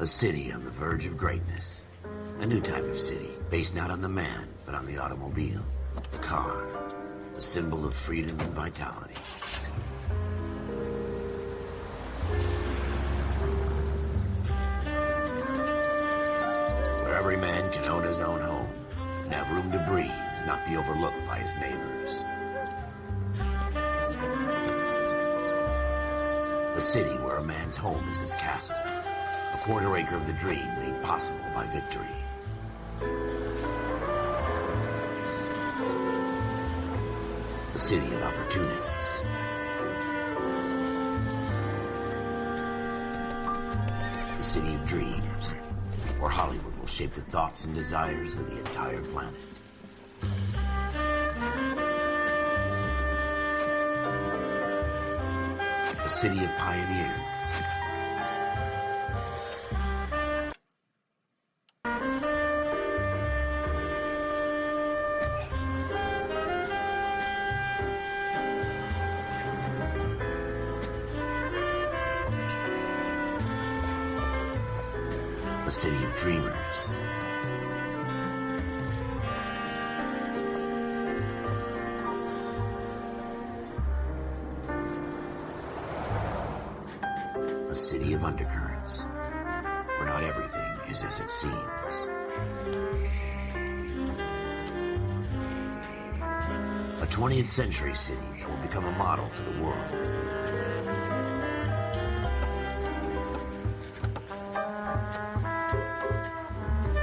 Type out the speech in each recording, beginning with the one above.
A city on the verge of greatness. A new type of city, based not on the man, but on the automobile. The car. The symbol of freedom and vitality. Where every man can own his own home, and have room to breathe, and not be overlooked by his neighbors. A city where a man's home is his castle. A quarter acre of the dream made possible by victory. A city of opportunists. A city of dreams, where Hollywood will shape the thoughts and desires of the entire planet. A city of pioneers. A city of dreamers. A city of undercurrents, where not everything is as it seems. A 20th century city that will become a model for the world.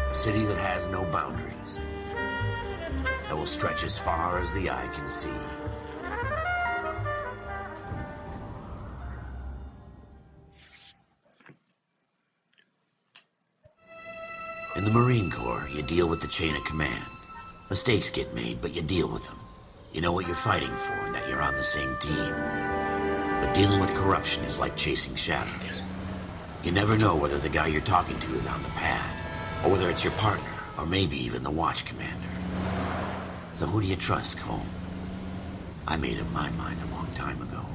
A city that has no boundaries, that will stretch as far as the eye can see. In the Marine Corps, you deal with the chain of command. Mistakes get made, but you deal with them. You know what you're fighting for and that you're on the same team. But dealing with corruption is like chasing shadows. You never know whether the guy you're talking to is on the pad, or whether it's your partner, or maybe even the watch commander. So who do you trust, Cole? I made up my mind a long time ago.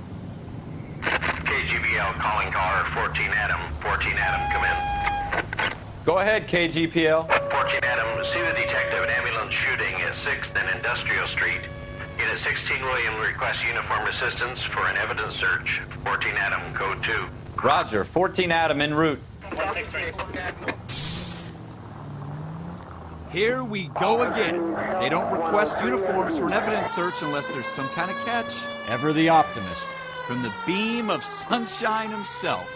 KGBL calling caller 14 Adam. 14 Adam, come in. Go ahead, KGPL. 14 Adam, see the detective an ambulance shooting at 6th and Industrial Street. Unit 16 William requests uniform assistance for an evidence search. 14 Adam, code 2. Roger, 14 Adam en route. Here we go again. They don't request uniforms for an evidence search unless there's some kind of catch. Ever the optimist. From the beam of sunshine himself.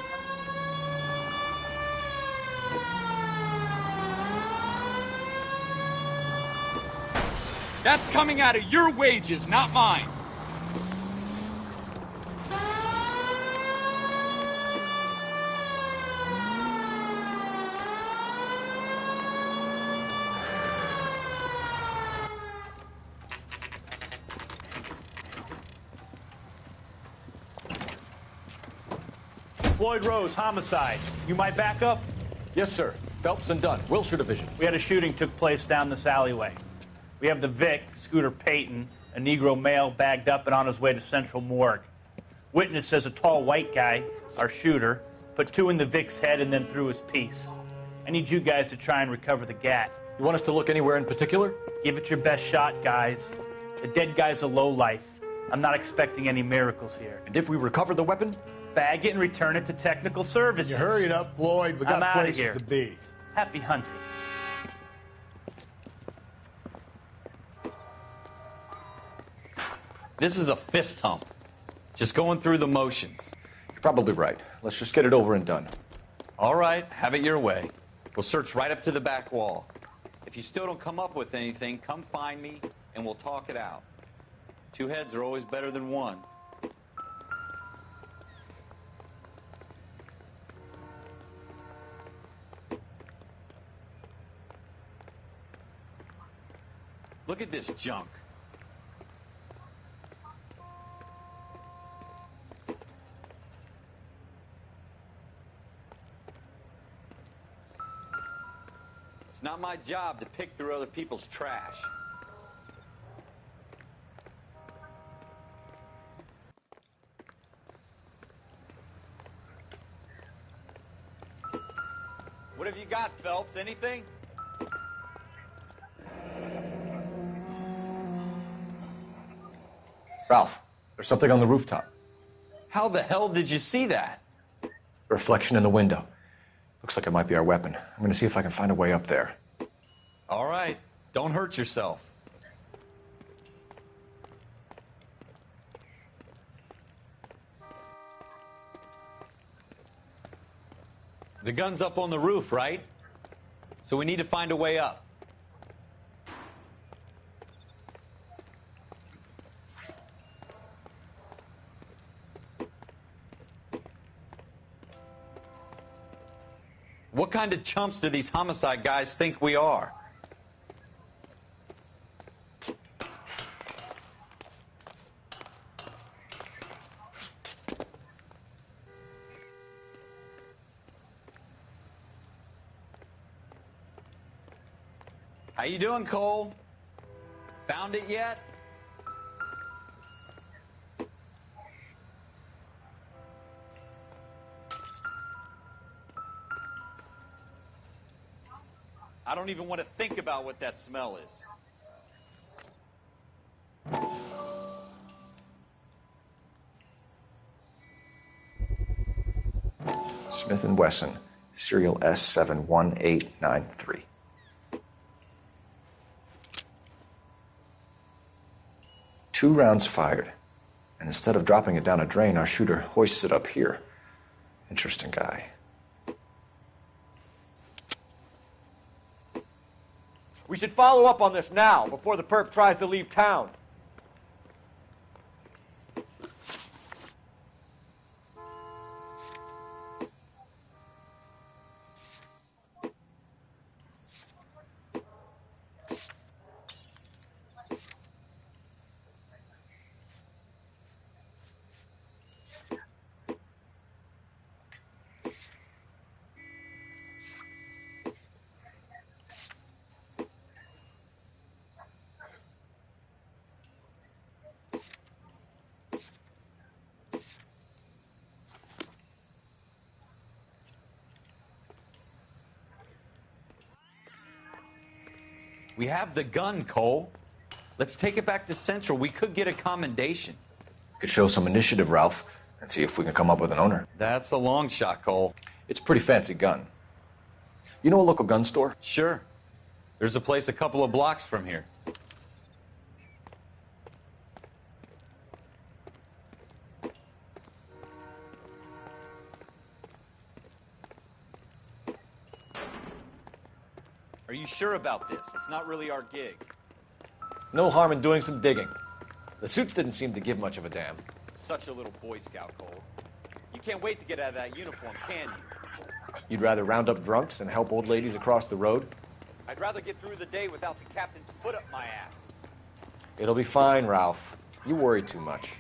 That's coming out of your wages, not mine. Floyd Rose, homicide. You might back up? Yes, sir. Phelps and Dunn, Wilshire Division. We had a shooting took place down this alleyway. We have the Vic, Scooter Payton, a Negro male bagged up and on his way to Central Morgue. Witness says a tall white guy, our shooter, put 2 in the Vic's head and then threw his piece. I need you guys to try and recover the gat. You want us to look anywhere in particular? Give it your best shot, guys. The dead guy's a lowlife. I'm not expecting any miracles here. And if we recover the weapon? Bag it and return it to technical services. You hurry it up, Floyd. We got I'm places here. to be. Happy hunting. This is a fist hump. Just going through the motions. You're probably right. Let's just get it over and done. All right, have it your way. We'll search right up to the back wall. If you still don't come up with anything, come find me and we'll talk it out. 2 heads are always better than one. Look at this junk. It's not my job to pick through other people's trash. got, Phelps? Anything? Ralph, there's something on the rooftop. How the hell did you see that? A reflection in the window. Looks like it might be our weapon. I'm gonna see if I can find a way up there. All right. Don't hurt yourself. The gun's up on the roof, right? So we need to find a way up. What kind of chumps do these homicide guys think we are? How you doing, Cole? Found it yet? I don't even want to think about what that smell is. Smith & Wesson, serial S71893. Two rounds fired, and instead of dropping it down a drain, our shooter hoists it up here. Interesting guy. We should follow up on this now, before the perp tries to leave town. We have the gun, Cole. Let's take it back to Central. We could get a commendation. Could show some initiative, Ralph, and see if we can come up with an owner. That's a long shot, Cole. It's a pretty fancy gun. You know a local gun store? Sure. There's a place a couple of blocks from here. Are you sure about this? It's not really our gig. No harm in doing some digging. The suits didn't seem to give much of a damn. Such a little Boy Scout, Cole. You can't wait to get out of that uniform, can you? You'd rather round up drunks and help old ladies across the road? I'd rather get through the day without the captain's foot up my ass. It'll be fine, Ralph. You worry too much.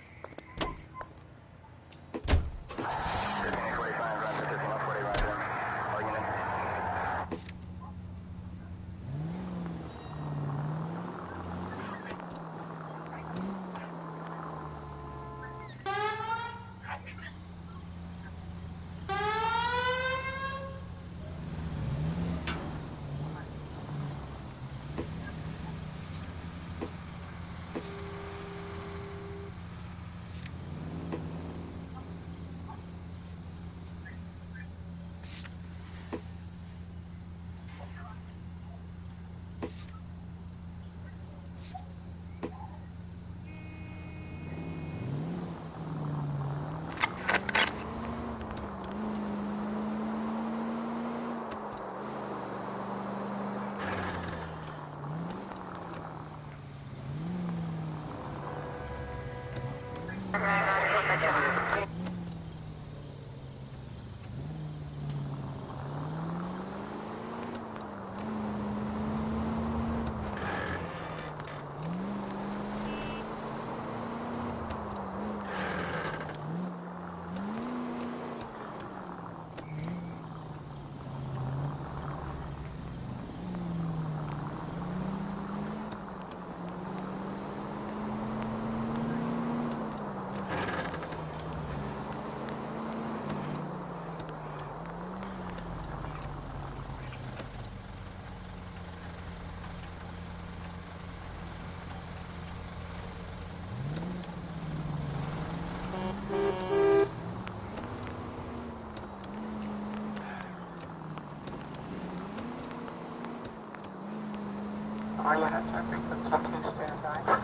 All units are frequency 2 standby.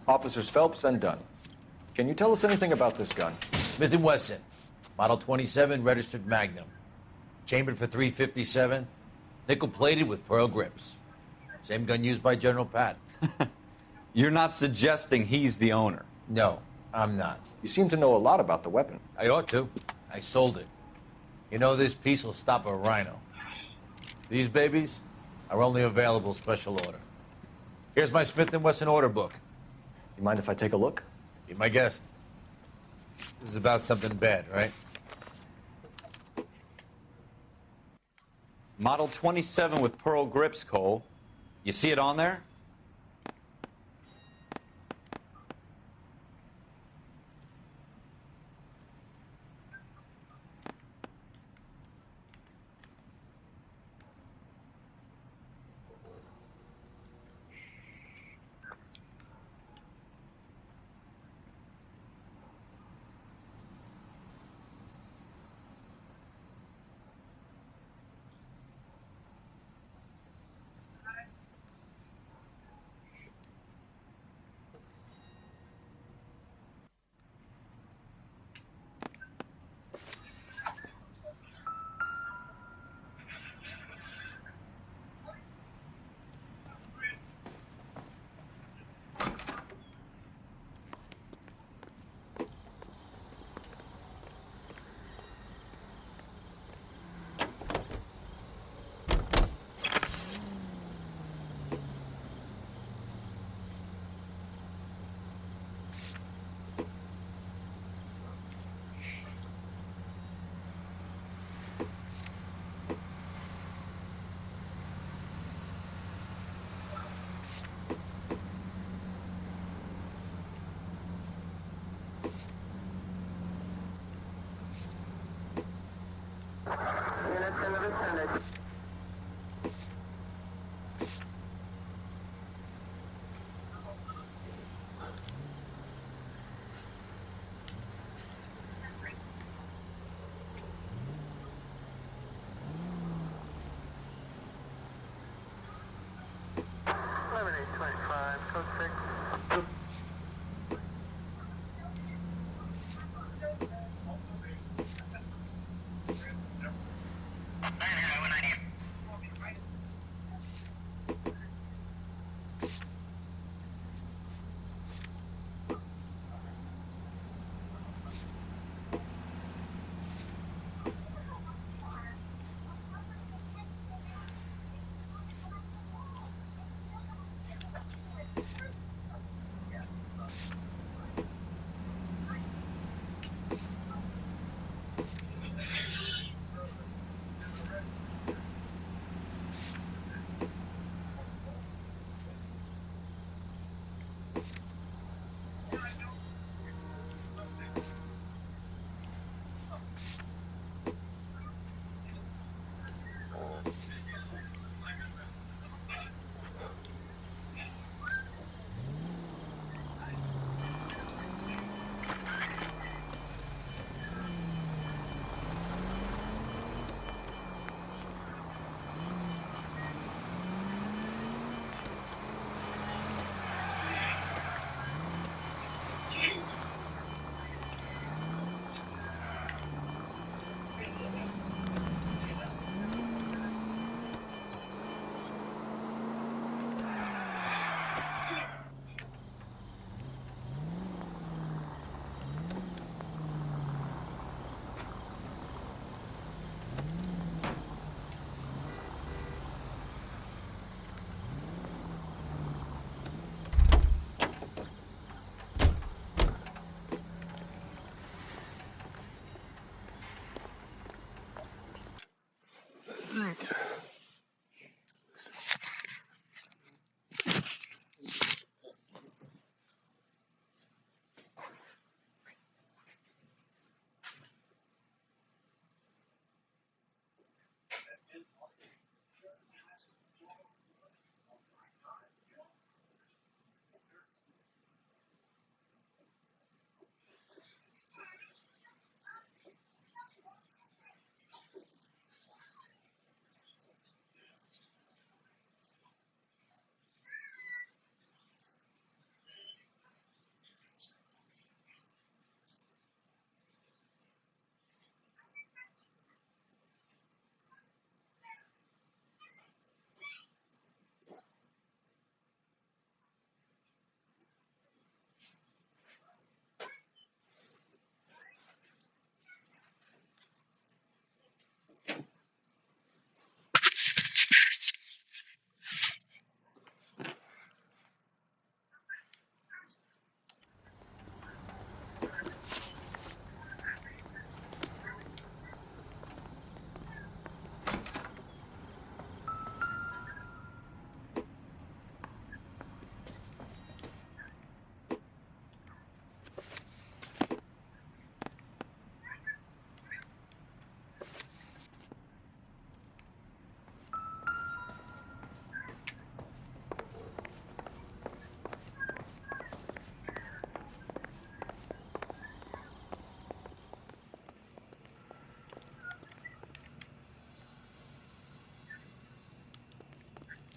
Officers Phelps and Dunn. Can you tell us anything about this gun? Smith & Wesson, Model 27, registered Magnum. Chambered for .357, nickel-plated with pearl grips. Same gun used by General Patton. You're not suggesting he's the owner? No, I'm not. You seem to know a lot about the weapon. I ought to. I sold it. You know, this piece will stop a rhino. These babies are only available special order. Here's my Smith & Wesson order book. You mind if I take a look? Be my guest. This is about something bad, right? Model 27 with pearl grips, Cole. You see it on there?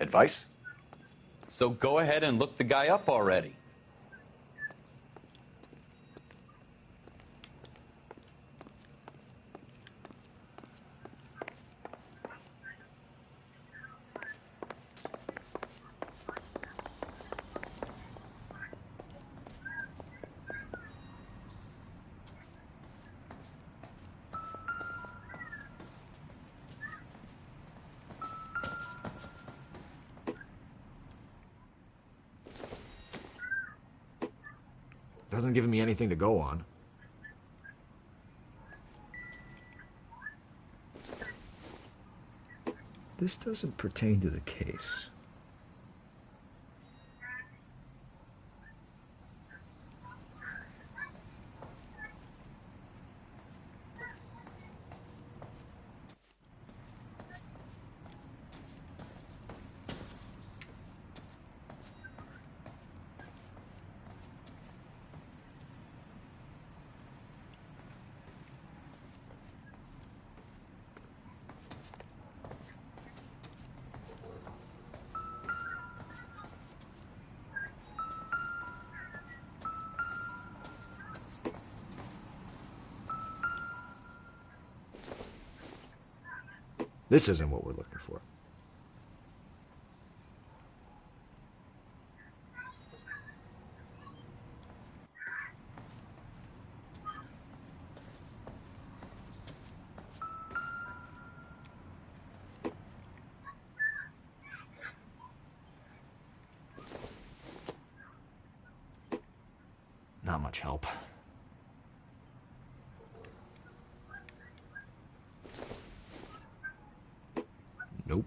Advice? So go ahead and look the guy up already. Doesn't give me anything to go on. This doesn't pertain to the case. This isn't what we're looking for. Not much help. Nope.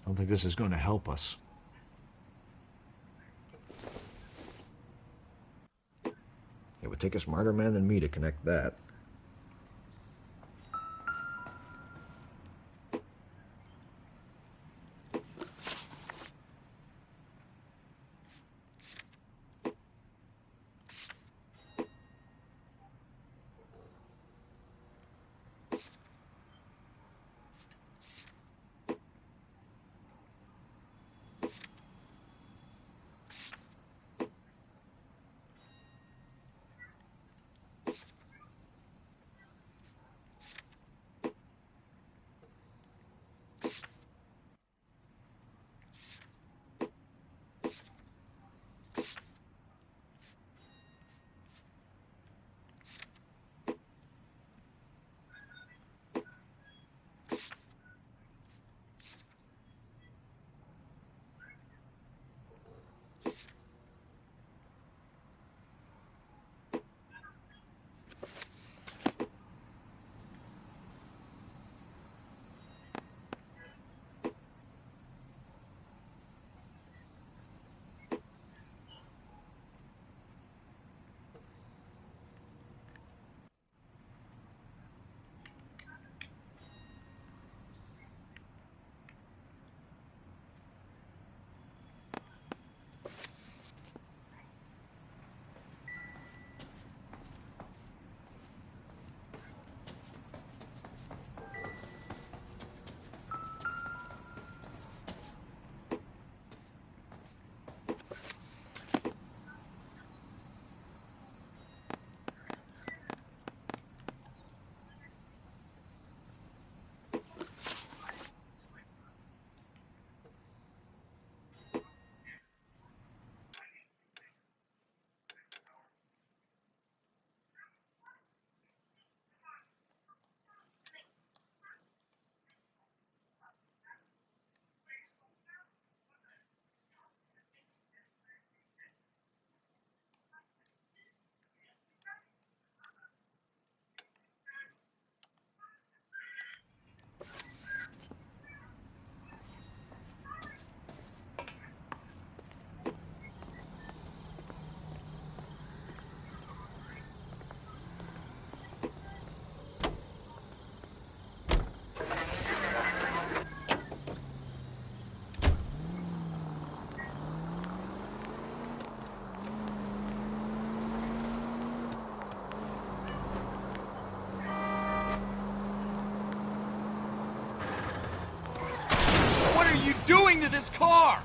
don't think this is going to help us. It would take a smarter man than me to connect that. doing to this car?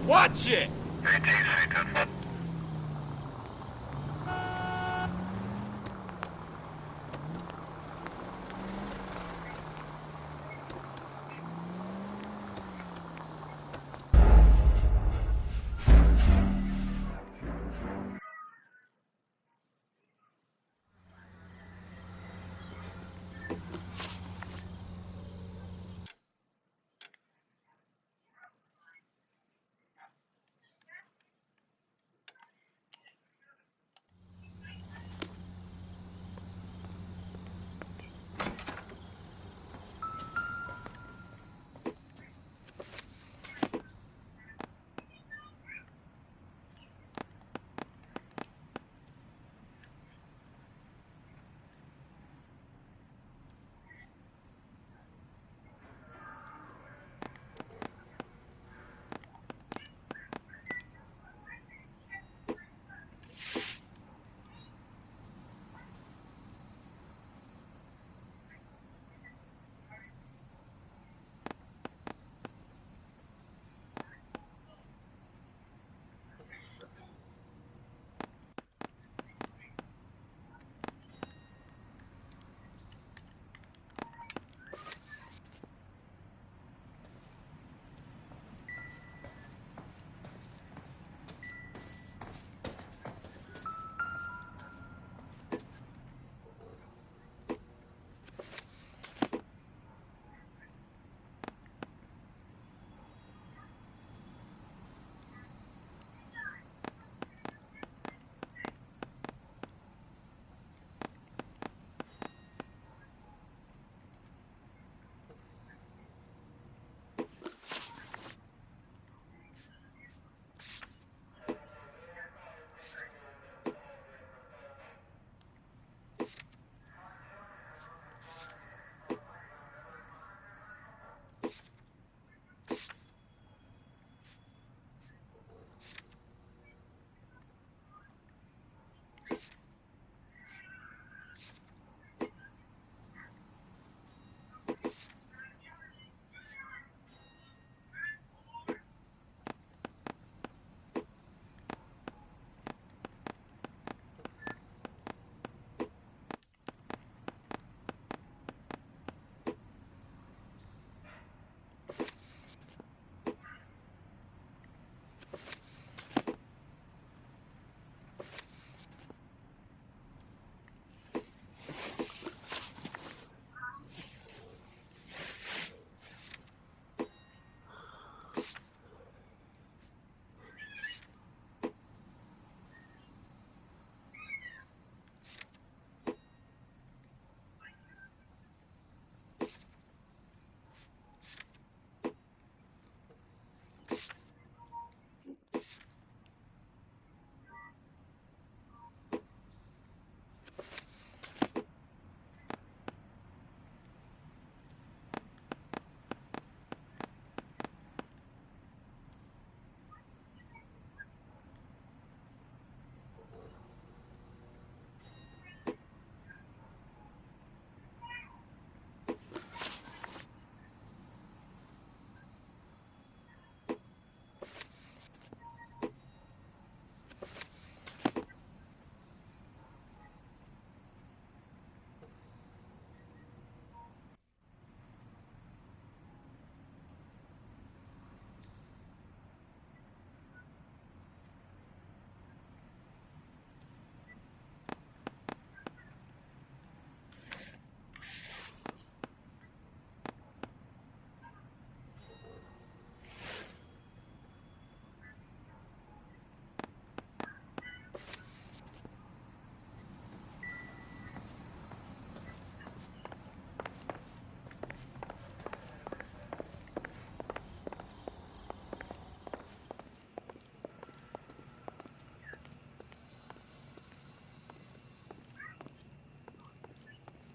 Watch it!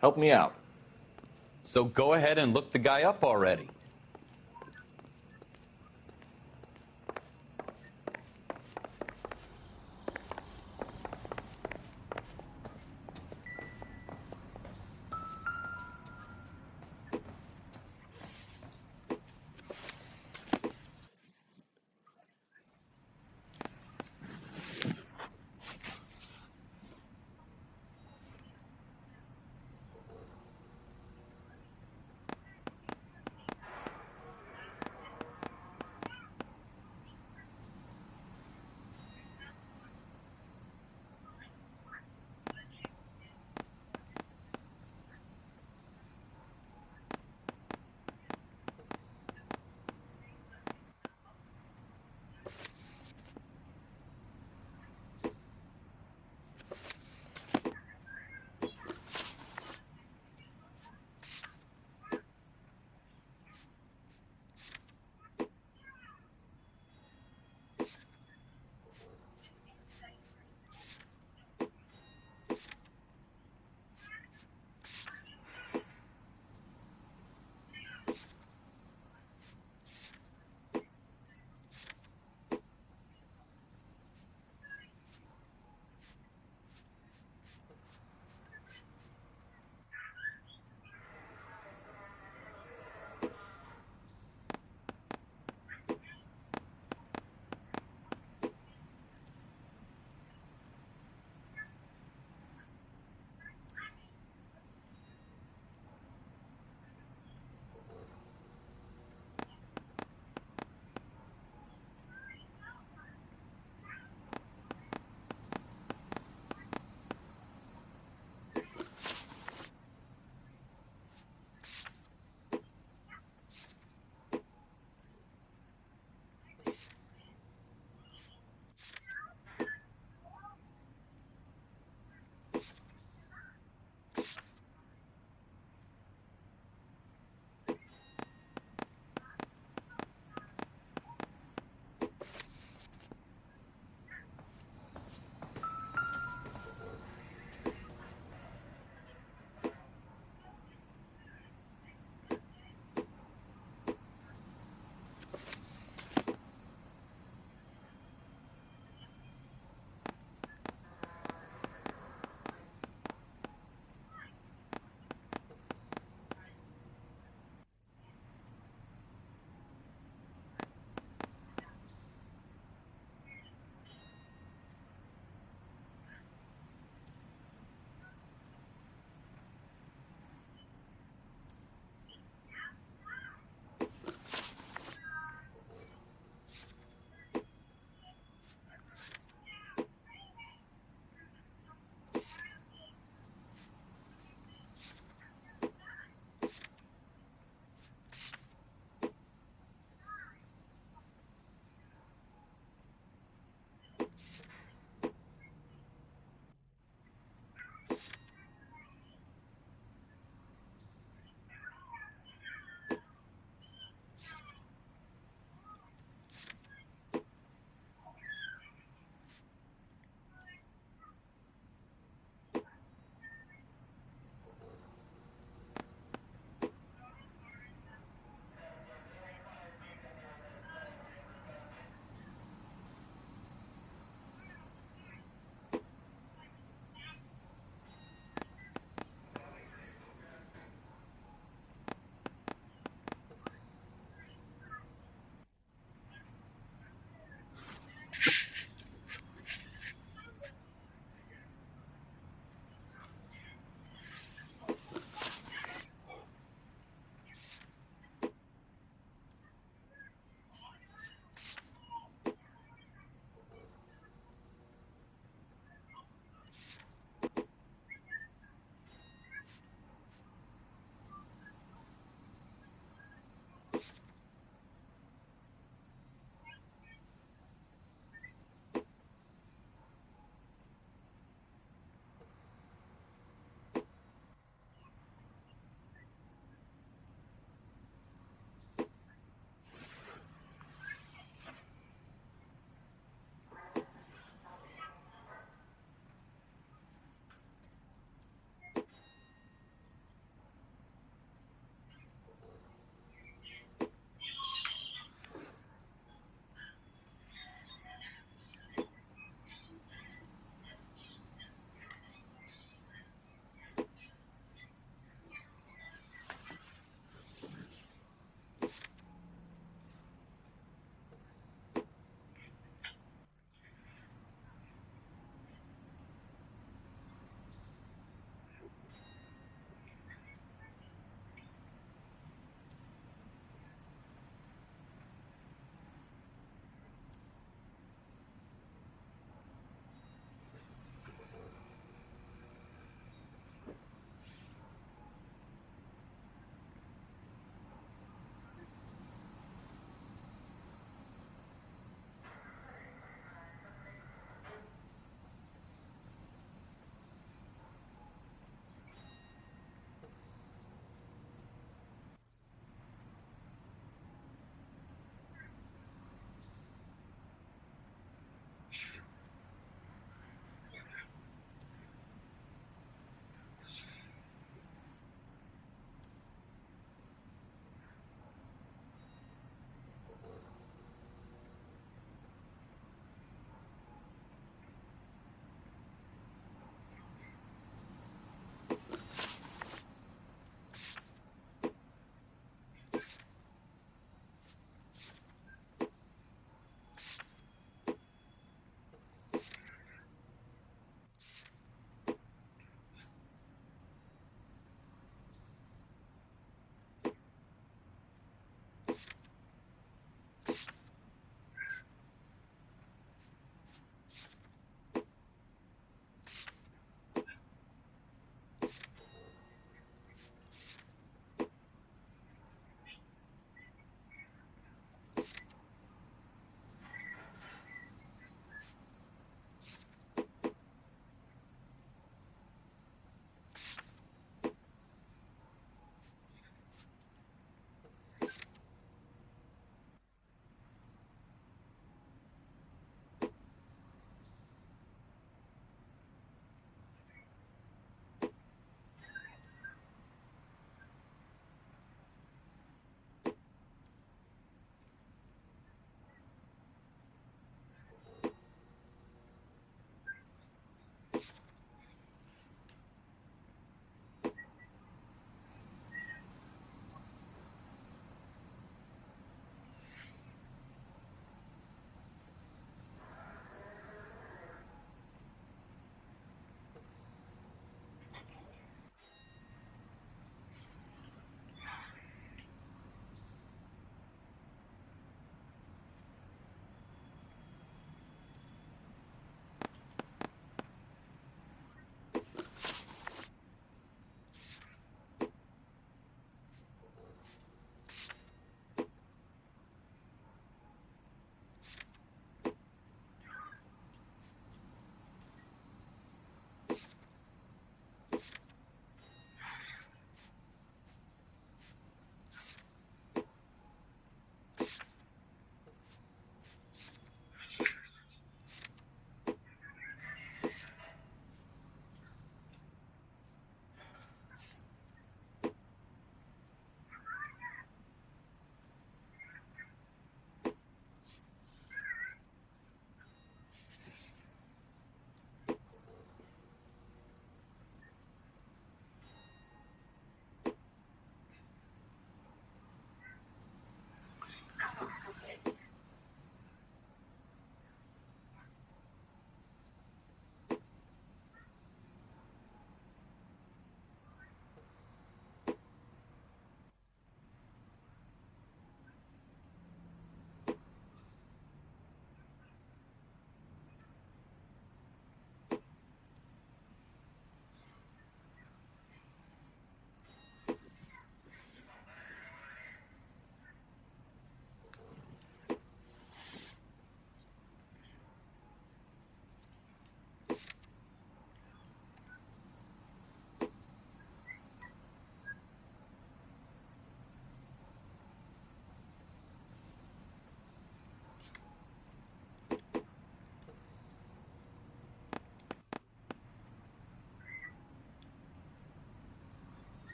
Help me out. So go ahead and look the guy up already.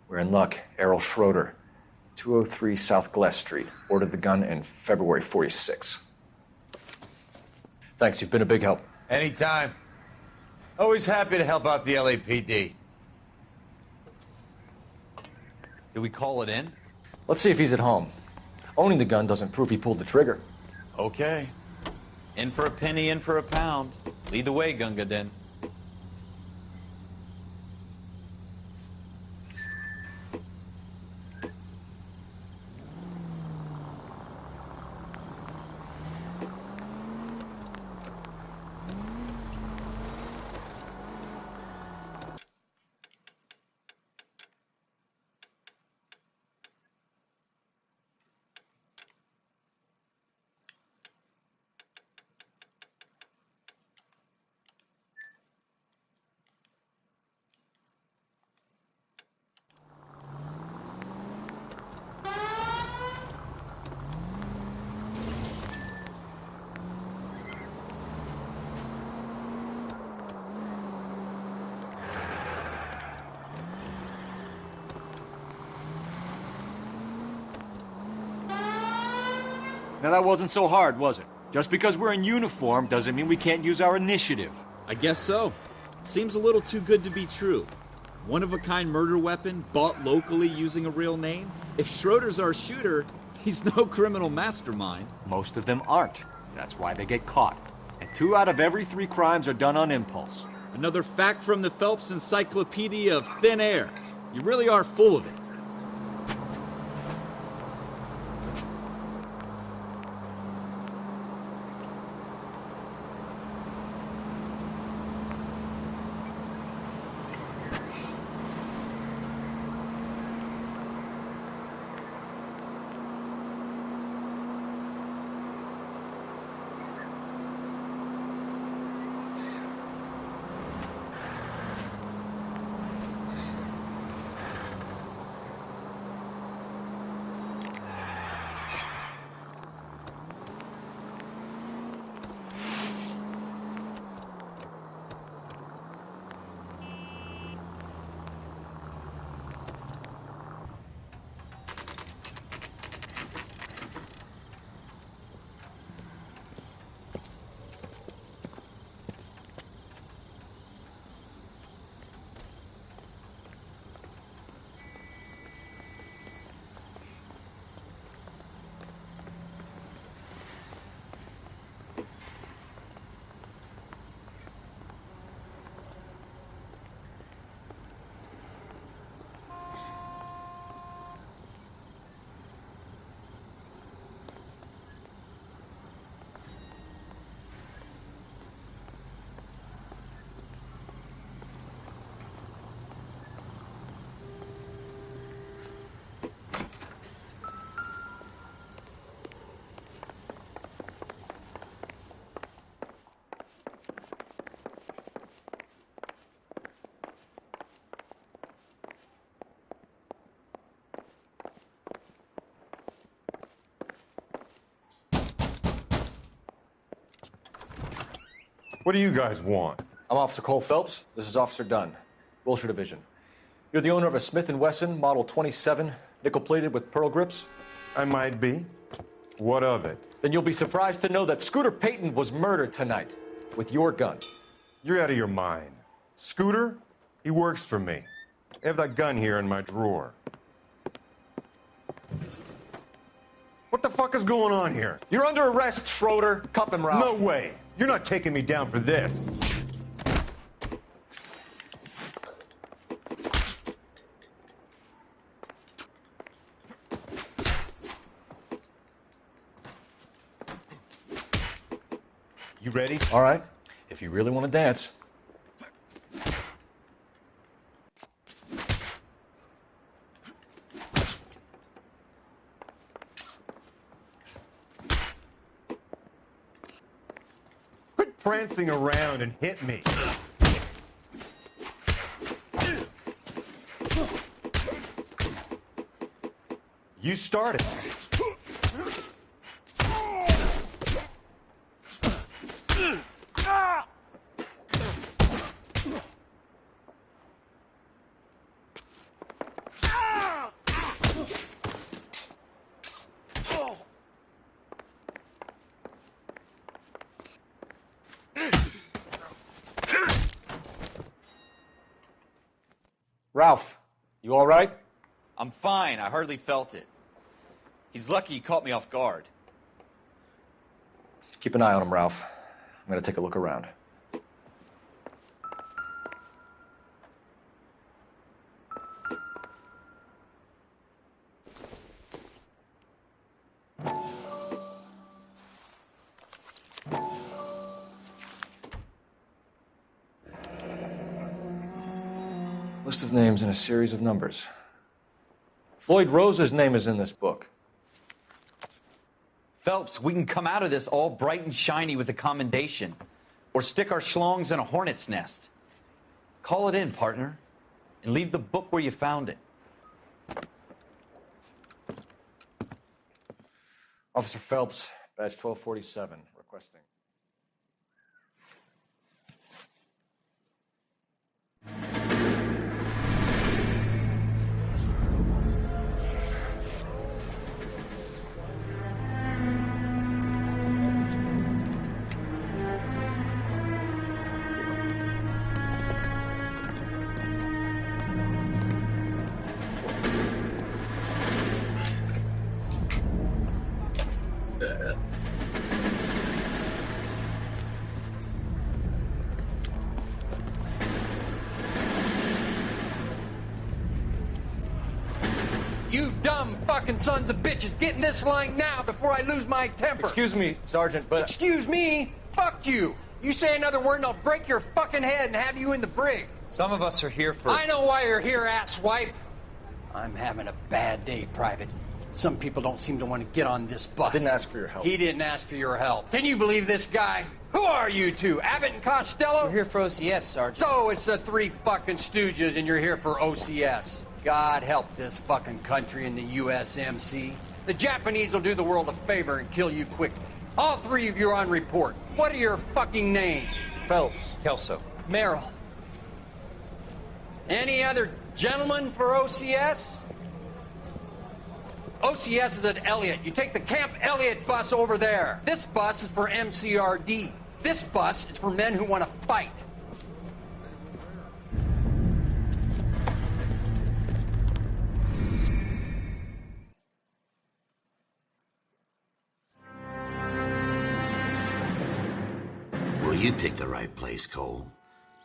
We're in luck. Errol Schroeder, 203 South Glass Street. Ordered the gun in February 46. Thanks, you've been a big help. Anytime. Always happy to help out the LAPD. Do we call it in? Let's see if he's at home. Owning the gun doesn't prove he pulled the trigger. Okay. In for a penny, in for a pound. Lead the way, Gunga Din. Now that wasn't so hard, was it? Just because we're in uniform doesn't mean we can't use our initiative. I guess so. Seems a little too good to be true. One-of-a-kind murder weapon, bought locally using a real name? If Schroeder's our shooter, he's no criminal mastermind. Most of them aren't. That's why they get caught. And 2 out of every 3 crimes are done on impulse. Another fact from the Phelps Encyclopedia of Thin Air. You really are full of it. What do you guys want? I'm Officer Cole Phelps. This is Officer Dunn, Wilshire Division. You're the owner of a Smith & Wesson Model 27, nickel-plated with pearl grips? I might be. What of it? Then you'll be surprised to know that Scooter Payton was murdered tonight with your gun. You're out of your mind. Scooter? He works for me. I have that gun here in my drawer. What the fuck is going on here? You're under arrest, Schroeder. Cuff him, Ralph. No way. You're not taking me down for this. You ready? All right. If you really want to dance. Quit prancing around and hit me. You started. Ralph, you all right? I'm fine. I hardly felt it. He's lucky he caught me off guard. Keep an eye on him, Ralph. I'm gonna take a look around. List of names and a series of numbers. Floyd Rose's name is in this book. Phelps, we can come out of this all bright and shiny with a commendation. Or stick our schlongs in a hornet's nest. Call it in, partner. And leave the book where you found it. Officer Phelps, badge 1247, requesting. You dumb fucking sons of bitches, get in this line now before I lose my temper. Excuse me, Sergeant, but... Excuse me? Fuck you. You say another word and I'll break your fucking head and have you in the brig. Some of us are here for... I know why you're here, asswipe. I'm having a bad day, Private. Some people don't seem to want to get on this bus. Didn't ask for your help. He didn't ask for your help. Can you believe this guy? Who are you two? Abbott and Costello? We're here for OCS, Sergeant. So it's the three fucking stooges and you're here for OCS. God help this fucking country and the USMC. The Japanese will do the world a favor and kill you quickly. All three of you are on report. What are your fucking names? Phelps. Kelso. Merrill. Any other gentlemen for OCS? OCS is at Elliott. You take the Camp Elliott bus over there. This bus is for MCRD. This bus is for men who want to fight. Well, you picked the right place, Cole.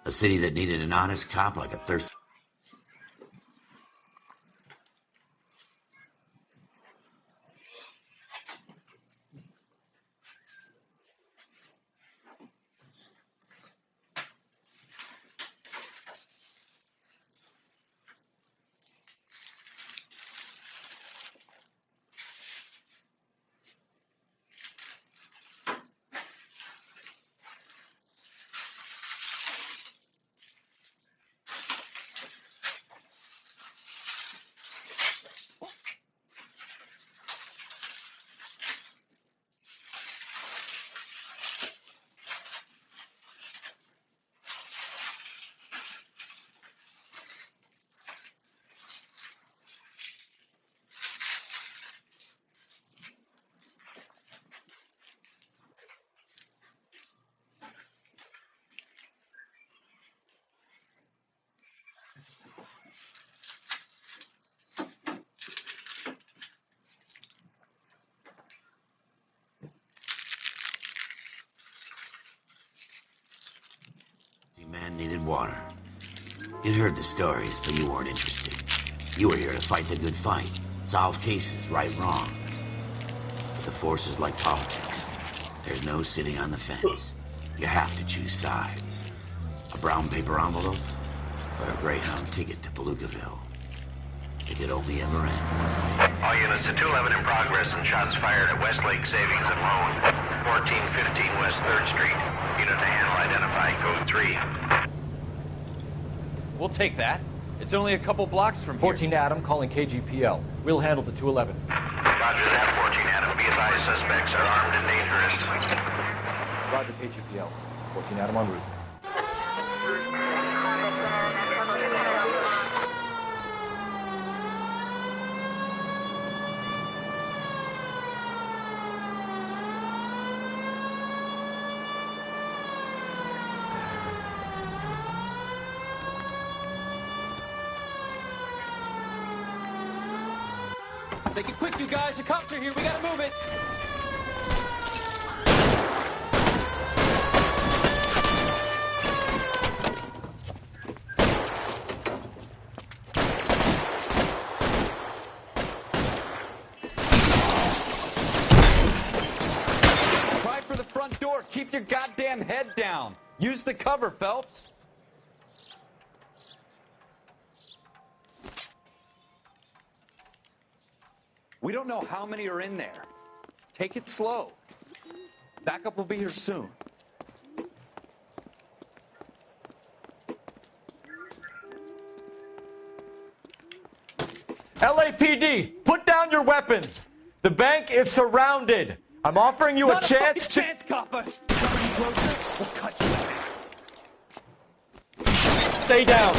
A city that needed an honest cop like a thirsty... Man needed water. You'd heard the stories, but you weren't interested. You were here to fight the good fight, solve cases, right wrongs. But the force is like politics. There's no sitting on the fence. You have to choose sides. A brown paper envelope or a Greyhound ticket to Palookaville. It could only ever end one way. All units to 211 in progress and shots fired at Westlake Savings and Loan, 1415 West 3rd Street. Unit to handle identifying code 3. We'll take that. It's only a couple blocks from here. 14 Adam calling KGPL. We'll handle the 211. Roger that, 14 Adam. Be advised, suspects are armed and dangerous. Roger KGPL. 14 Adam en route. Make it quick, you guys. The cops are here. We gotta move it. Try for the front door. Keep your goddamn head down. Use the cover, Phelps. We don't know how many are in there. Take it slow. Backup will be here soon. LAPD, put down your weapons. The bank is surrounded. I'm offering you a chance to... chance, copper. Come any closer, we'll cut you in half. Stay down.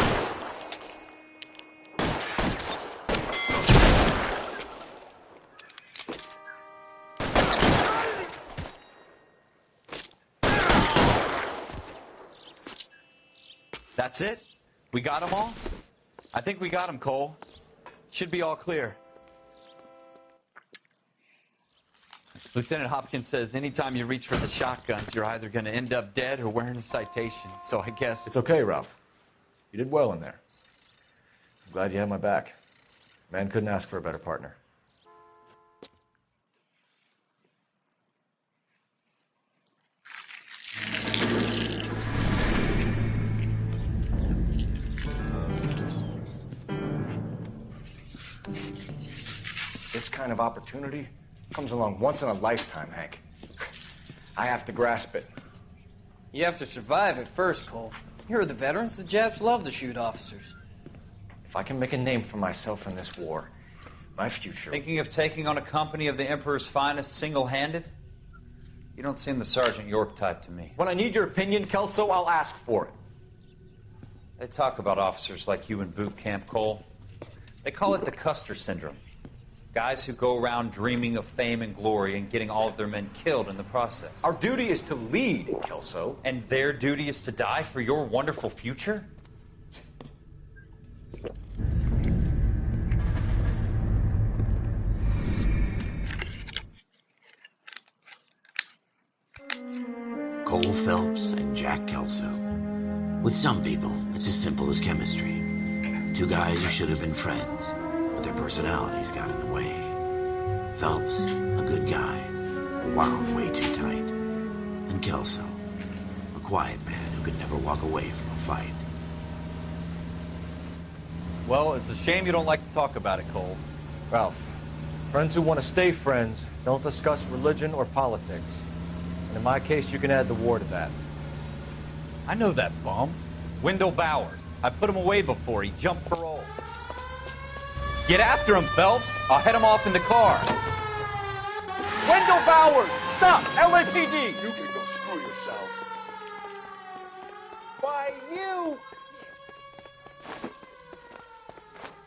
That's it? We got them all? I think we got them, Cole. Should be all clear. Lieutenant Hopkins says anytime you reach for the shotguns, you're either going to end up dead or wearing a citation. So I guess... It's okay, Ralph. You did well in there. I'm glad you had my back. Man couldn't ask for a better partner. This kind of opportunity comes along once in a lifetime, Hank. I have to grasp it. You have to survive it first, Cole. Here are the veterans. The Japs love to shoot officers. If I can make a name for myself in this war, my future... Thinking of taking on a company of the Emperor's finest single-handed? You don't seem the Sergeant York type to me. When I need your opinion, Kelso, I'll ask for it. They talk about officers like you in boot camp, Cole. They call it the Custer syndrome. Guys who go around dreaming of fame and glory and getting all of their men killed in the process. Our duty is to lead, Kelso. And their duty is to die for your wonderful future? Cole Phelps and Jack Kelso. With some people, it's as simple as chemistry. Two guys who should have been friends, but their personalities got in the way. Phelps, a good guy, wound way too tight. And Kelso, a quiet man who could never walk away from a fight. Well, it's a shame you don't like to talk about it, Cole. Ralph, friends who want to stay friends don't discuss religion or politics. And in my case, you can add the war to that. I know that bum. Wendell Bowers. I put him away before. He jumped parole. Get after him, Phelps. I'll head him off in the car. Wendell Bowers! Stop! LAPD! You can go screw yourselves. Why, you...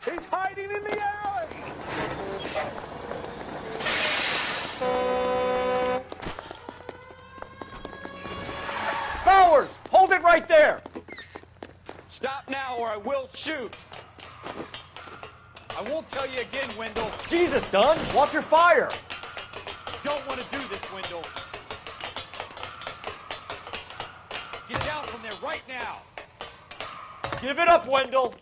He's hiding in the alley! Bowers! Hold it right there! Stop now or I will shoot. I won't tell you again, Wendell. Jesus, Dunn! Watch your fire! Don't want to do this, Wendell. Get down from there right now. Give it up, Wendell!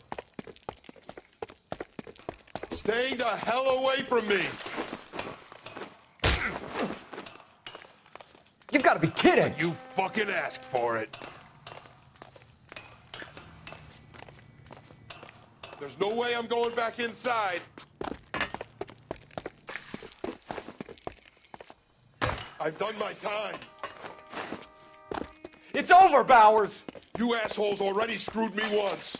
Staying the hell away from me! You've got to be kidding! You fucking asked for it. There's no way I'm going back inside. I've done my time. It's over, Bowers! You assholes already screwed me once.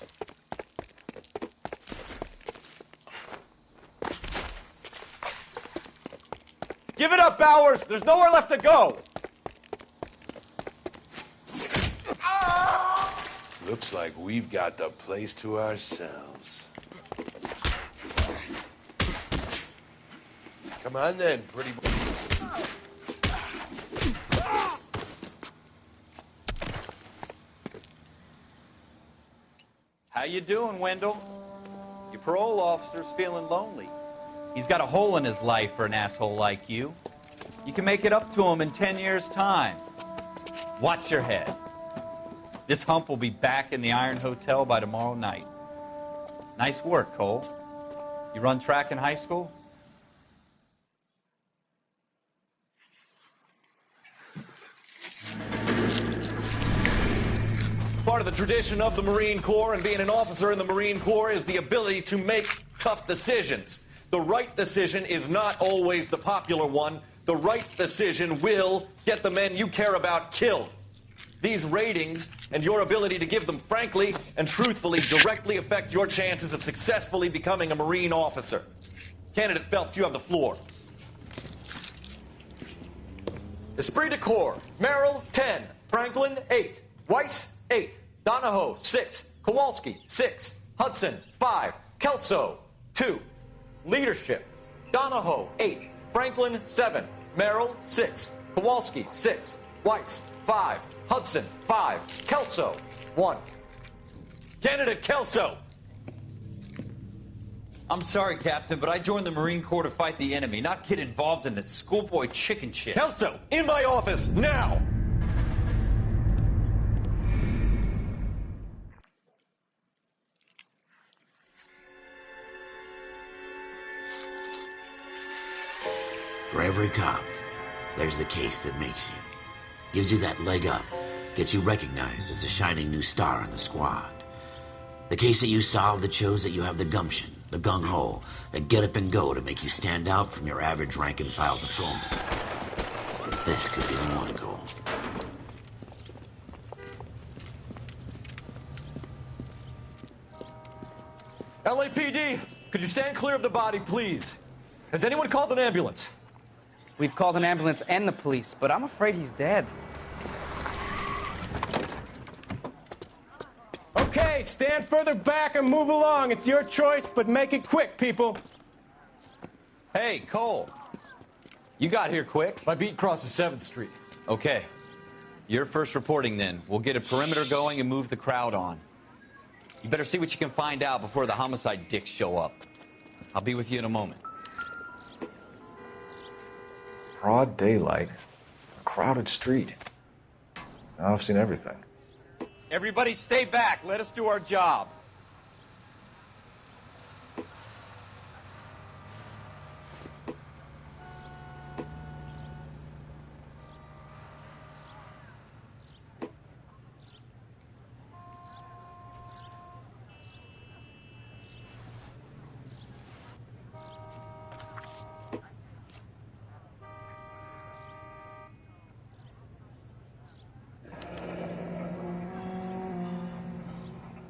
Give it up, Bowers! There's nowhere left to go! Looks like we've got the place to ourselves. Come on then, pretty boy. How you doing, Wendell? Your parole officer's feeling lonely. He's got a hole in his life for an asshole like you. You can make it up to him in 10 years' time. Watch your head. This hump will be back in the Iron Hotel by tomorrow night. Nice work, Cole. You run track in high school? Part of the tradition of the Marine Corps and being an officer in the Marine Corps is the ability to make tough decisions. The right decision is not always the popular one. The right decision will get the men you care about killed. These ratings and your ability to give them frankly and truthfully directly affect your chances of successfully becoming a Marine officer. Candidate Phelps, you have the floor. Esprit de Corps, Merrill, 10. Franklin, 8. Weiss, 8. Donahoe, 6. Kowalski, 6. Hudson, 5. Kelso, 2. Leadership, Donahoe, 8. Franklin, 7. Merrill, 6. Kowalski, 6. Weiss, 5. Hudson, 5. Kelso, 1. Candidate Kelso. I'm sorry, Captain, but I joined the Marine Corps to fight the enemy, not get involved in this schoolboy chicken shit. Kelso, in my office, now! For every cop, there's the case that makes you. Gives you that leg up, gets you recognized as the shining new star in the squad. The case that you solve that shows that you have the gumption, the gung-ho, that get up and go to make you stand out from your average rank-and-file patrolman. This could be the one, Cole. LAPD, could you stand clear of the body, please? Has anyone called an ambulance? We've called an ambulance and the police, but I'm afraid he's dead. Okay, stand further back and move along. It's your choice, but make it quick, people. Hey, Cole. You got here quick. My beat crosses 7th Street. Okay. You're first reporting then. We'll get a perimeter going and move the crowd on. You better see what you can find out before the homicide dicks show up. I'll be with you in a moment. Broad daylight, a crowded street. Now I've seen everything. Everybody stay back. Let us do our job.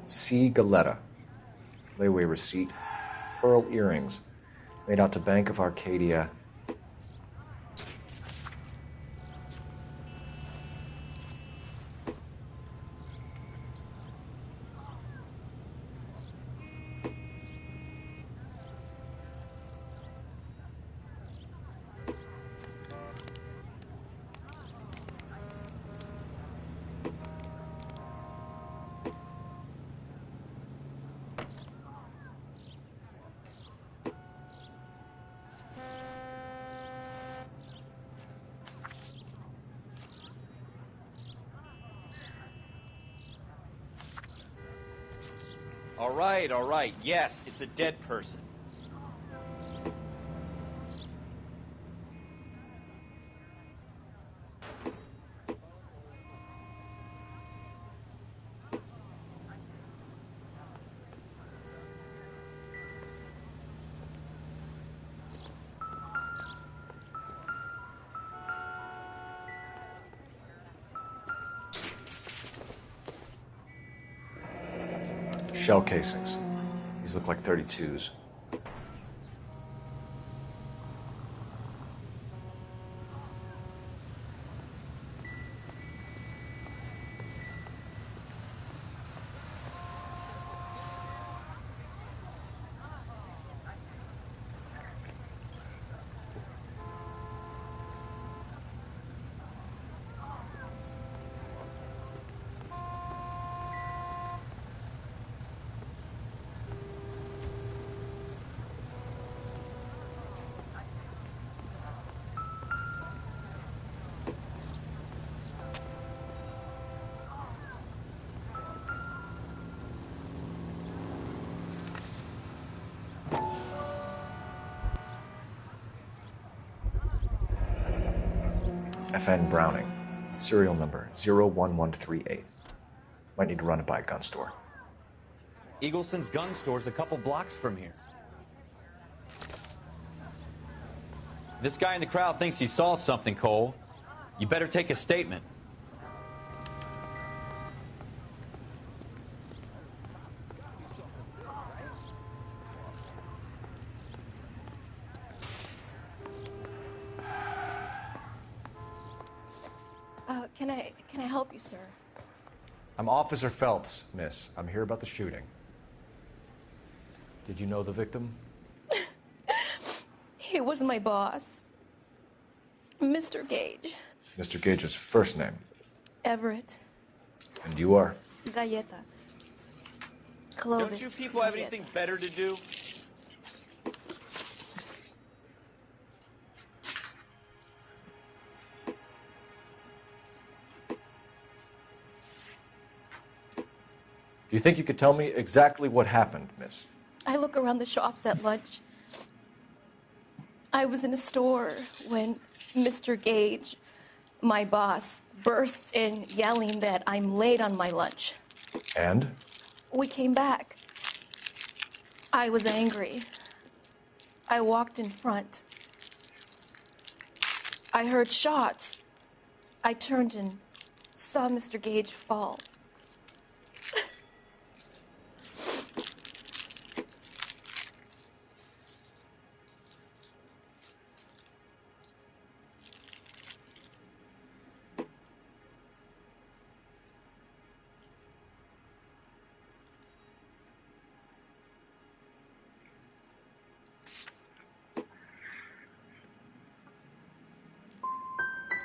C. Galetta. Layaway receipt. Pearl earrings. Made out to Bank of Arcadia. All right. Yes, it's a dead person. Shell casings. These look like 32s. FN Browning. Serial number 01138. Might need to run it by a gun store. Eagleson's gun store's a couple blocks from here. This guy in the crowd thinks he saw something, Cole. You better take a statement. Can I help you, sir? I'm Officer Phelps, miss. I'm here about the shooting. Did you know the victim? He was my boss, Mr. Gage. Mr. Gage's first name. Everett. And you are? Galleta. Clovis. Don't you people have anything better to do? Do you think you could tell me exactly what happened, miss? I look around the shops at lunch. I was in a store when Mr. Gage, my boss, bursts in yelling that I'm late on my lunch. And? We came back. I was angry. I walked in front. I heard shots. I turned and saw Mr. Gage fall.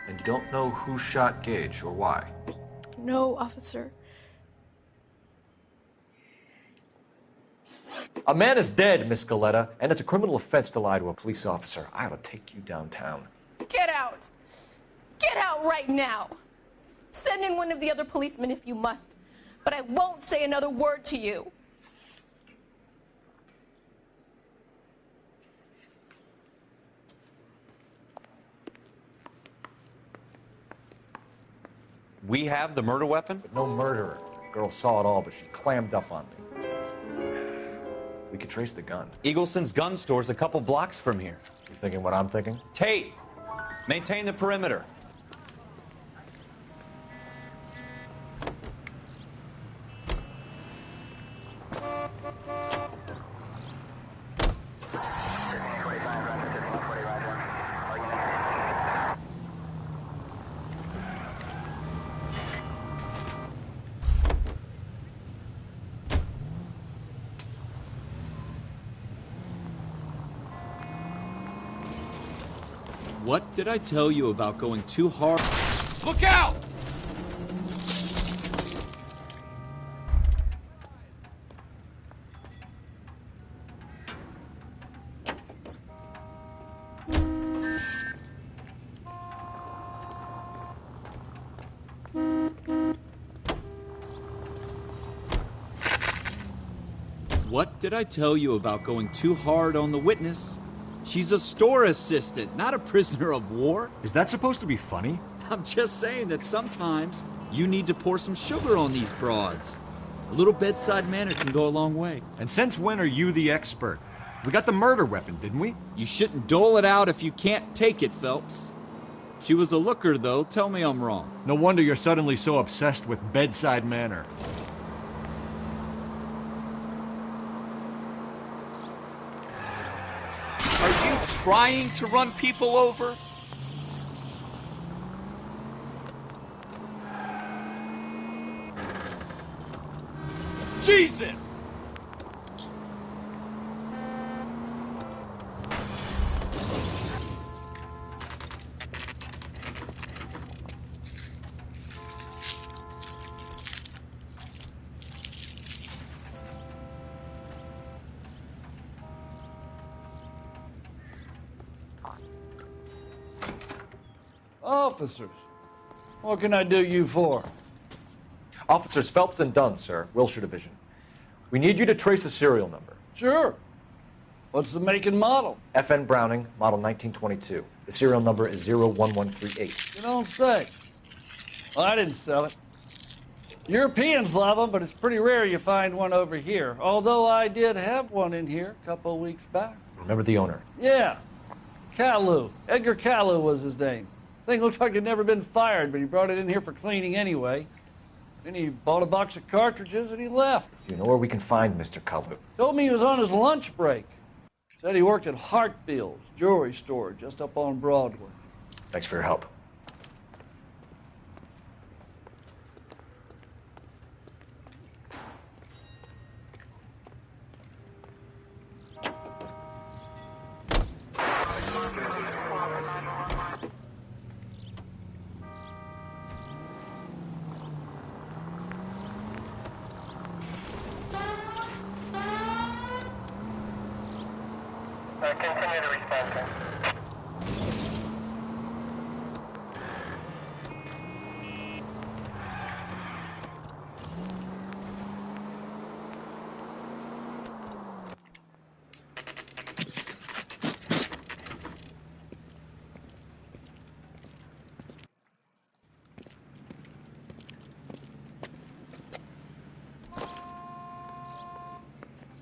And you don't know who shot Gage or why? No, officer. A man is dead, Miss Galletta, and it's a criminal offense to lie to a police officer. I ought to take you downtown. Get out! Get out right now! Send in one of the other policemen if you must, but I won't say another word to you. We have the murder weapon? But no murderer. Girl saw it all, but she clammed up on me. We could trace the gun. Eagleson's gun store's a couple blocks from here. You thinking what I'm thinking? Tate, maintain the perimeter. What did I tell you about going too hard? Look out! What did I tell you about going too hard on the witness? She's a store assistant, not a prisoner of war. Is that supposed to be funny? I'm just saying that sometimes you need to pour some sugar on these broads. A little bedside manner can go a long way. And since when are you the expert? We got the murder weapon, didn't we? You shouldn't dole it out if you can't take it, Phelps. She was a looker, though. Tell me I'm wrong. No wonder you're suddenly so obsessed with bedside manner. Are you trying to run people over? Jesus! Officers, what can I do you for? Officers Phelps and Dunn, sir, Wilshire Division. We need you to trace a serial number. Sure. What's the make and model? FN Browning, model 1922. The serial number is 01138. You don't say. Well, I didn't sell it. Europeans love them, but it's pretty rare you find one over here. Although I did have one in here a couple of weeks back. Remember the owner? Yeah. Kalu. Edgar Kalu was his name. Thing looked like he'd never been fired, but he brought it in here for cleaning anyway. Then he bought a box of cartridges and he left. Do you know where we can find Mr. Kalu? Told me he was on his lunch break. Said he worked at Hartfield's jewelry store just up on Broadway. Thanks for your help. Continue to respond, sir.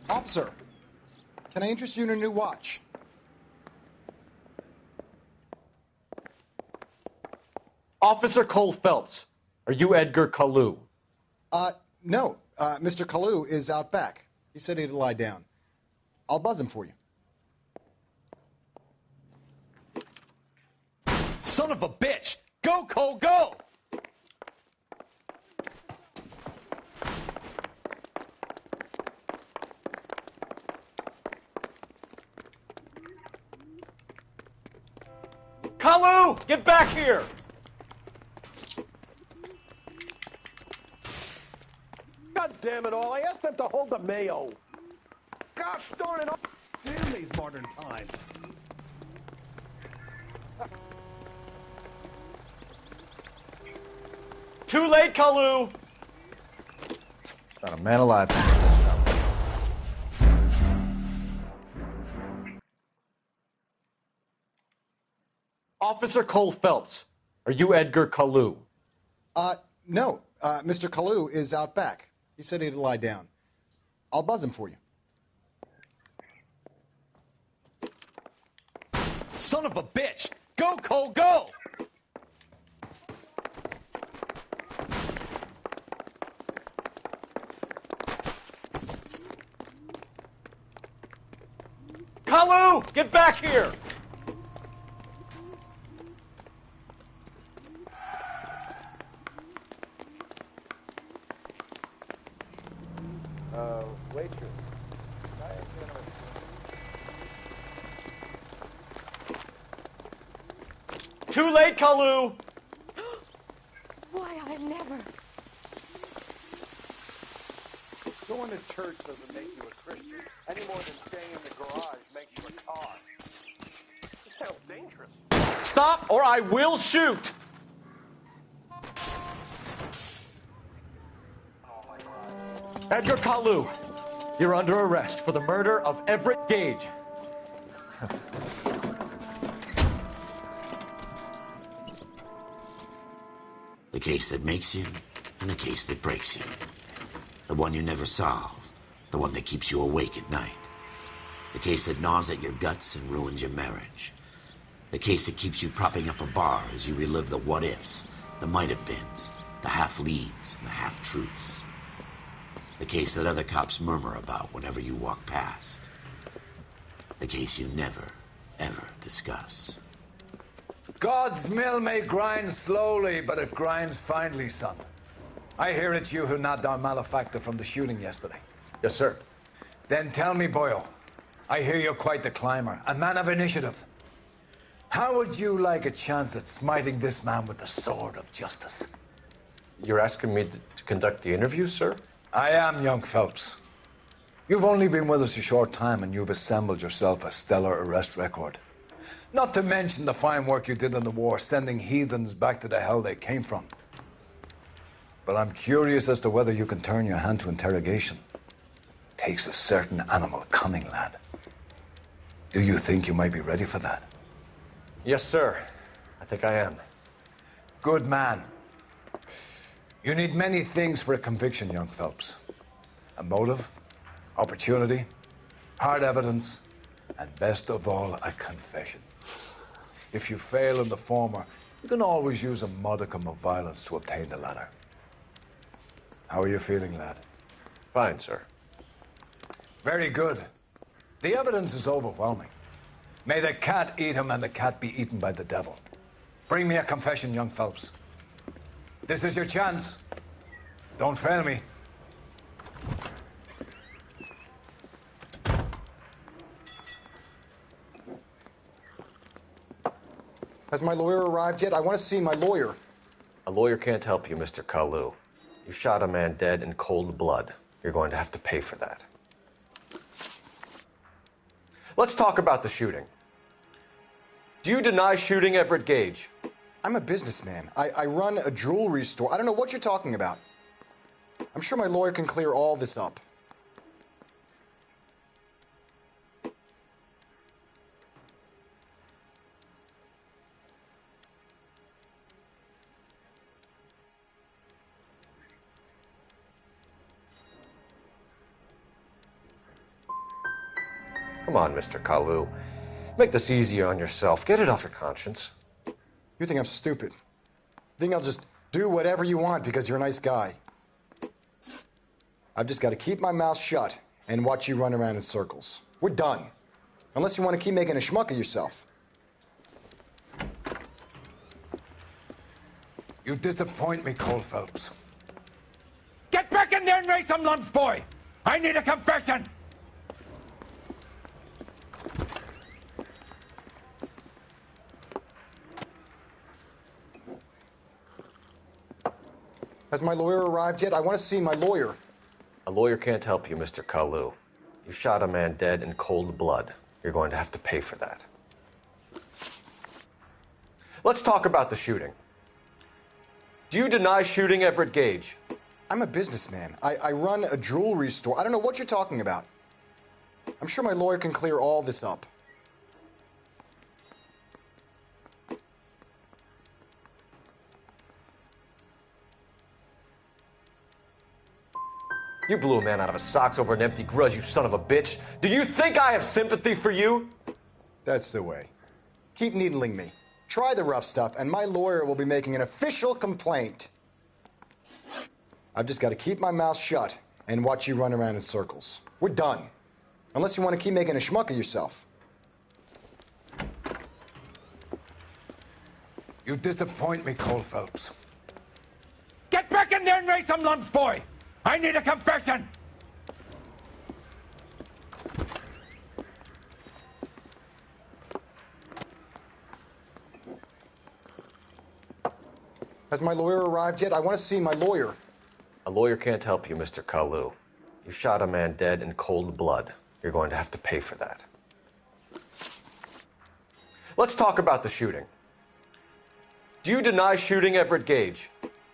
Officer, can I interest you in a new watch? Officer Cole Phelps, are you Edgar Kalu? No. Mr. Kalu is out back. He said he'd lie down. I'll buzz him for you. Son of a bitch! Go, Cole, go! Kalu, get back here! God damn it all, I asked them to hold the mayo. Gosh darn it all. Damn these modern times. Too late, Kalu! Not a man alive. Officer Cole Phelps, are you Edgar Kalu? No. Mr. Kalu is out back. He said he'd lie down. I'll buzz him for you. Son of a bitch! Go, Cole, go! Kalu, get back here! Waitress. Too late, Kalu! Why, I never. Going to church doesn't make you a Christian, any more than staying in the garage makes you a car. This sounds dangerous. Stop or I will shoot! Edgar Kalu, you're under arrest for the murder of Everett Gage. The case that makes you, and the case that breaks you. The one you never solve, the one that keeps you awake at night. The case that gnaws at your guts and ruins your marriage. The case that keeps you propping up a bar as you relive the what-ifs, the might-have-beens, the half-leads, and the half-truths. The case that other cops murmur about whenever you walk past. The case you never, ever discuss. God's mill may grind slowly, but it grinds finely, son. I hear it's you who nabbed our malefactor from the shooting yesterday. Yes, sir. Then tell me, Boyle, I hear you're quite the climber, a man of initiative. How would you like a chance at smiting this man with the sword of justice? You're asking me to conduct the interview, sir? I am, young Phelps. You've only been with us a short time, and you've assembled yourself a stellar arrest record. Not to mention the fine work you did in the war, sending heathens back to the hell they came from. But I'm curious as to whether you can turn your hand to interrogation. Takes a certain animal cunning, lad. Do you think you might be ready for that? Yes, sir. I think I am. Good man. You need many things for a conviction, young Phelps. A motive, opportunity, hard evidence, and best of all, a confession. If you fail in the former, you can always use a modicum of violence to obtain the latter. How are you feeling, lad? Fine, sir. Very good. The evidence is overwhelming. May the cat eat him and the cat be eaten by the devil. Bring me a confession, young Phelps. This is your chance. Don't fail me. Has my lawyer arrived yet? I want to see my lawyer. A lawyer can't help you, Mr. Kalu. You shot a man dead in cold blood. You're going to have to pay for that. Let's talk about the shooting. Do you deny shooting Everett Gage? I'm a businessman. I run a jewelry store. I don't know what you're talking about. I'm sure my lawyer can clear all this up. Come on, Mr. Kalu. Make this easier on yourself. Get it off your conscience. You think I'm stupid? You think I'll just do whatever you want because you're a nice guy? I've just got to keep my mouth shut and watch you run around in circles. We're done. Unless you want to keep making a schmuck of yourself. You disappoint me, Cole Phelps. Get back in there and raise some lumps, boy! I need a confession! Has my lawyer arrived yet? I want to see my lawyer. A lawyer can't help you, Mr. Kalu. You shot a man dead in cold blood. You're going to have to pay for that. Let's talk about the shooting. Do you deny shooting Everett Gage? I'm a businessman. I run a jewelry store. I don't know what you're talking about. I'm sure my lawyer can clear all this up. You blew a man out of his socks over an empty grudge, you son of a bitch. Do you think I have sympathy for you? That's the way. Keep needling me. Try the rough stuff, and my lawyer will be making an official complaint. I've just got to keep my mouth shut and watch you run around in circles. We're done. Unless you want to keep making a schmuck of yourself. You disappoint me, Cole Phelps. Get back in there and raise some lumps, boy! I need a confession! Has my lawyer arrived yet? I want to see my lawyer. A lawyer can't help you, Mr. Kalu. You shot a man dead in cold blood. You're going to have to pay for that. Let's talk about the shooting. Do you deny shooting Everett Gage?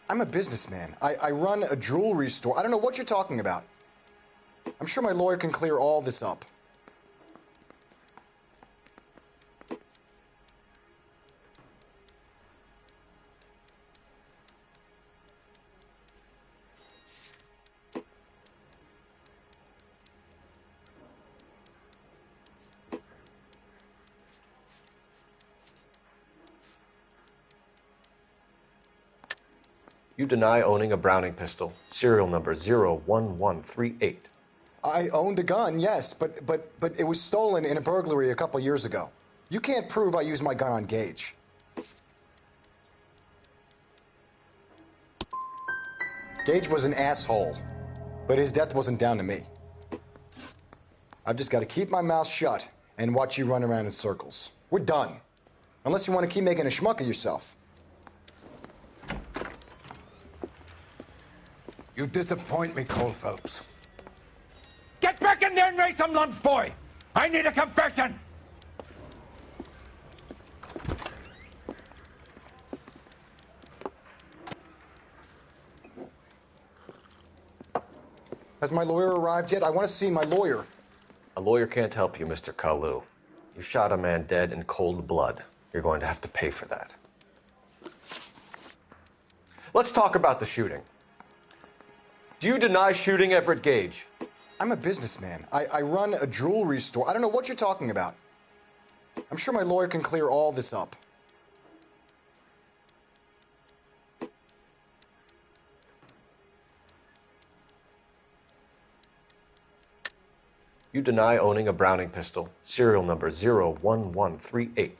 I'm a businessman. I run a jewelry store. I don't know what you're talking about. I'm sure my lawyer can clear all this up. You deny owning a Browning pistol, serial number 01138. I owned a gun, yes, but it was stolen in a burglary a couple years ago. You can't prove I used my gun on Gage. Gage was an asshole, but his death wasn't down to me. I've just got to keep my mouth shut and watch you run around in circles. We're done. Unless you want to keep making a schmuck of yourself. You disappoint me, Cole Phelps. Get back in there and raise some lumps, boy! I need a confession! Has my lawyer arrived yet? I want to see my lawyer. A lawyer can't help you, Mr. Kalu. You shot a man dead in cold blood. You're going to have to pay for that. Let's talk about the shooting. Do you deny shooting Everett Gage? I'm a businessman. I run a jewelry store. I don't know what you're talking about. I'm sure my lawyer can clear all this up. You deny owning a Browning pistol, serial number 01138.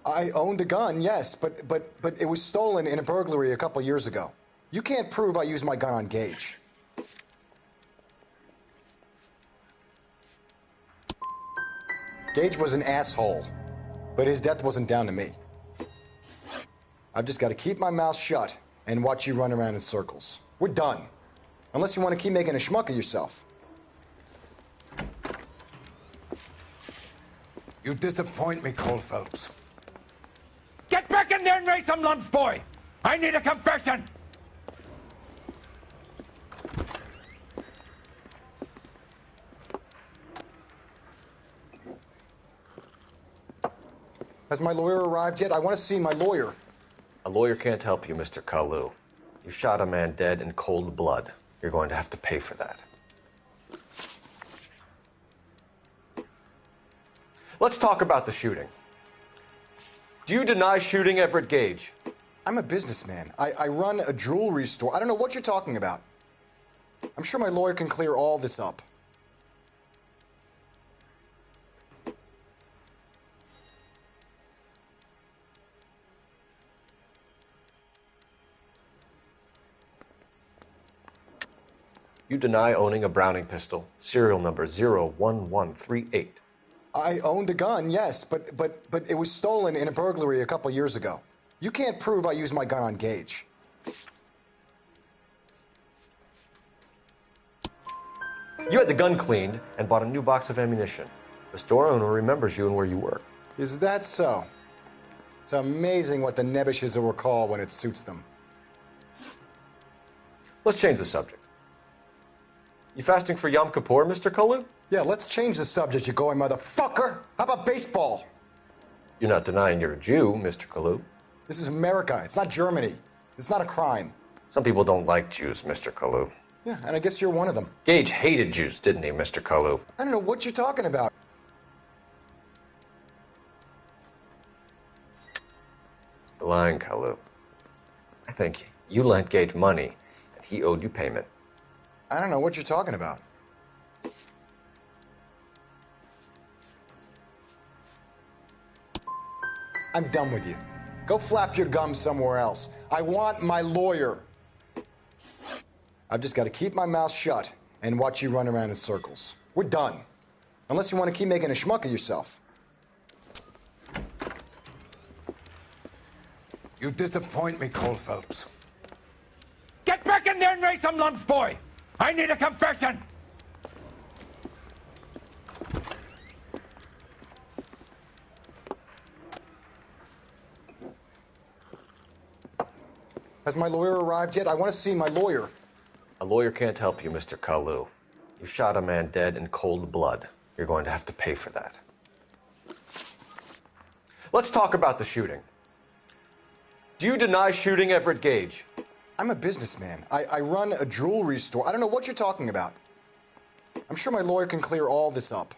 I owned a gun, yes, but it was stolen in a burglary a couple years ago. You can't prove I used my gun on Gage. Gage was an asshole, but his death wasn't down to me. I've just got to keep my mouth shut and watch you run around in circles. We're done. Unless you want to keep making a schmuck of yourself. You disappoint me, Cole Phelps. Get back in there and raise some lumps, boy! I need a confession! Has my lawyer arrived yet? I want to see my lawyer. A lawyer can't help you, Mr. Kalu. You shot a man dead in cold blood. You're going to have to pay for that. Let's talk about the shooting. Do you deny shooting Everett Gage? I'm a businessman. I run a jewelry store. I don't know what you're talking about. I'm sure my lawyer can clear all this up. You deny owning a Browning pistol, serial number 01138. I owned a gun, yes, but it was stolen in a burglary a couple years ago. You can't prove I used my gun on Gage. You had the gun cleaned and bought a new box of ammunition. The store owner remembers you and where you work. Is that so? It's amazing what the nebbishes will recall when it suits them. Let's change the subject. You fasting for Yom Kippur, Mr. Kalu? Yeah, let's change the subject, you going motherfucker. How about baseball? You're not denying you're a Jew, Mr. Kalu. This is America. It's not Germany. It's not a crime. Some people don't like Jews, Mr. Kalu. Yeah, and I guess you're one of them. Gage hated Jews, didn't he, Mr. Kalu? I don't know what you're talking about. You're lying, Kalu. I think you lent Gage money and he owed you payment. I don't know what you're talking about. I'm done with you. Go flap your gums somewhere else. I want my lawyer. I've just got to keep my mouth shut and watch you run around in circles. We're done. Unless you want to keep making a schmuck of yourself. You disappoint me, Cole Phelps. Get back in there and raise some lumps, boy! I need a confession! Has my lawyer arrived yet? I want to see my lawyer. A lawyer can't help you, Mr. Kalu. You shot a man dead in cold blood. You're going to have to pay for that. Let's talk about the shooting. Do you deny shooting Everett Gage? I'm a businessman. I run a jewelry store. I don't know what you're talking about. I'm sure my lawyer can clear all this up.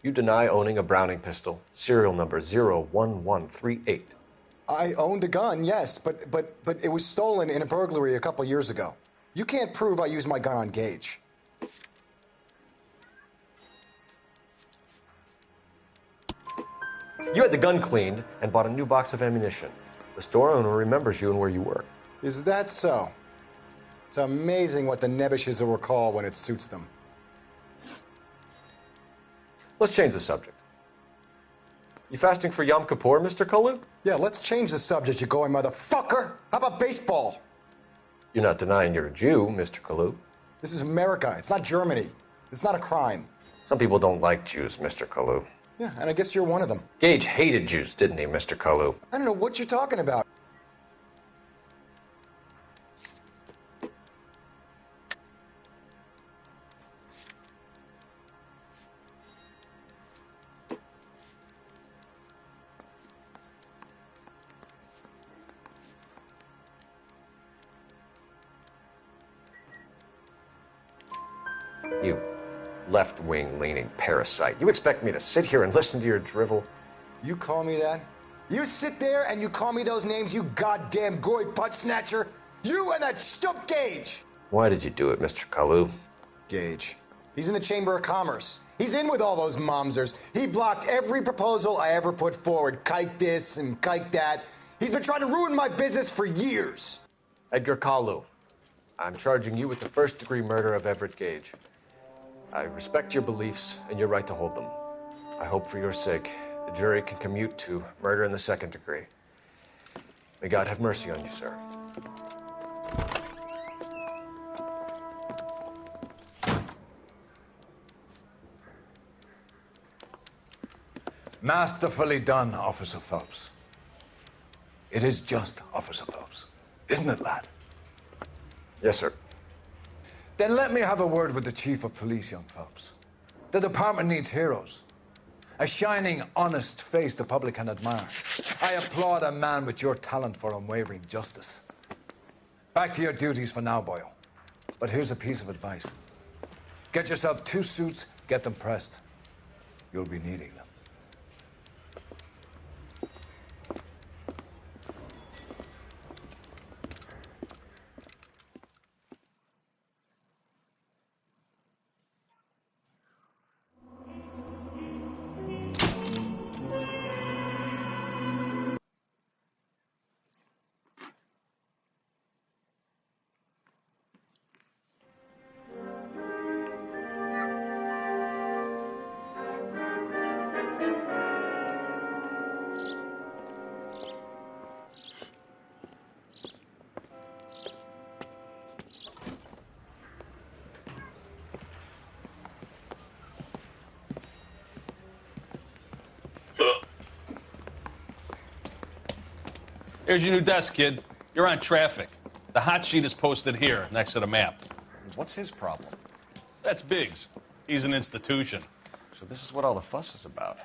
You deny owning a Browning pistol, serial number 01138. I owned a gun, yes, but it was stolen in a burglary a couple years ago. You can't prove I used my gun on Gage. You had the gun cleaned and bought a new box of ammunition. The store owner remembers you and where you work. Is that so? It's amazing what the nebbishes will recall when it suits them. Let's change the subject. You fasting for Yom Kippur, Mr. Kalu? Yeah, let's change the subject, you going motherfucker. How about baseball? You're not denying you're a Jew, Mr. Kalu. This is America. It's not Germany. It's not a crime. Some people don't like Jews, Mr. Kalu. Yeah, and I guess you're one of them. Gage hated Jews, didn't he, Mr. Kalu? I don't know what you're talking about. You left-wing leaning parasite. You expect me to sit here and listen to your drivel? You call me that? You sit there and you call me those names, you goddamn goy putt snatcher? You and that stup Gage! Why did you do it, Mr. Kalu? Gage. He's in the Chamber of Commerce. He's in with all those momsers. He blocked every proposal I ever put forward. Kike this and kike that. He's been trying to ruin my business for years. Edgar Kalu, I'm charging you with the first-degree murder of Everett Gage. I respect your beliefs and your right to hold them. I hope for your sake the jury can commute to murder in the second degree. May God have mercy on you, sir. Masterfully done, Officer Phelps. It is just, Officer Phelps. Isn't it, lad? Yes, sir. Then let me have a word with the Chief of Police, young Phelps. The department needs heroes. A shining, honest face the public can admire. I applaud a man with your talent for unwavering justice. Back to your duties for now, boyo. But here's a piece of advice. Get yourself 2 suits, get them pressed. You'll be needing them. Here's your new desk, kid. You're on traffic. The hot sheet is posted here, next to the map. What's his problem? That's Biggs. He's an institution. So this is what all the fuss is about.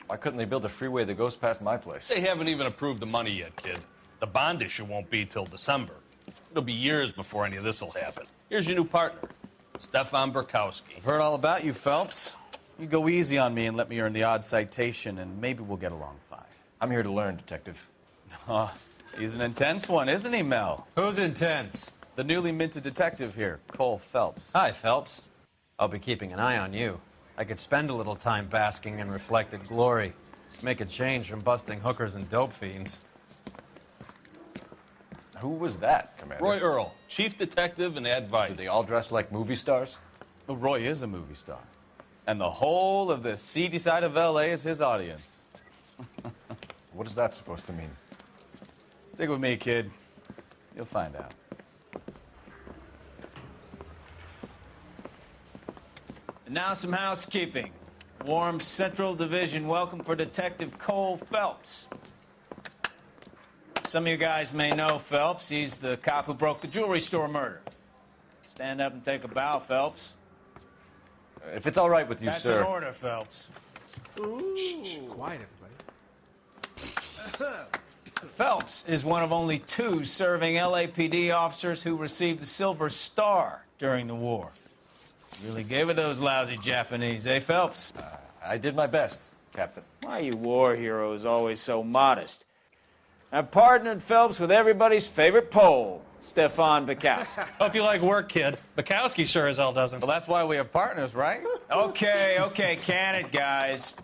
Why couldn't they build a freeway that goes past my place? They haven't even approved the money yet, kid. The bond issue won't be till December. It'll be years before any of this will happen. Here's your new partner, Stefan Burkowski. I've heard all about you, Phelps. You go easy on me and let me earn the odd citation, and maybe we'll get along fine. I'm here to learn, Detective. Oh, he's an intense one, isn't he, Mel? Who's intense? The newly minted detective here, Cole Phelps. Hi, Phelps. I'll be keeping an eye on you. I could spend a little time basking in reflected glory. Make a change from busting hookers and dope fiends. Who was that, Commander? Roy Earl, chief detective and advice. Do they all dress like movie stars? Well, Roy is a movie star. And the whole of the seedy side of L.A. is his audience. What is that supposed to mean? Stick with me, kid. You'll find out. And now some housekeeping. Warm Central Division welcome for Detective Cole Phelps. Some of you guys may know Phelps. He's the cop who broke the jewelry store murder. Stand up and take a bow, Phelps. If it's all right with you, That's sir. That's an order, Phelps. Shh, quiet, everybody. Phelps is one of only 2 serving LAPD officers who received the Silver Star during the war. Really gave it those lousy Japanese, eh, Phelps? I did my best, Captain. Why are you war heroes always so modest? I've partnered Phelps with everybody's favorite Pole, Stefan Burkowski. Hope you like work, kid. Burkowski sure as hell doesn't. Well, that's why we have partners, right? Okay, can it, guys.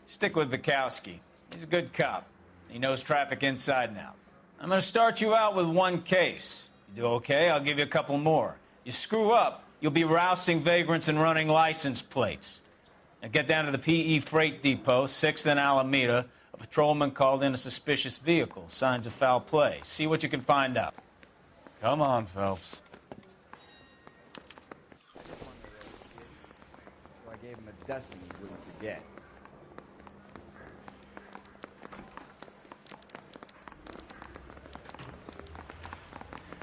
Stick with Burkowski. He's a good cop. He knows traffic inside and out. I'm going to start you out with 1 case. You do okay, I'll give you a couple more. You screw up, you'll be rousting vagrants and running license plates. Now get down to the PE Freight Depot, 6th and Alameda. A patrolman called in a suspicious vehicle. Signs of foul play. See what you can find out. Come on, Phelps. So I gave him a dusting he wouldn't forget.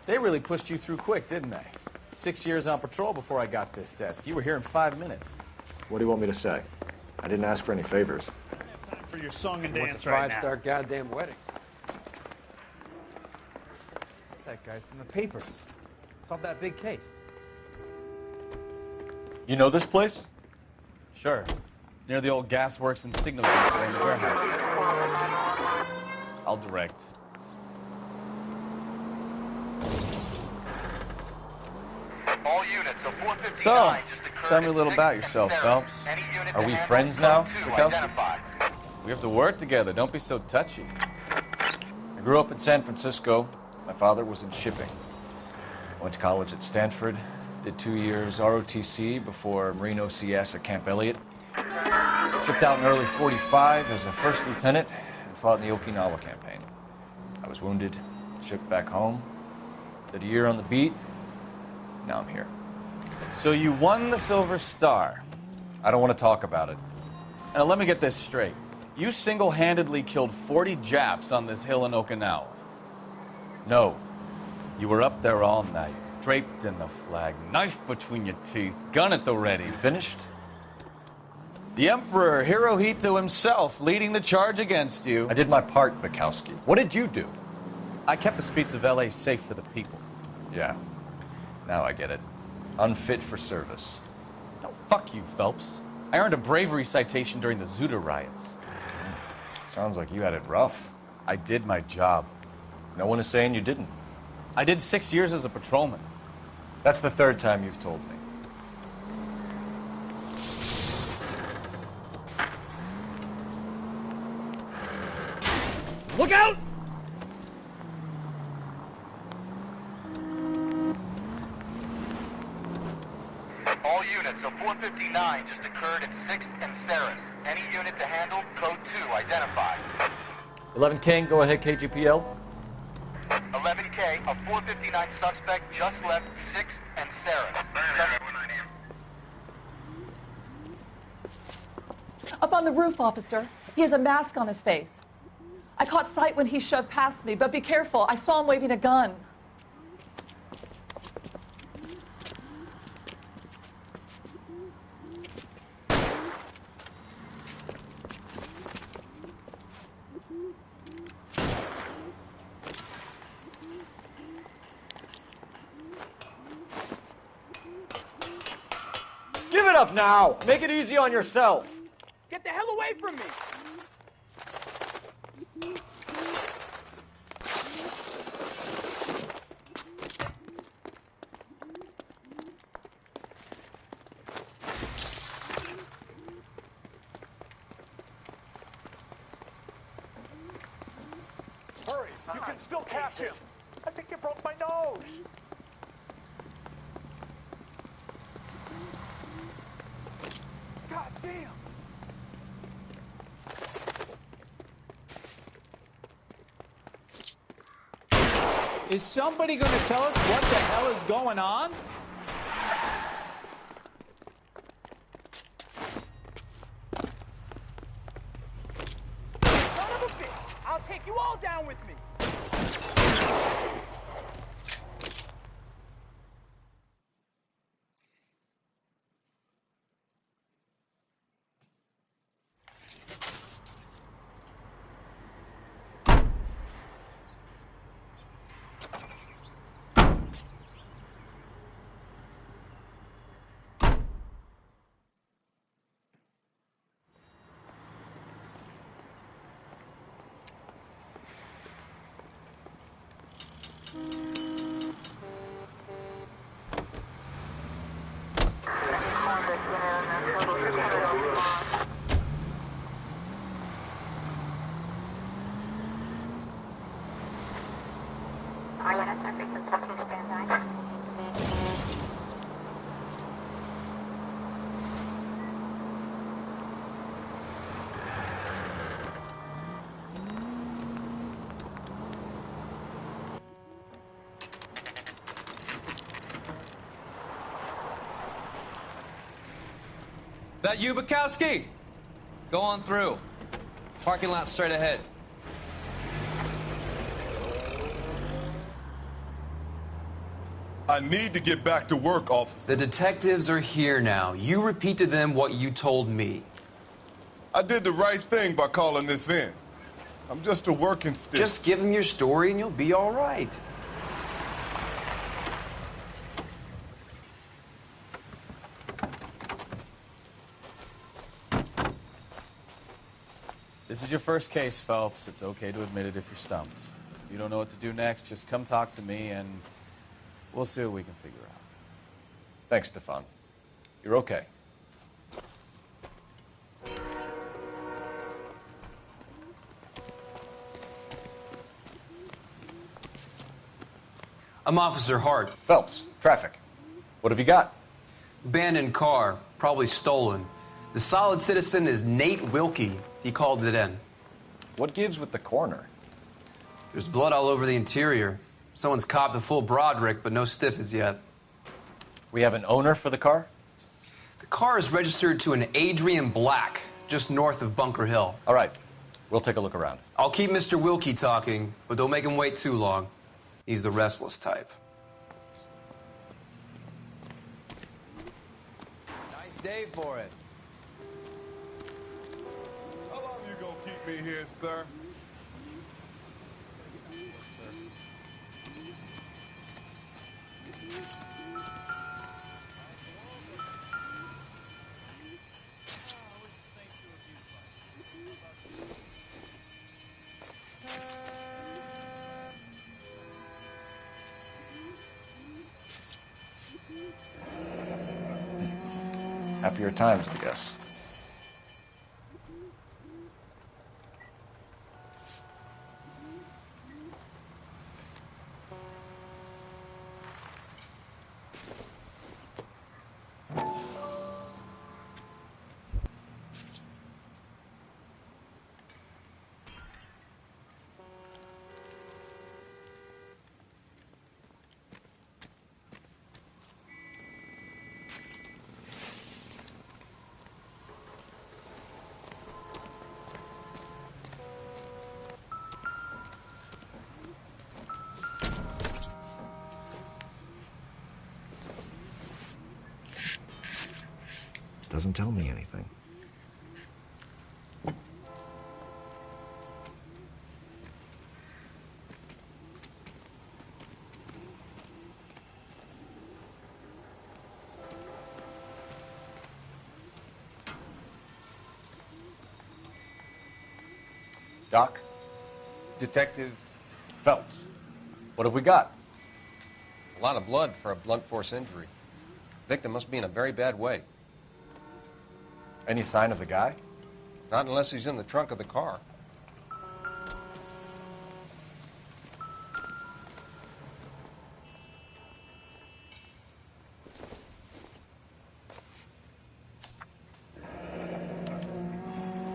They really pushed you through quick, didn't they? 6 years on patrol before I got this desk. You were here in 5 minutes. What do you want me to say? I didn't ask for any favors. I don't have time for your song and What's dance a right now. five-star goddamn wedding? That's that guy from the papers. Solved that big case. You know this place? Sure. Near the old gas works and signal gateway in the warehouse. I'll direct. All units of 459 So, just occurred tell me a in little 6th about and yourself, Ceres. Phelps. Any unit Are to we handle friends code now, 2 Bukowski? identified. We have to work together. Don't be so touchy. I grew up in San Francisco. My father was in shipping. I went to college at Stanford. Did 2 years ROTC before Marine OCS at Camp Elliott. Shipped out in early 45 as a first lieutenant and fought in the Okinawa campaign. I was wounded, shipped back home. Did a year on the beat. Now I'm here. So you won the Silver Star. I don't want to talk about it. Now let me get this straight. You single-handedly killed 40 Japs on this hill in Okinawa. No. You were up there all night, draped in the flag, knife between your teeth, gun at the ready. You finished? The Emperor Hirohito himself leading the charge against you. I did my part, Bukowski. What did you do? I kept the streets of L.A. safe for the people. Yeah. Now I get it. Unfit for service. No, fuck you, Phelps. I earned a bravery citation during the Zuda riots. Sounds like you had it rough. I did my job. No one is saying you didn't. I did 6 years as a patrolman. That's the third time you've told me. Look out! All units of 459 just occurred in 6th and Ceres. Any unit to handle code 2 identified. 11 King, go ahead, KGPL. 11K, a 459 suspect just left 6th and Ceres. Up on the roof, officer. He has a mask on his face. I caught sight when he shoved past me, but be careful. I saw him waving a gun. Give it up now! Make it easy on yourself! Get the hell away from me! Hurry, you can still catch him. I think you broke my nose. God damn. Is somebody going to tell us what the hell is going on? Son of a bitch! I'll take you all down with me! That you, Bukowski? Go on through. Parking lot straight ahead. I need to get back to work, officer. The detectives are here now. You repeat to them what you told me. I did the right thing by calling this in. I'm just a working stick. Just give them your story and you'll be all right. This is your first case, Phelps. It's okay to admit it if you're stumped. If you don't know what to do next, just come talk to me and we'll see what we can figure out. Thanks, Stefan. You're okay. I'm Officer Hart. Phelps, traffic. What have you got? Abandoned car, probably stolen. The solid citizen is Nate Wilkie. He called it in. What gives with the coroner? There's blood all over the interior. Someone's copped a full Broderick, but no stiff as yet. We have an owner for the car? The car is registered to an Adrian Black, just north of Bunker Hill. All right. We'll take a look around. I'll keep Mr. Wilkie talking, but don't make him wait too long. He's the restless type. Nice day for it. How long you gonna keep me here, sir? Happier times, I guess. Doesn't tell me anything. Doc? Detective Phelps. What have we got? a lot of blood for a blunt force injury. Victim must be in a very bad way. Any sign of the guy? Not unless he's in the trunk of the car.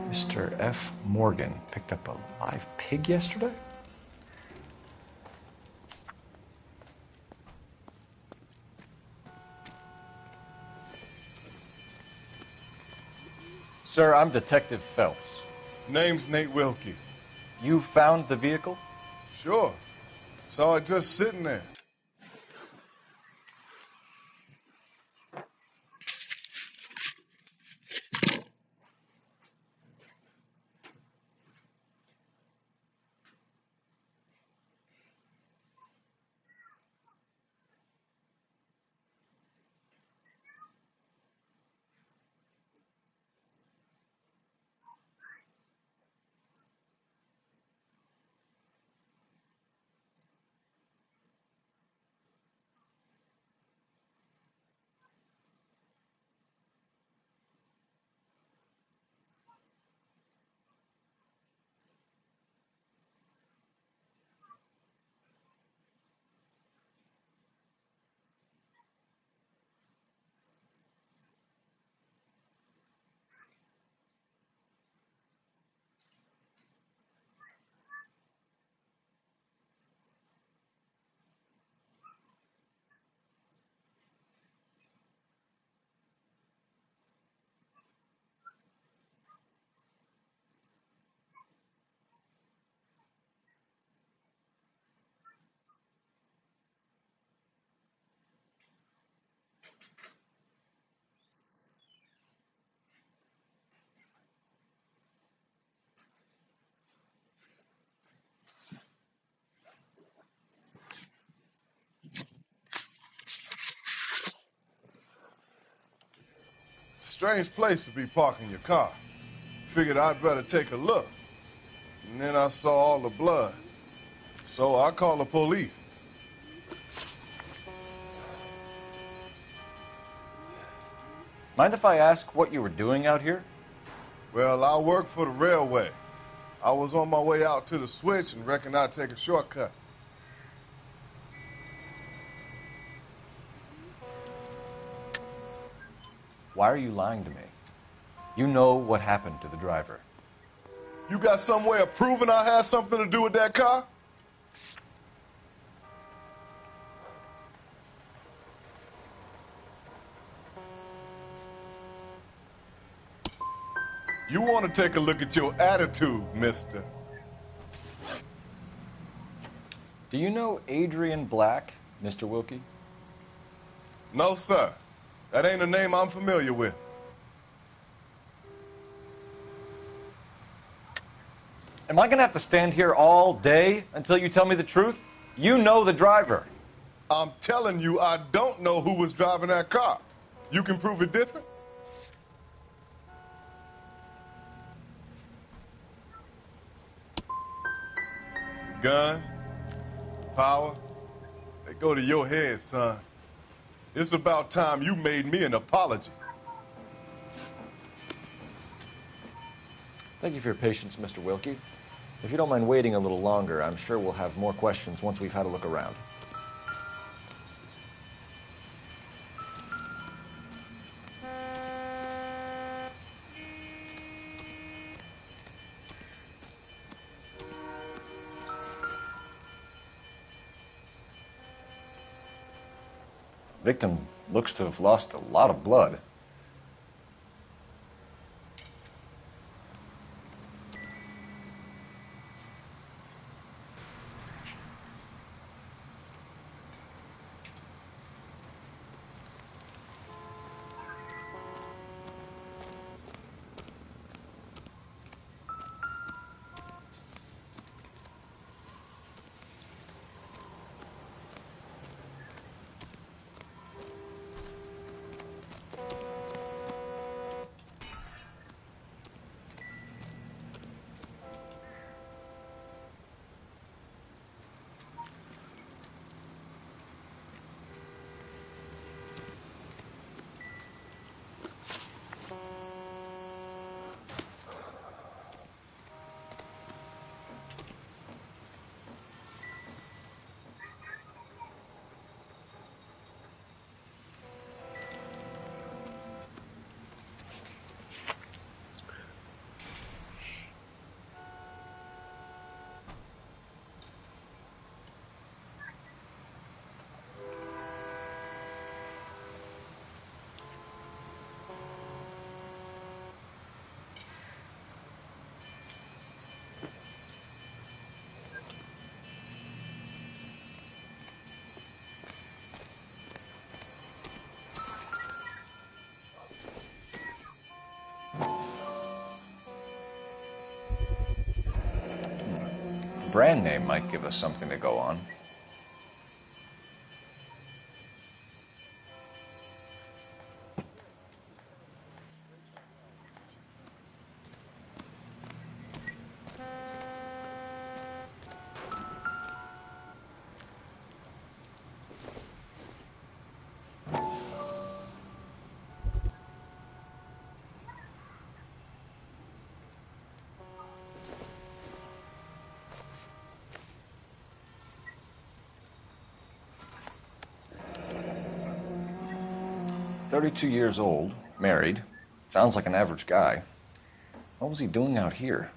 Mr. F. Morgan picked up a live pig yesterday? Sir, I'm Detective Phelps. Name's Nate Wilkie. You found the vehicle? Sure. Saw it just sitting there. Strange place to be parking your car. Figured I'd better take a look. and then I saw all the blood. So I called the police. Mind if I ask what you were doing out here? Well, I work for the railway. I was on my way out to the switch and reckoned I'd take a shortcut. Why are you lying to me? You know what happened to the driver. You got some way of proving I had something to do with that car? You want to take a look at your attitude, mister. Do you know Adrian Black, Mr. Wilkie? No, sir. That ain't a name I'm familiar with. Am I gonna have to stand here all day until you tell me the truth? You know the driver. I'm telling you, I don't know who was driving that car. You can prove it different? The gun, the power, they go to your head, son. It's about time you made me an apology. Thank you for your patience, Mr. Wilkie. If you don't mind waiting a little longer, I'm sure we'll have more questions once we've had a look around. Victim looks to have lost a lot of blood. Brand name might give us something to go on. "32 years old, married. Sounds like an average guy. What was he doing out here?"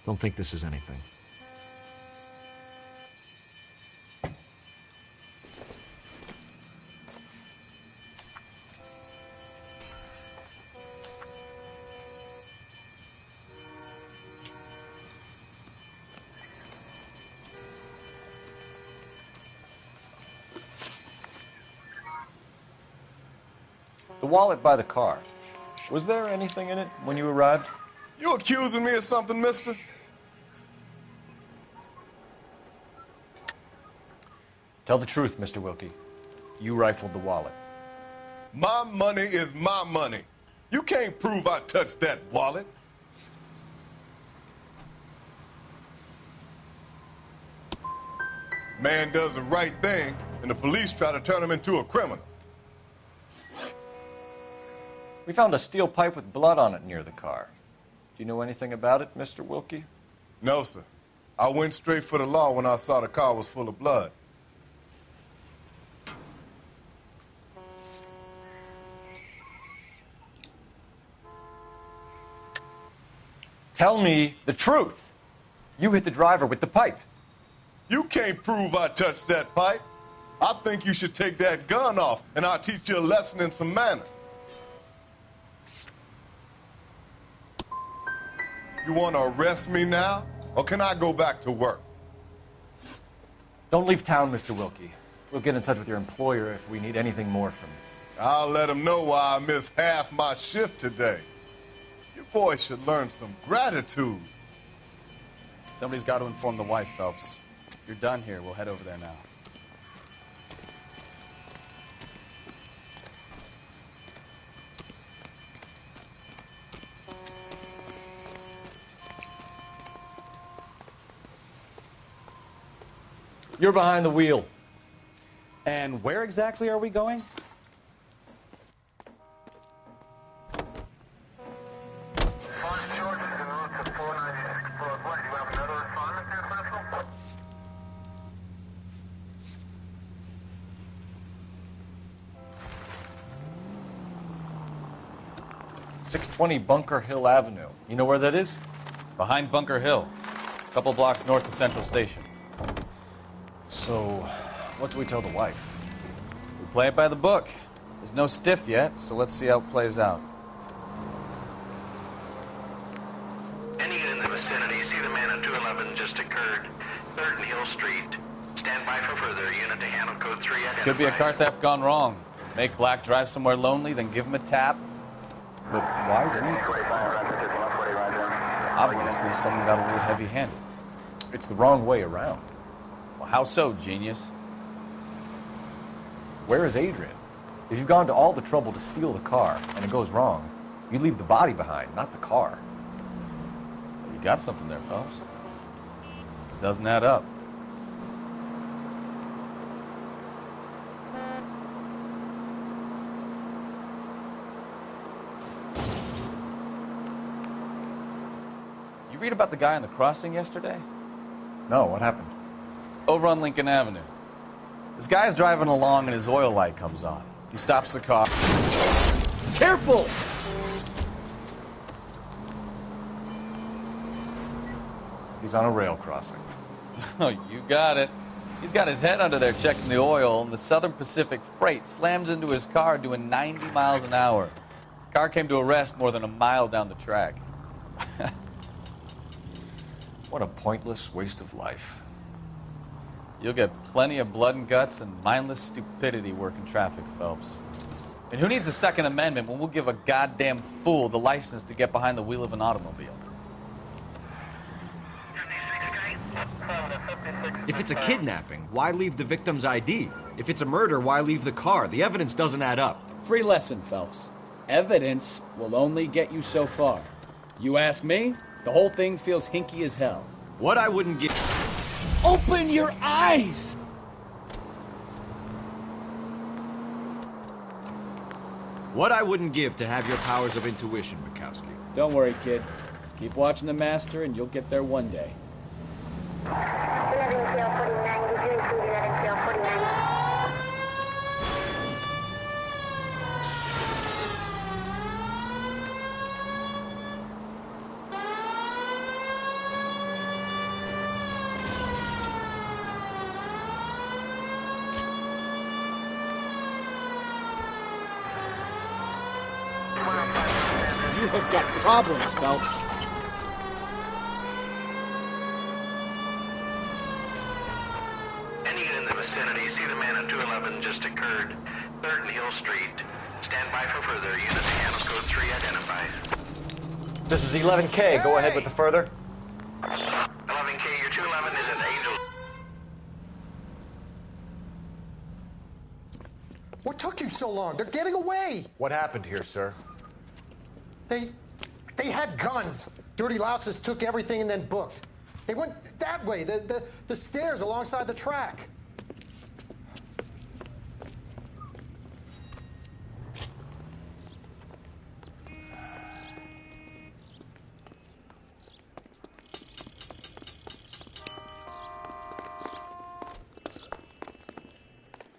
Don't think this is anything. The wallet by the car. Was there anything in it when you arrived? You accusing me of something, mister? Tell the truth, Mr. Wilkie. You rifled the wallet. My money is my money. You can't prove I touched that wallet. Man does the right thing, and the police try to turn him into a criminal. We found a steel pipe with blood on it near the car. Do you know anything about it, Mr. Wilkie? No, sir. I went straight for the law when I saw the car was full of blood. Tell me the truth. You hit the driver with the pipe. You can't prove I touched that pipe. I think you should take that gun off, and I'll teach you a lesson in some manners. You want to arrest me now, or can I go back to work? Don't leave town, Mr. Wilkie. We'll get in touch with your employer if we need anything more from you. I'll let him know why I missed half my shift today. You boys should learn some gratitude. Somebody's got to inform the wife, Phelps. You're done here. We'll head over there now. You're behind the wheel. And where exactly are we going? .620 Bunker Hill Avenue. You know where that is? Behind Bunker Hill. A couple blocks north of Central Station. So, what do we tell the wife? We play it by the book. There's no stiff yet, so let's see how it plays out. Any unit in the vicinity, see the man on 211 just occurred. 3rd and Hill Street. Stand by for further. Unit to handle code 3 identified. Could be a car theft gone wrong. Make Black drive somewhere lonely, then give him a tap. But why leave the car? Obviously, someone got a little heavy-handed. It's the wrong way around. Well, how so, genius? Where is Adrian? If you've gone to all the trouble to steal the car and it goes wrong, you leave the body behind, not the car. You got something there, Phelps. It doesn't add up. You read about the guy on the crossing yesterday? No, what happened? Over on Lincoln Avenue. This guy's driving along and his oil light comes on. He stops the car. Careful! He's on a rail crossing. Oh, you got it. He's got his head under there checking the oil, and the Southern Pacific Freight slams into his car doing 90 miles an hour. Car came to a rest more than a mile down the track. What a pointless waste of life. You'll get plenty of blood and guts and mindless stupidity working traffic, Phelps. And who needs a Second Amendment when we'll give a goddamn fool the license to get behind the wheel of an automobile? If it's a kidnapping, why leave the victim's ID? If it's a murder, why leave the car? The evidence doesn't add up. Free lesson, Phelps. Evidence will only get you so far. You ask me, the whole thing feels hinky as hell. What I wouldn't give... Open your eyes! What I wouldn't give to have your powers of intuition, Bukowski. Don't worry, kid. Keep watching the master and you'll get there one day. 11 tail 49, did you include 11 tail 49? You have got problems, Phelps. Any unit in the vicinity, see the man at 211 just occurred. 3rd and Hill Street. Stand by for further. Unit to handle code 3 identified. This is 11K. Go ahead with the further. 11K, your 211 is at Angel. What took you so long? They're getting away. What happened here, sir? They had guns. Dirty louses took everything and then booked. They went that way, the stairs alongside the track.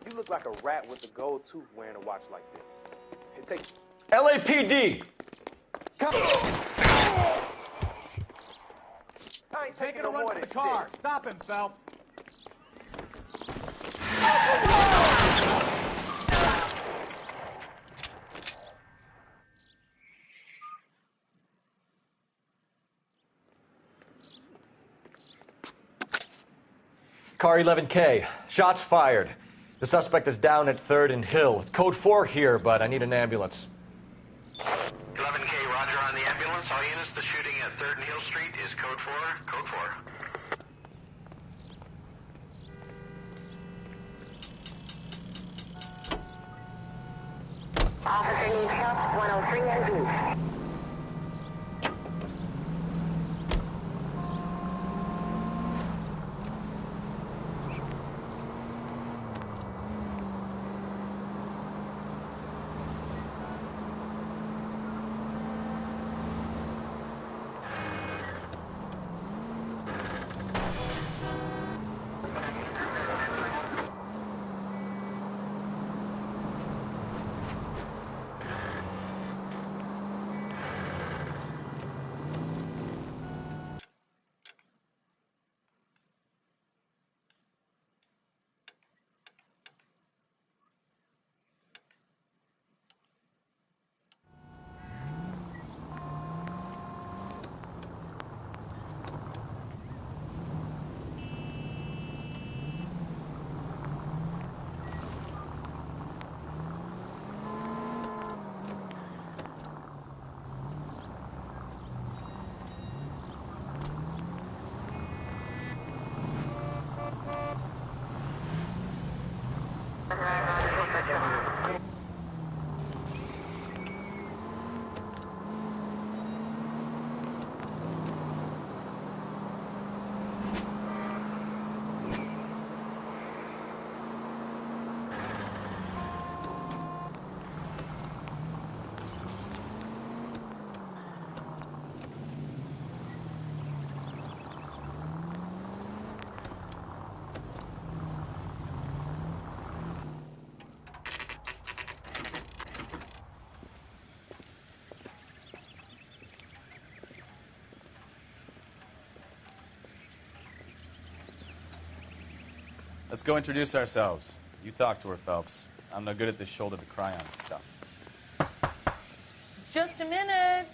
You look like a rat with a gold tooth wearing a watch like this. It takes... LAPD! Come. I ain't taking a no run more for of the this car. shit. Stop him, Phelps. Car 11K. Shots fired. The suspect is down at 3rd and Hill. It's code 4 here, but I need an ambulance. 11K, roger on the ambulance. All units, the shooting at 3rd and Hill Street is code 4. Code 4. Officer needs help, 103 and B. Let's go introduce ourselves. You talk to her, Phelps. I'm no good at this shoulder to cry on stuff. Just a minute.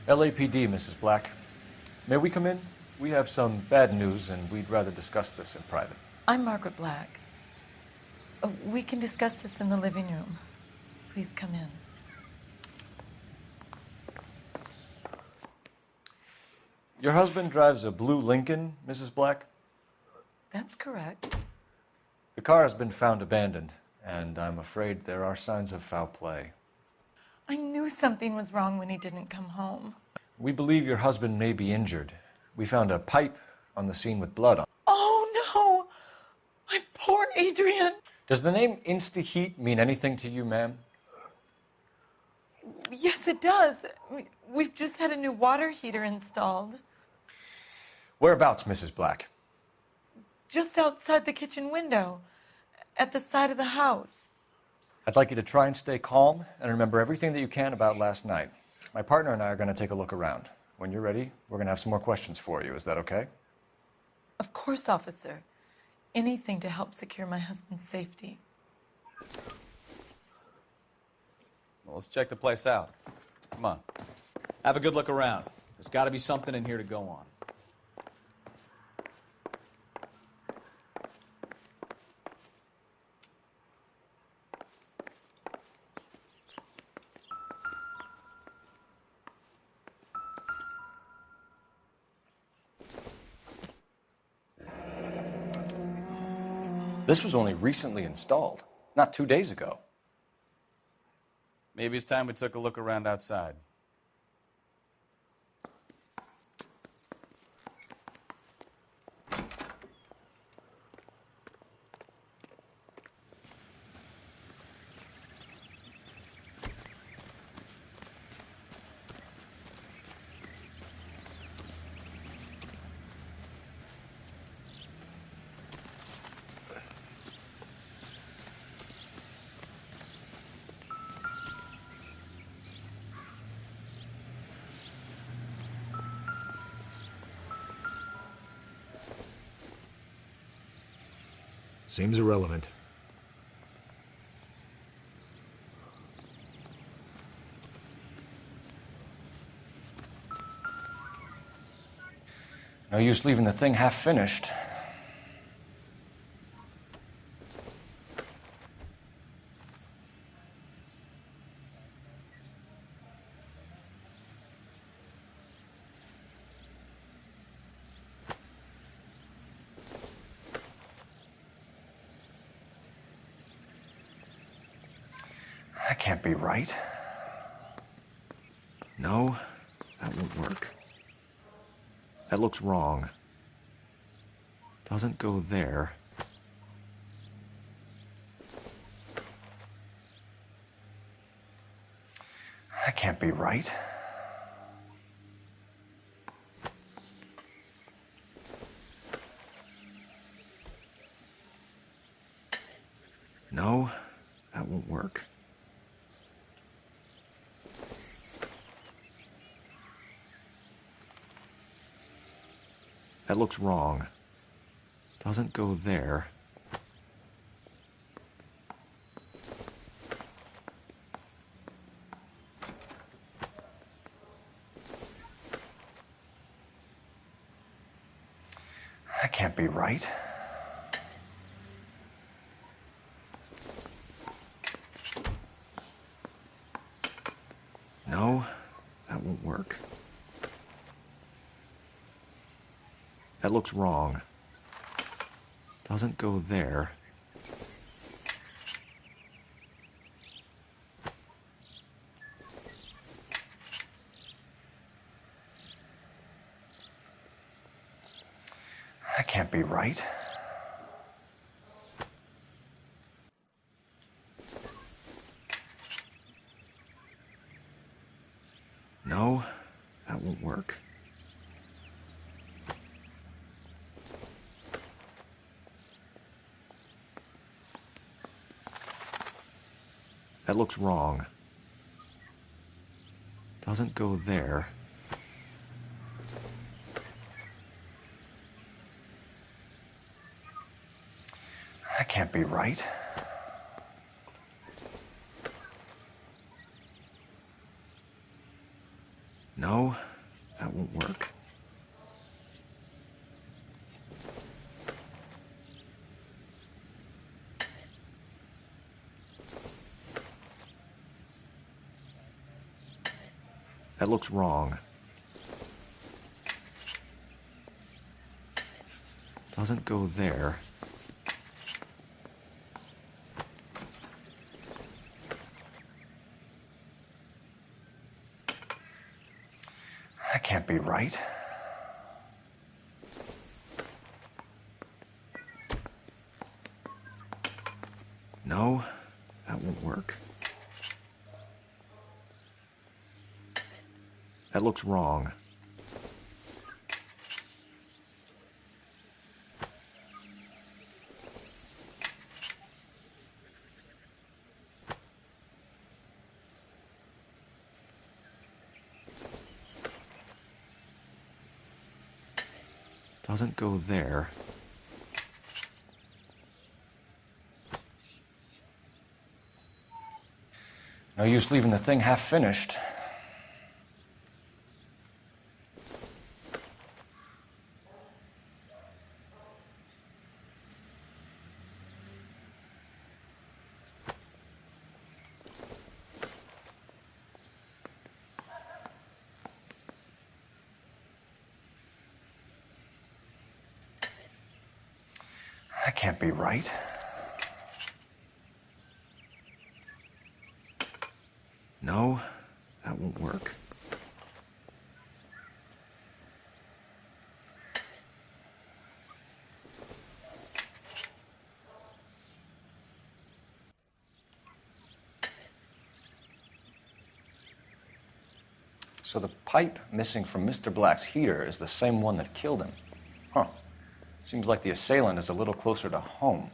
LAPD, Mrs. Black. May we come in? We have some bad news, and we'd rather discuss this in private. I'm Margaret Black. We can discuss this in the living room. Please come in. Your husband drives a blue Lincoln, Mrs. Black? That's correct. The car has been found abandoned, and I'm afraid there are signs of foul play. I knew something was wrong when he didn't come home. We believe your husband may be injured. We found a pipe on the scene with blood on it. Oh, no! My poor Adrian! Does the name Insta-Heat mean anything to you, ma'am? Yes, it does. We've just had a new water heater installed. Whereabouts, Mrs. Black? Just outside the kitchen window, at the side of the house. I'd like you to try and stay calm and remember everything that you can about last night. My partner and I are going to take a look around. When you're ready, we're going to have some more questions for you. Is that okay? Of course, officer. Anything to help secure my husband's safety. Well, let's check the place out. Come on. Have a good look around. There's got to be something in here to go on. This was only recently installed, not 2 days ago. Maybe it's time we took a look around outside. Seems irrelevant. No use leaving the thing half finished. That can't be right. No, that won't work. That looks wrong. Doesn't go there. That can't be right. No, that won't work. That looks wrong. Doesn't go there. That can't be right. No, that won't work. That looks wrong. Doesn't go there. That can't be right. No, that won't work. That looks wrong. Doesn't go there. That can't be right. No, that won't work. That looks wrong. Doesn't go there. That can't be right. No, that won't work. That looks wrong. Doesn't go there. No use leaving the thing half finished. That can't be right. No, that won't work. So the pipe missing from Mr. Black's heater is the same one that killed him. Huh. Seems like the assailant is a little closer to home.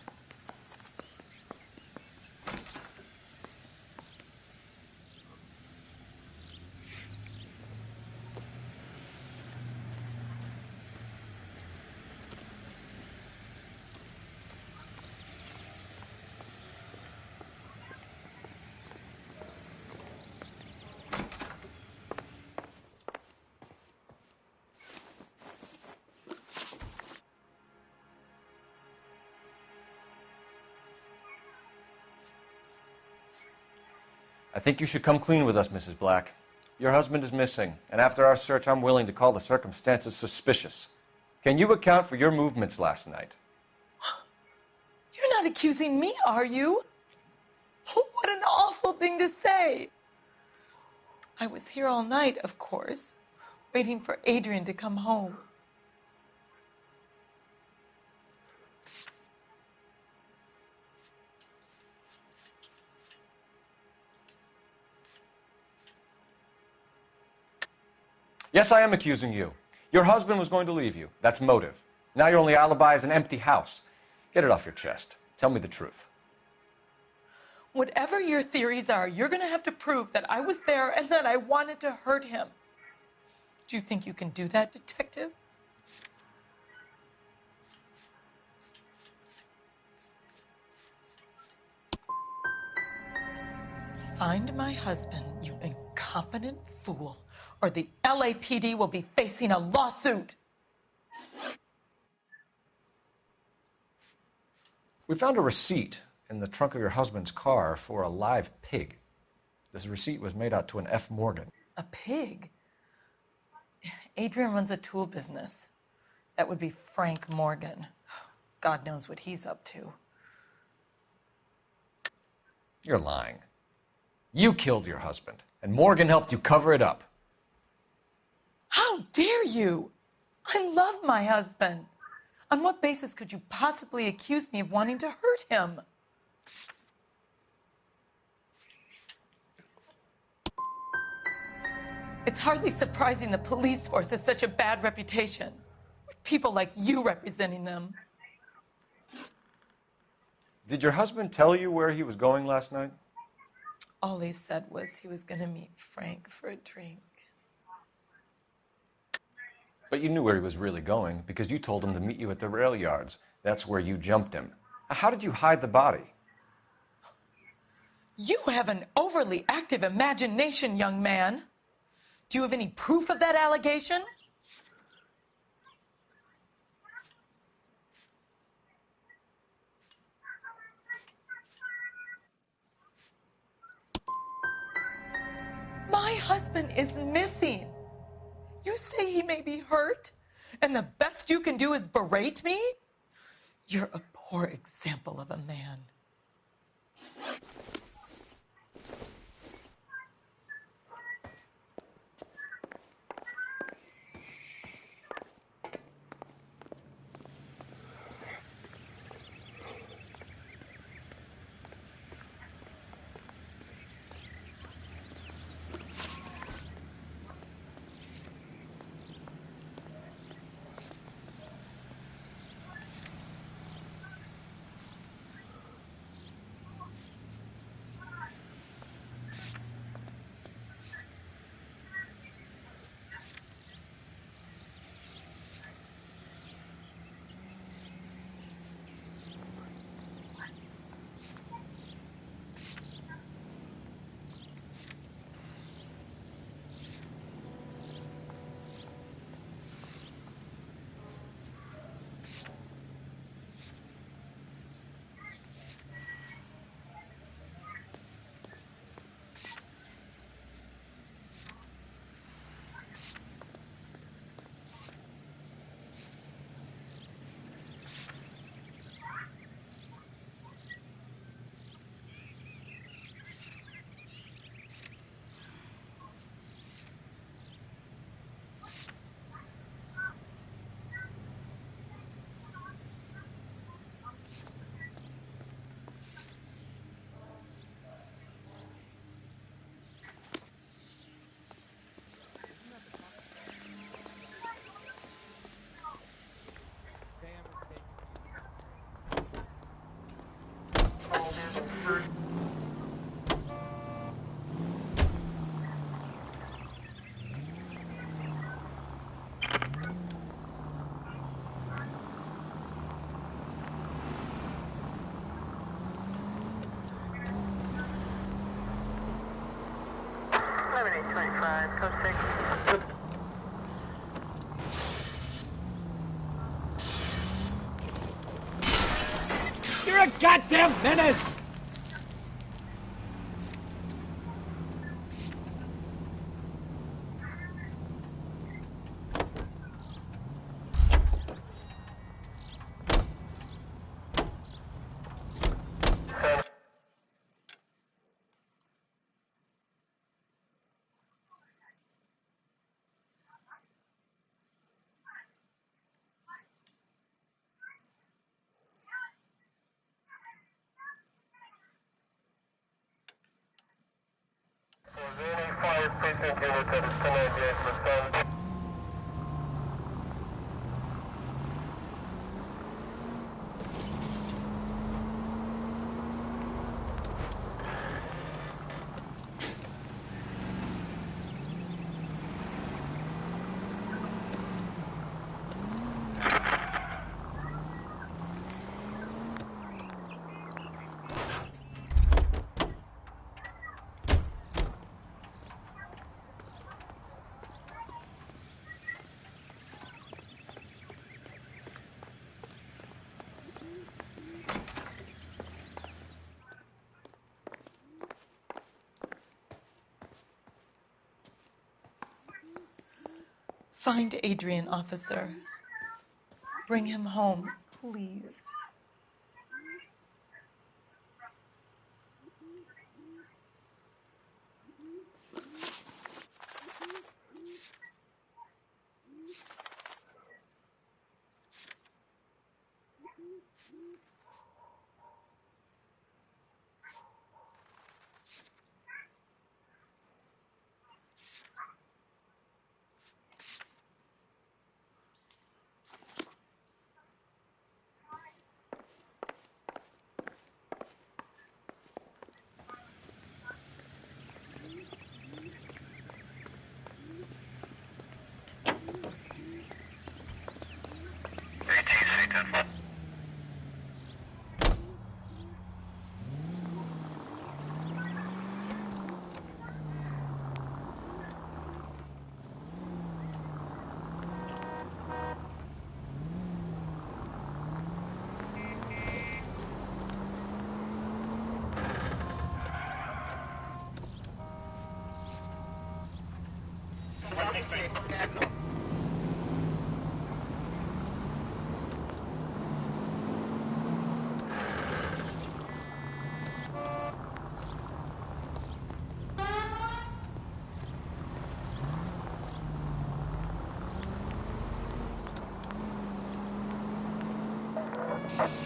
I think you should come clean with us, Mrs. Black. Your husband is missing, and after our search, I'm willing to call the circumstances suspicious. Can you account for your movements last night? You're not accusing me, are you? What an awful thing to say. I was here all night, of course, waiting for Adrian to come home. Yes, I am accusing you. Your husband was going to leave you. That's motive. Now your only alibi is an empty house. Get it off your chest. Tell me the truth. Whatever your theories are, you're going to have to prove that I was there and that I wanted to hurt him. Do you think you can do that, detective? Find my husband, you incompetent fool, or the LAPD will be facing a lawsuit. We found a receipt in the trunk of your husband's car for a live pig. This receipt was made out to an F. Morgan. A pig? Adrian runs a tool business. That would be Frank Morgan. God knows what he's up to. You're lying. You killed your husband, and Morgan helped you cover it up. How dare you? I love my husband. On what basis could you possibly accuse me of wanting to hurt him? It's hardly surprising the police force has such a bad reputation, with people like you representing them. Did your husband tell you where he was going last night? All he said was he was going to meet Frank for a drink. But you knew where he was really going because you told him to meet you at the rail yards. That's where you jumped him. How did you hide the body? You have an overly active imagination, young man. Do you have any proof of that allegation? My husband is missing. You say he may be hurt, and the best you can do is berate me? You're a poor example of a man. 7825, code 6. You're a goddamn menace! Find Adrian, officer. Bring him home, please.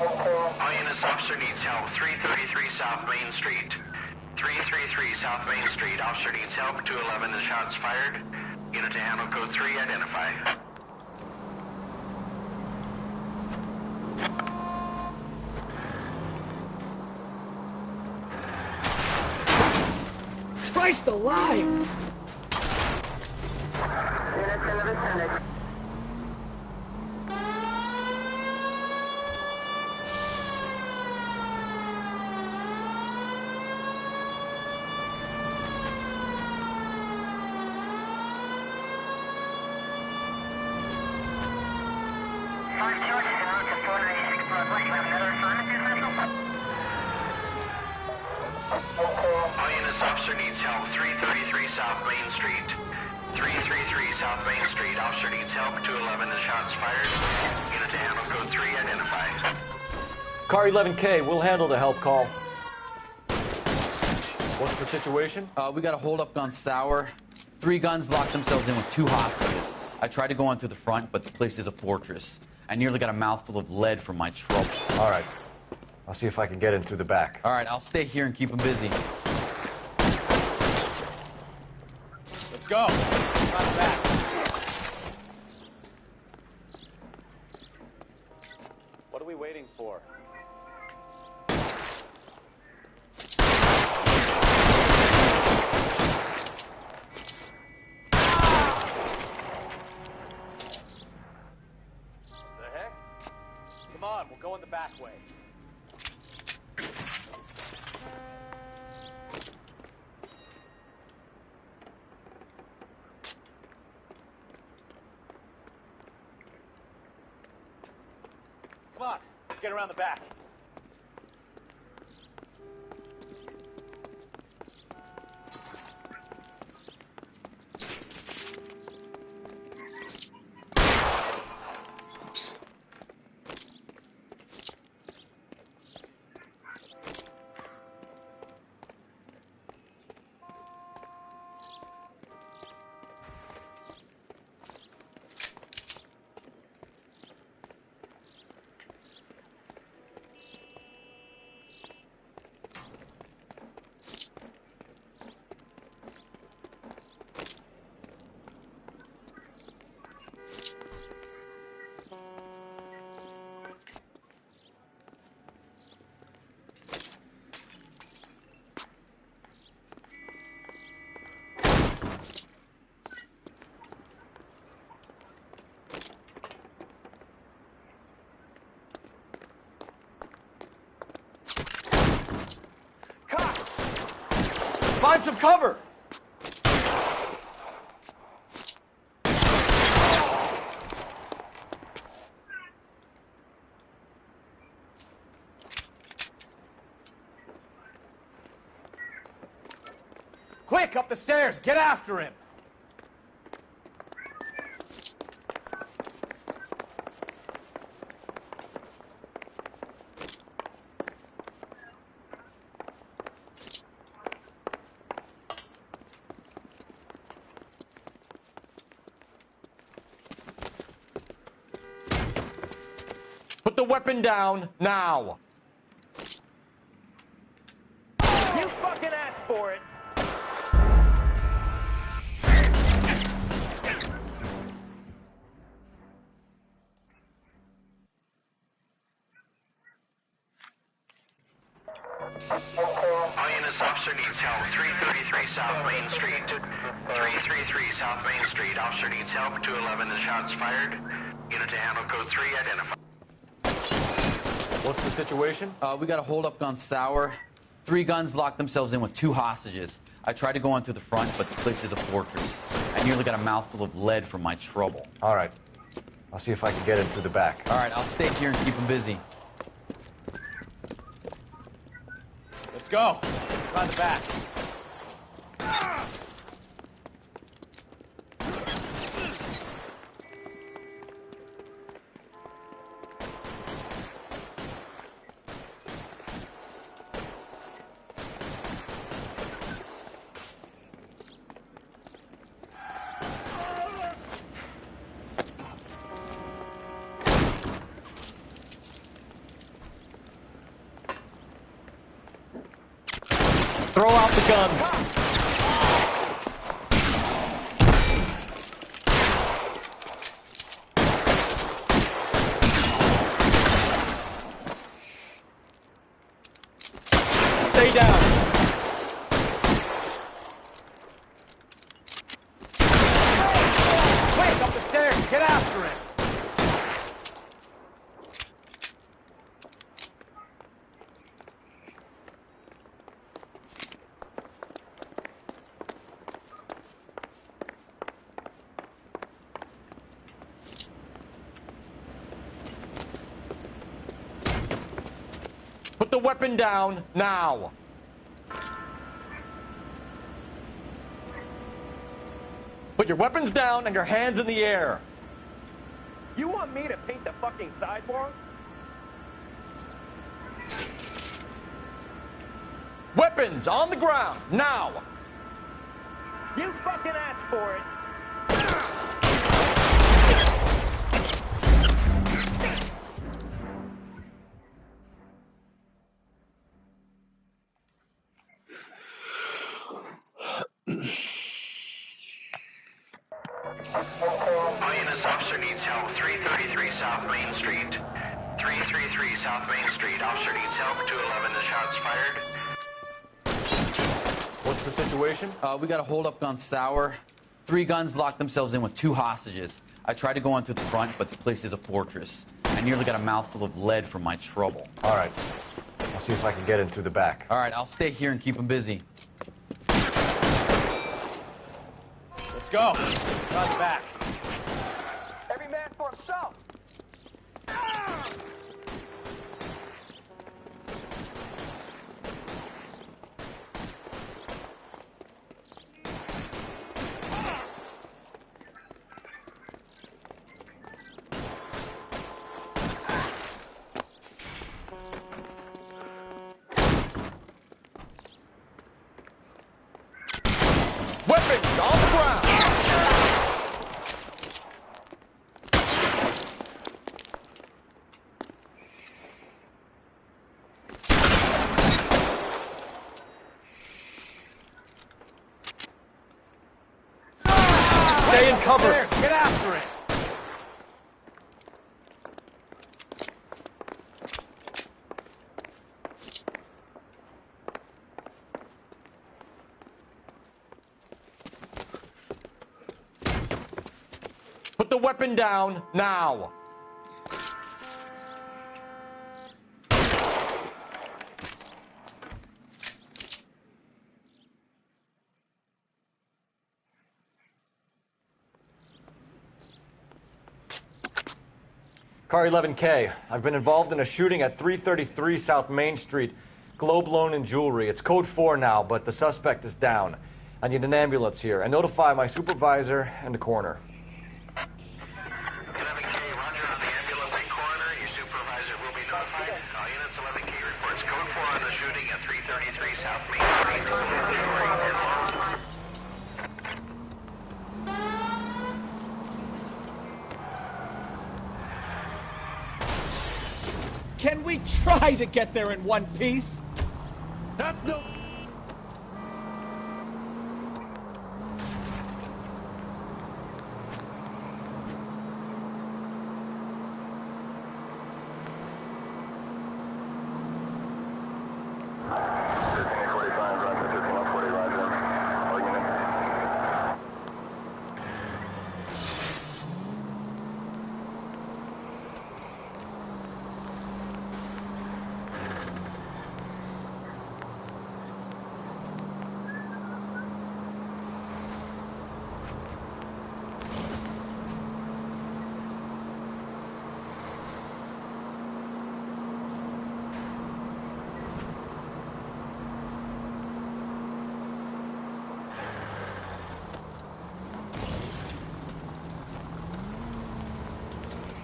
All units, officer needs help. 333 South Main Street. 333 South Main Street. Officer needs help. 211 and shots fired. Unit to handle code 3, identify. Christ alive! Units in the vicinity. All units, officer needs help. 333 South Main Street. 333 South Main Street. Officer needs help. 211 and shots fired. Unit to handle code 3, identify. Car 11K, we'll handle the help call. What's the situation? We got a hold-up gun sour. 3 guns locked themselves in with 2 hostages. I tried to go in through the front, but the place is a fortress. I nearly got a mouthful of lead from my trouble. All right. I'll see if I can get in through the back. All right, I'll stay here and keep them busy. Let's go. Run back. What are we waiting for? The heck? Come on, we'll go in the back way. Come on, let's get around the back. Find some cover! Quick, up the stairs! Get after him! Put the weapon down, now! You fucking asked for it! All units, officer needs help. 333 South Main Street. 333 South Main Street. Officer needs help. 211 and shots fired. Unit to handle code 3 identified. What's the situation? We got a hold-up gone sour. 3 guns locked themselves in with 2 hostages. I tried to go in through the front, but the place is a fortress. I nearly got a mouthful of lead from my trouble. All right. I'll see if I can get in through the back. All right, I'll stay here and keep them busy. Let's go. Try the back. Throw out the guns! Stay down! Quick, up the stairs! Get after him! Put the weapon down, now! Put your weapons down and your hands in the air! You want me to paint the fucking sidewalk? Weapons on the ground, now! You fucking asked for it! All units, officer needs help. 333 South Main Street. 333 South Main Street. Officer needs help. 211 and shots fired. What's the situation? We got a hold-up gone sour. 3 guns locked themselves in with 2 hostages. I tried to go in through the front, but the place is a fortress. I nearly got a mouthful of lead from my trouble. All right. I'll see if I can get in through the back. All right, I'll stay here and keep them busy. Let's go. Try the back. Every man for himself! cover. Stairs, get after it. Put the weapon down now. Car 11K. I've been involved in a shooting at 333 South Main Street. Globe Loan and Jewelry. It's code 4 now, but the suspect is down. I need an ambulance here. And notify my supervisor and the coroner. 11K, roger on the ambulance and coroner. Your supervisor will be notified. All units, 11K reports code 4 on the shooting at 333 South Main Street. Can we try to get there in one piece? That's no...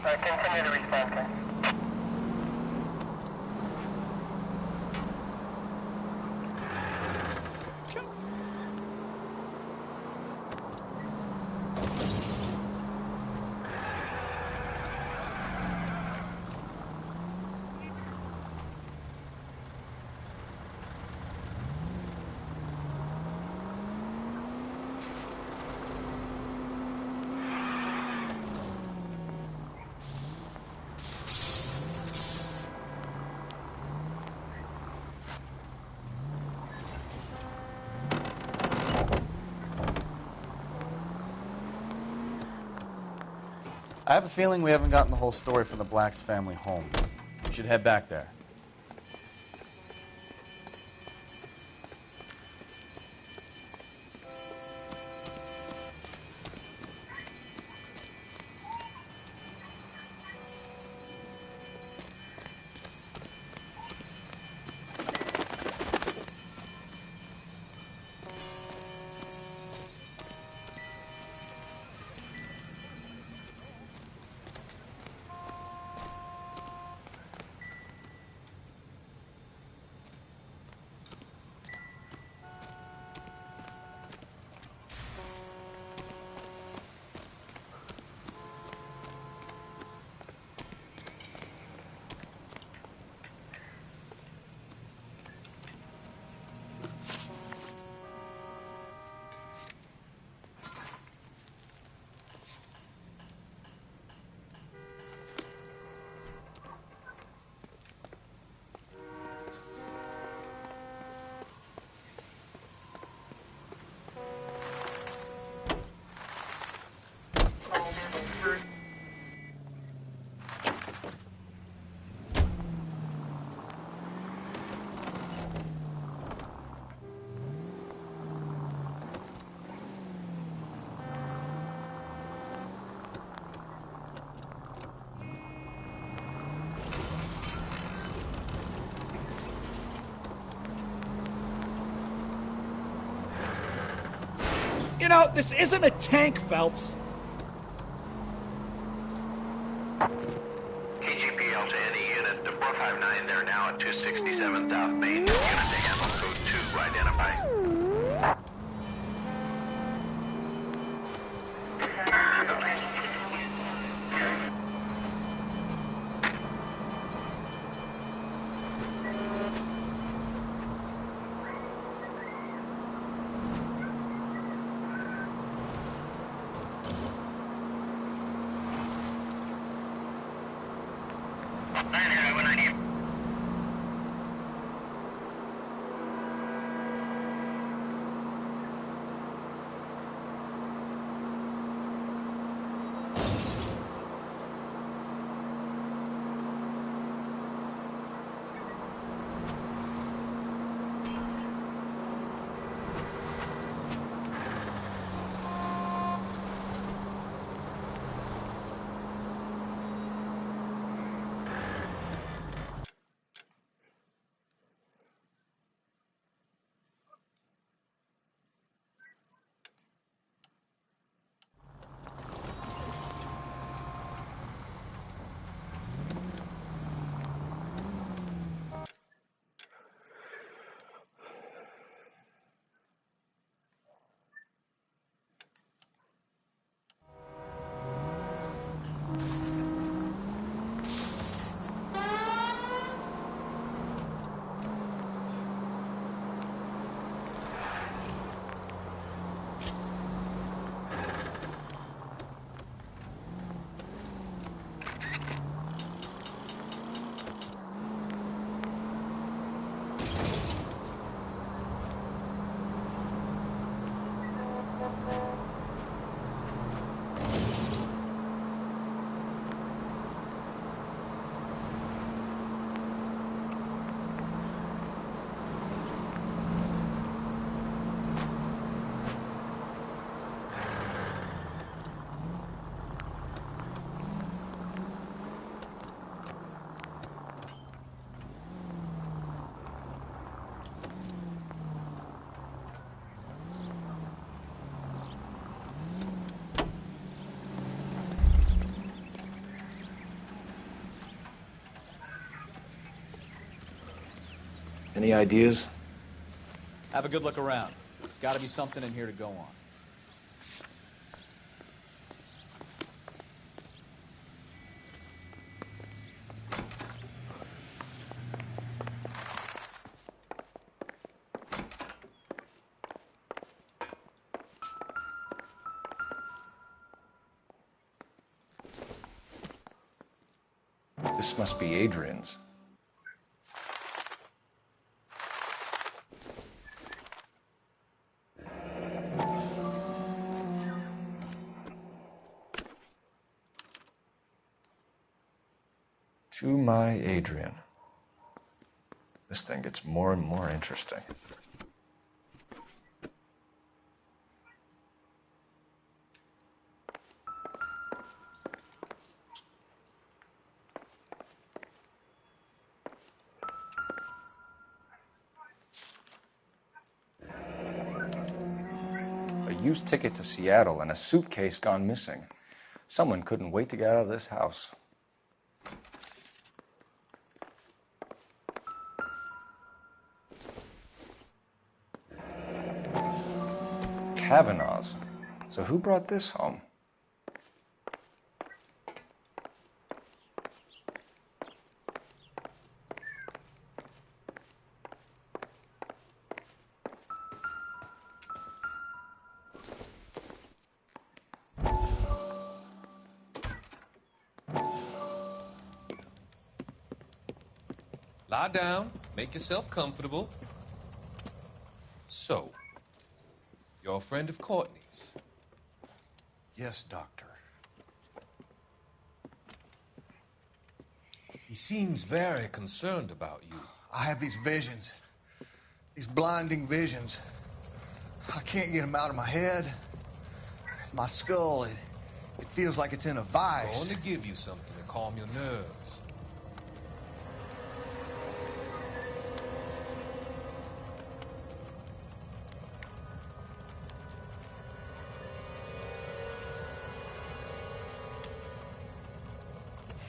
Continue to respond, sir. I have a feeling we haven't gotten the whole story from the Black's family home. We should head back there. You know, this isn't a tank, Phelps. KGPL to any unit, the 459, they're now at 267 South Main. Unit to handle code 2, identify. Any ideas? Have a good look around. There's got to be something in here to go on. This must be Adrian's. To my Adrian. This thing gets more and more interesting. A used ticket to Seattle and a suitcase gone missing. Someone couldn't wait to get out of this house. Kavanaugh's. So who brought this home? Lie down, make yourself comfortable. So, you're a friend of Courtney's? Yes, Doctor. He seems very concerned about you. I have these visions. These blinding visions. I can't get them out of my head. My skull, it feels like it's in a I'm vice. going to give you something to calm your nerves.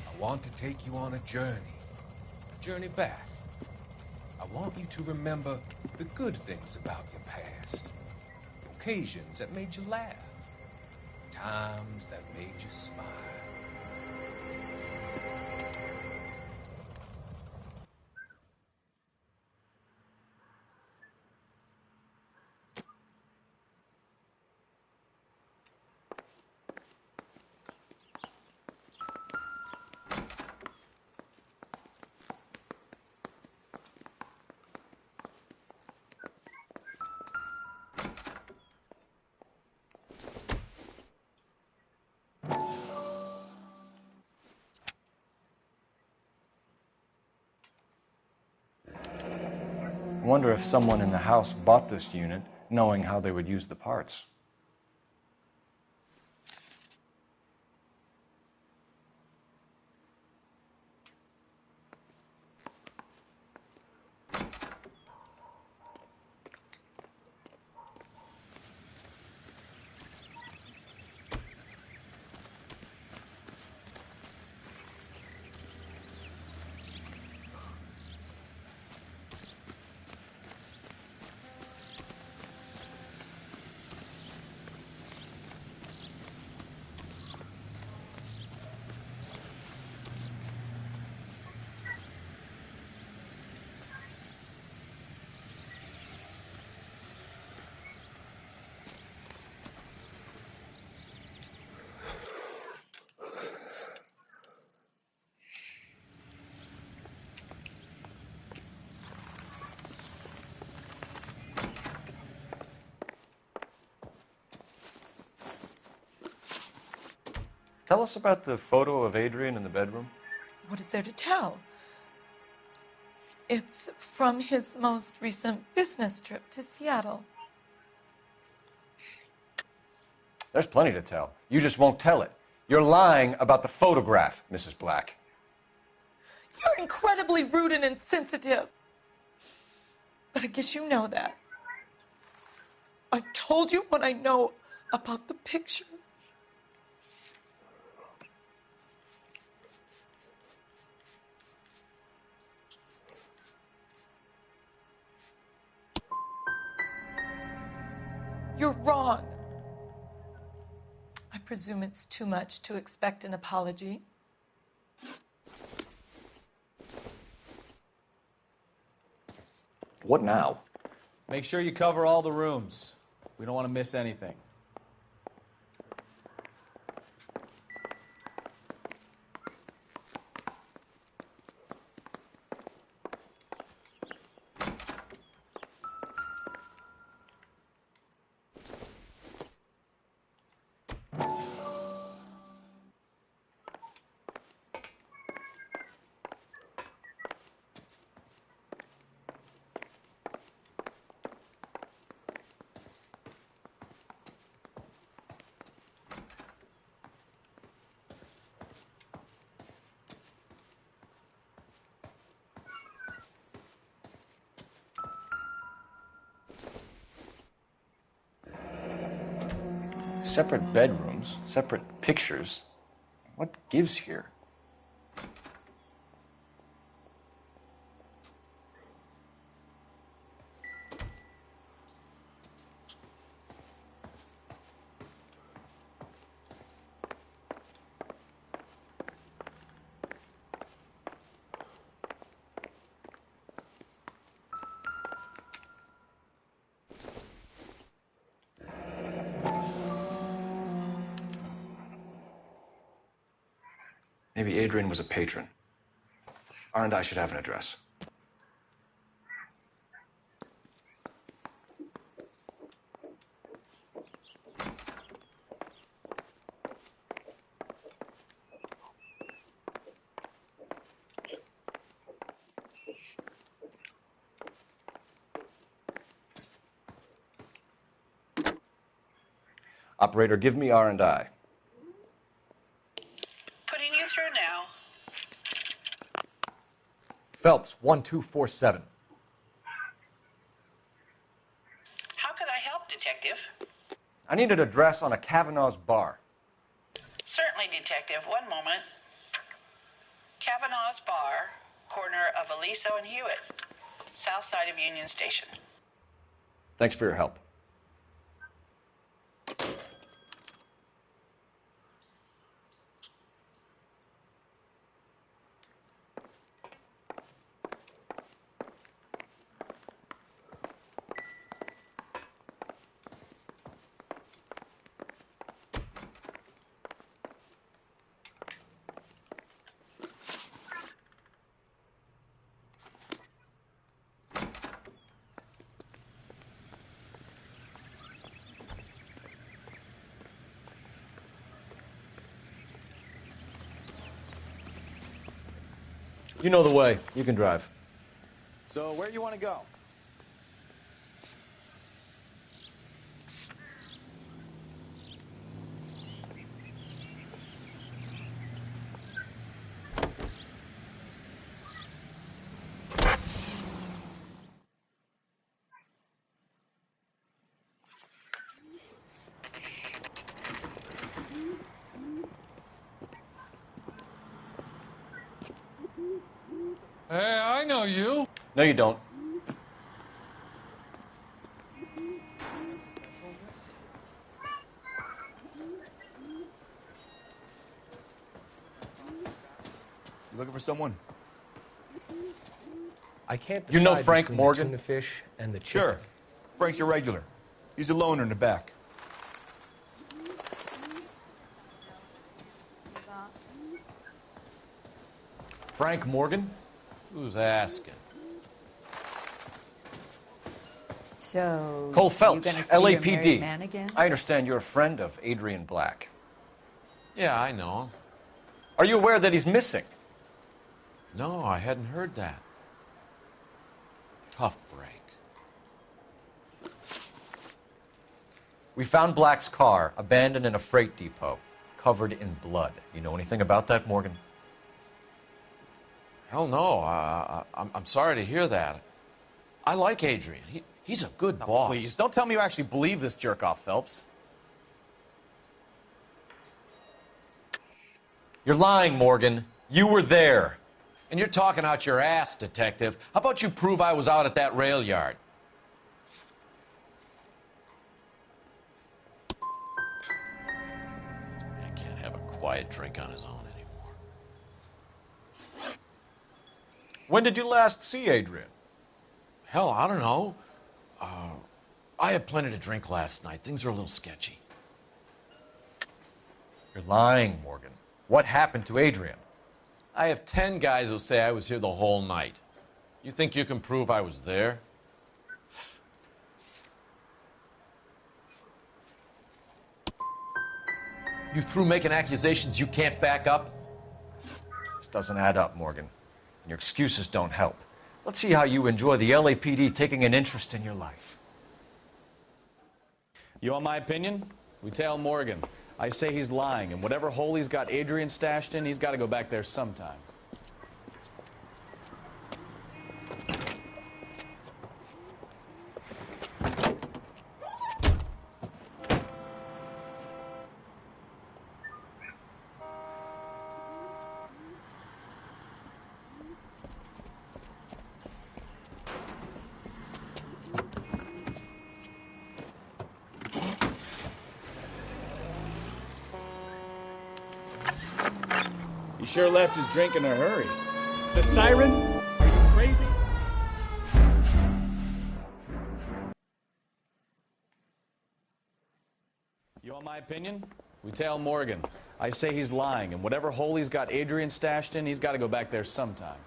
I want to take you on a journey back. I want you to remember the good things about your past, occasions that made you laugh, times that made you smile. I wonder if someone in the house bought this unit knowing how they would use the parts. Tell us about the photo of Adrian in the bedroom. What is there to tell? It's from his most recent business trip to Seattle. There's plenty to tell. You just won't tell it. You're lying about the photograph, Mrs. Black. You're incredibly rude and insensitive. But I guess you know that. I've told you what I know about the picture. You're wrong. I presume it's too much to expect an apology. What now? Make sure you cover all the rooms. We don't want to miss anything. Separate bedrooms, separate pictures. What gives here? Maybe Adrian was a patron. R&I should have an address. Operator, give me R&I. Putting you through now. Phelps, 1247. How could I help, Detective? I need an address on a Kavanaugh's bar. Certainly, Detective. One moment. Kavanaugh's Bar, corner of Aliso and Hewitt, south side of Union Station. Thanks for your help. You know the way. You can drive. So where you want to go? Hey, I know you. No, you don't. You looking for someone? I can't You know decide Frank between Morgan? the tuna fish and the chicken. Sure. Frank's your regular. He's a loner in the back. Frank Morgan? Who's asking? So, Cole you Phelps, gonna see your married LAPD. man again? I understand you're a friend of Adrian Black. Yeah, I know him. Are you aware that he's missing? No, I hadn't heard that. Tough break. We found Black's car abandoned in a freight depot, covered in blood. You know anything about that, Morgan? Hell no. I'm sorry to hear that. I like Adrian. He's a good boss. Please, don't tell me you actually believe this jerk-off, Phelps. You're lying, Morgan. You were there. And you're talking out your ass, Detective. How about you prove I was out at that rail yard? quiet drink on his own anymore. When did you last see Adrian? Hell, I don't know. I had plenty to drink last night. Things are a little sketchy. You're lying, Morgan. What happened to Adrian? I have 10 guys who'll say I was here the whole night. You think you can prove I was there? You through making accusations you can't back up? This doesn't add up, Morgan. And your excuses don't help. Let's see how you enjoy the LAPD taking an interest in your life. You want my opinion? We tell Morgan. I say he's lying, and whatever hole he's got Adrian stashed in, he's got to go back there sometime. He sure left his drink in a hurry. The siren? Are you crazy? You want my opinion? We tell Morgan. I say he's lying, and whatever hole he's got Adrian stashed in, he's got to go back there sometime.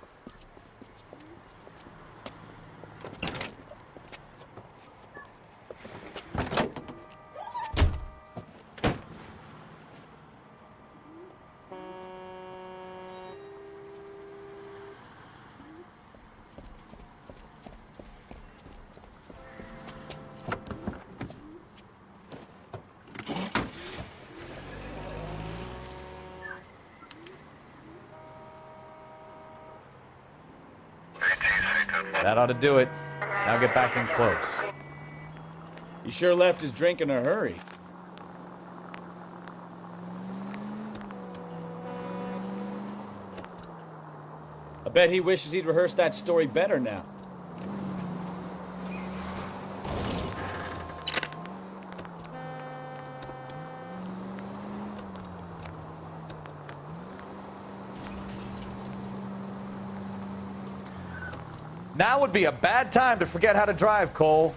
That ought to do it. Now get back in close. He sure left his drink in a hurry. I bet he wishes he'd rehearsed that story better now. Now would be a bad time to forget how to drive, Cole.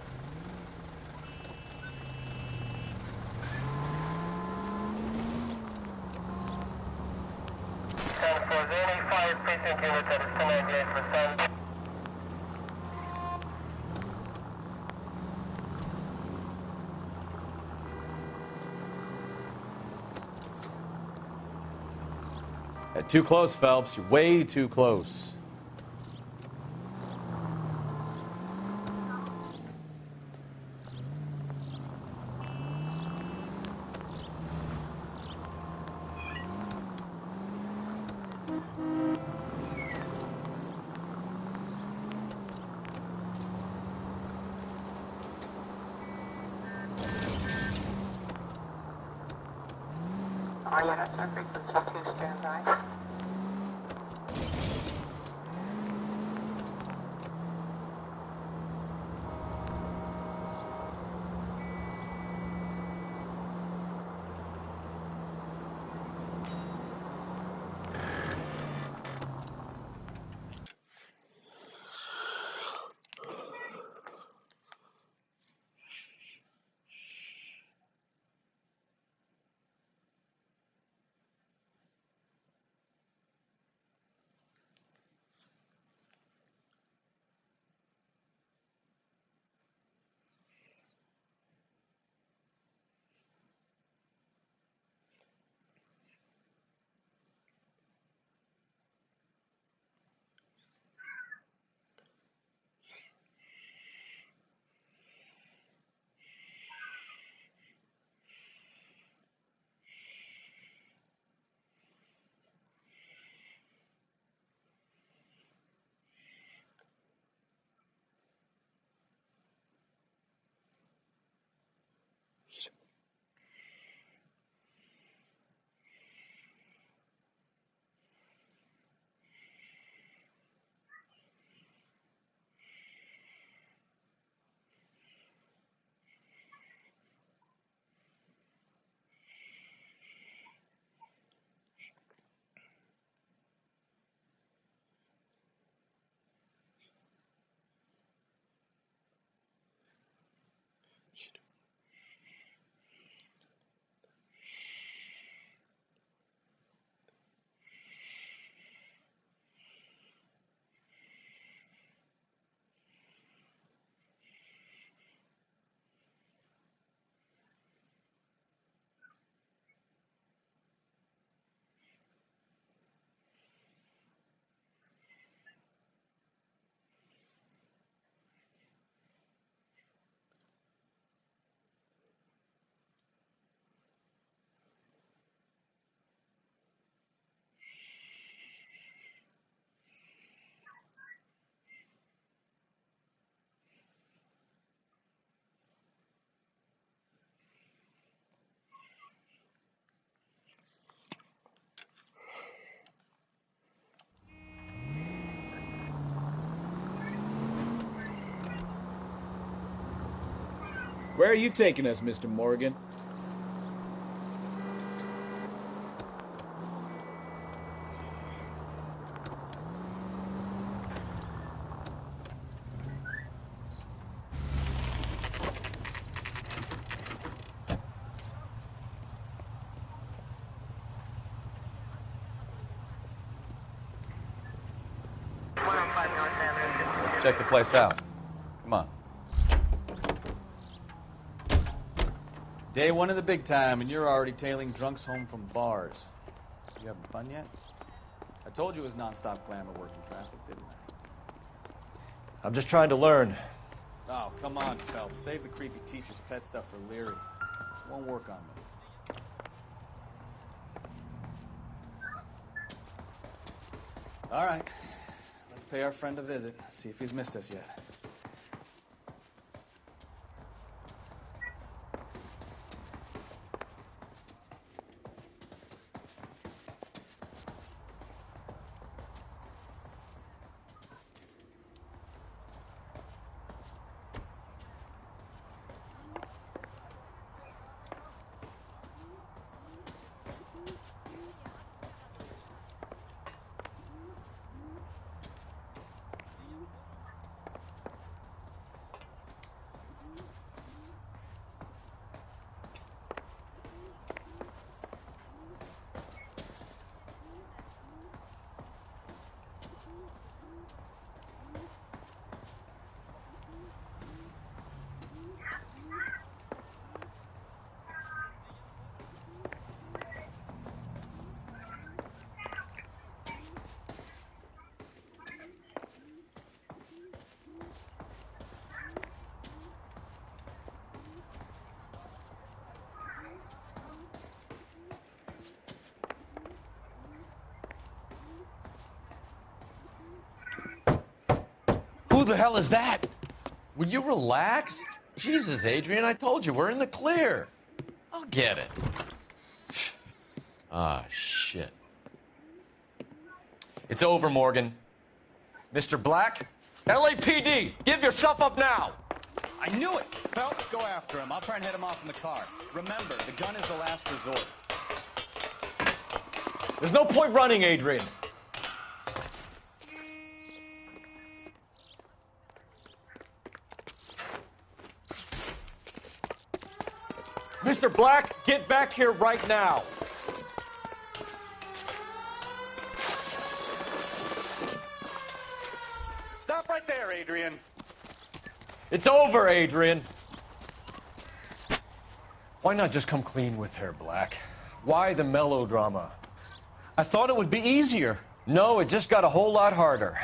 Too close, Phelps. You're way too close. Where are you taking us, Mr. Morgan? Let's check the place out. Come on. Day one of the big time, and you're already tailing drunks home from bars. You having fun yet? I told you it was nonstop glamour working traffic, didn't I? I'm just trying to learn. Oh, come on, Phelps. Save the creepy teacher's pet stuff for Leary. It won't work on me. All right. Let's pay our friend a visit. See if he's missed us yet. Who the hell is that? Will you relax? Jesus, Adrian, I told you, we're in the clear. I'll get it. Ah, shit. It's over, Morgan. Mr. Black? LAPD, give yourself up now! I knew it! Phelps, go after him. I'll try and head him off in the car. Remember, the gun is the last resort. There's no point running, Adrian. Mr. Black, get back here right now. Stop right there, Adrian. It's over, Adrian. Why not just come clean with her, Black? Why the melodrama? I thought it would be easier. No, it just got a whole lot harder.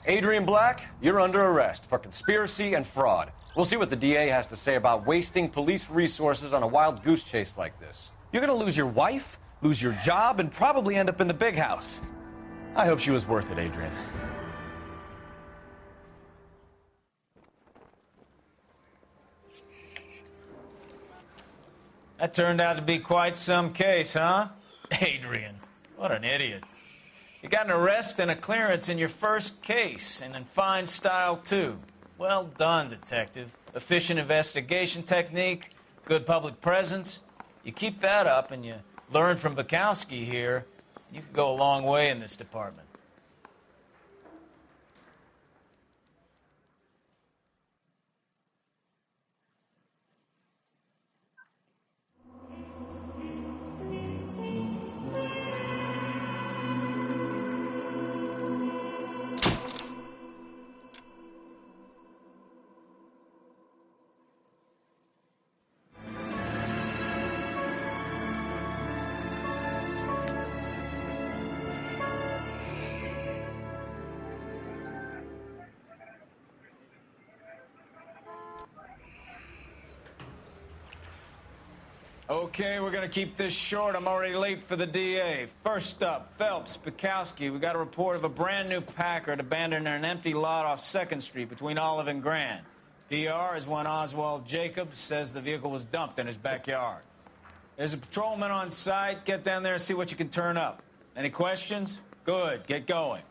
Adrian Black, you're under arrest for conspiracy and fraud. We'll see what the DA has to say about wasting police resources on a wild goose chase like this. You're gonna lose your wife, lose your job, and probably end up in the big house. I hope she was worth it, Adrian. That turned out to be quite some case, huh? Adrian, what an idiot. You got an arrest and a clearance in your first case, and in fine style, too. Well done, detective. Efficient investigation technique, good public presence. You keep that up and you learn from Bukowski here, you could go a long way in this department. Okay, we're gonna keep this short. I'm already late for the DA. First up, Phelps, Bukowski. We got a report of a brand new Packard abandoned in an empty lot off 2nd Street between Olive and Grand. PR is one Oswald Jacobs says the vehicle was dumped in his backyard. There's a patrolman on site. Get down there and see what you can turn up. Any questions? Good, get going.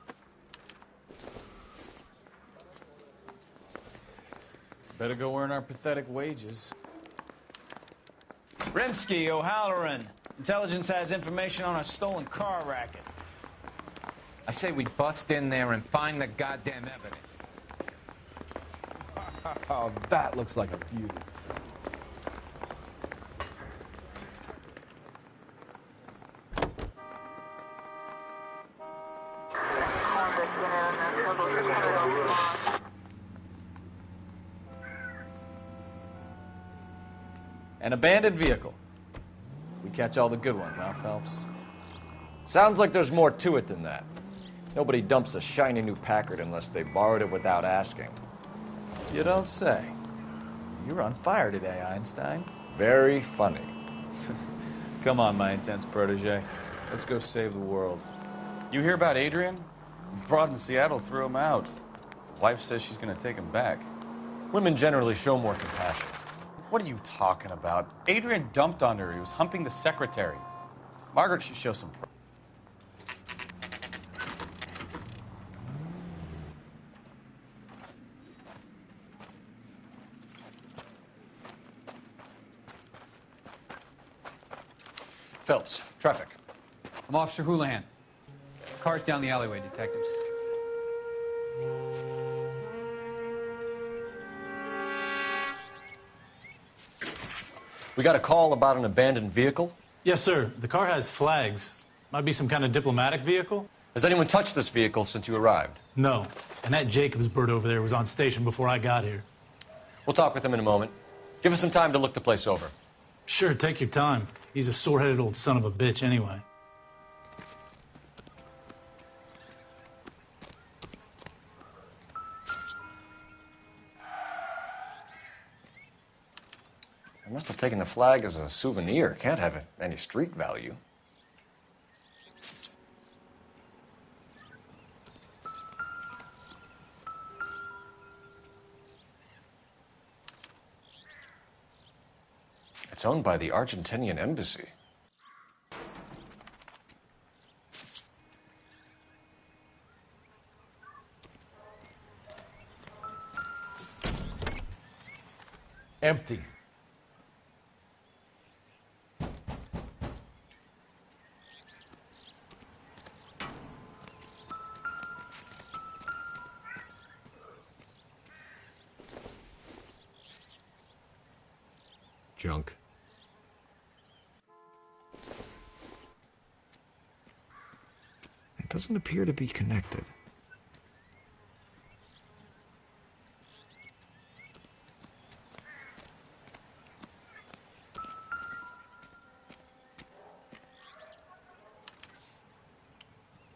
Better go earn our pathetic wages. Rimsky, O'Halloran. Intelligence has information on a stolen car racket. I say we bust in there and find the goddamn evidence. Oh, that looks like a beauty. An abandoned vehicle. We catch all the good ones, huh, Phelps? Sounds like there's more to it than that. Nobody dumps a shiny new Packard unless they borrowed it without asking. You don't say. You're on fire today, Einstein. Very funny. Come on, my intense protege. Let's go save the world. You hear about Adrian? Broad in Seattle threw him out. Wife says she's gonna take him back. Women generally show more compassion. What are you talking about? Adrian dumped on her. He was humping the secretary. Margaret should show some pride. Phelps, traffic. I'm Officer Houlihan. Car's down the alleyway, detectives. We got a call about an abandoned vehicle? Yes, sir. The car has flags. Might be some kind of diplomatic vehicle. Has anyone touched this vehicle since you arrived? No. And that Jacobs bird over there was on station before I got here. We'll talk with him in a moment. Give us some time to look the place over. Sure, take your time. He's a sore-headed old son of a bitch anyway. I must have taken the flag as a souvenir. Can't have any street value. It's owned by the Argentinian embassy. Empty. Junk. It doesn't appear to be connected.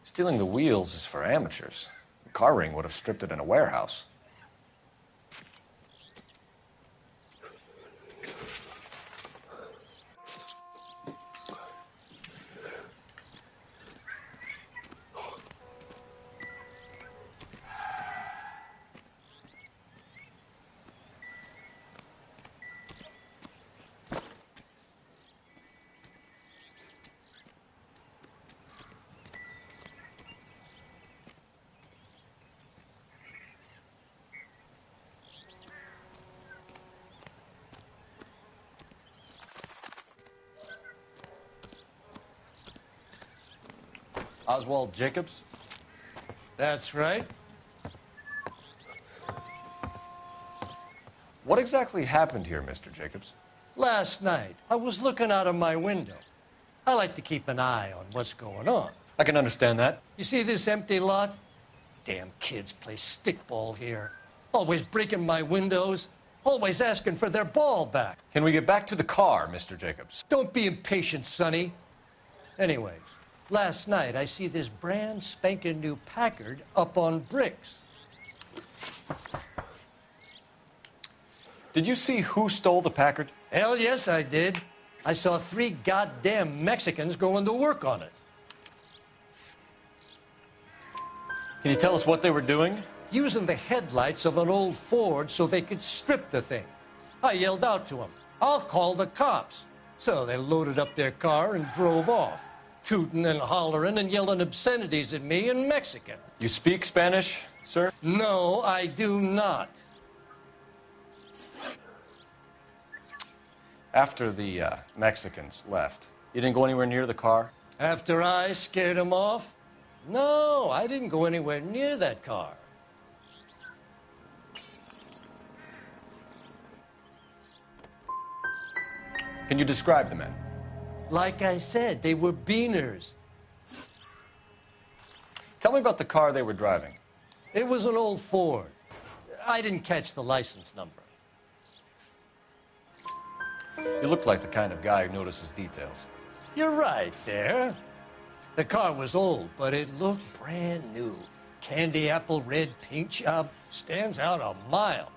Stealing the wheels is for amateurs. The car ring would have stripped it in a warehouse. Oswald Jacobs? That's right. What exactly happened here, Mr. Jacobs? Last night, I was looking out of my window. I like to keep an eye on what's going on. I can understand that. You see this empty lot? Damn kids play stickball here. Always breaking my windows. Always asking for their ball back. Can we get back to the car, Mr. Jacobs? Don't be impatient, Sonny. Anyways, last night I see this brand spanking new Packard up on bricks. Did you see who stole the Packard? Hell yes, I did. I saw 3 goddamn Mexicans going to work on it. Can you tell us what they were doing? Using the headlights of an old Ford so they could strip the thing. I yelled out to them, "I'll call the cops." So they loaded up their car and drove off, tooting and hollering and yelling obscenities at me in Mexican. You speak Spanish, sir? No, I do not. After the Mexicans left, you didn't go anywhere near the car? After I scared him off? No, I didn't go anywhere near that car. Can you describe the men? Like I said, they were beaners. Tell me about the car they were driving. It was an old Ford. I didn't catch the license number. You look like the kind of guy who notices details. You're right there. The car was old, but it looked brand new. Candy apple red paint job stands out a mile.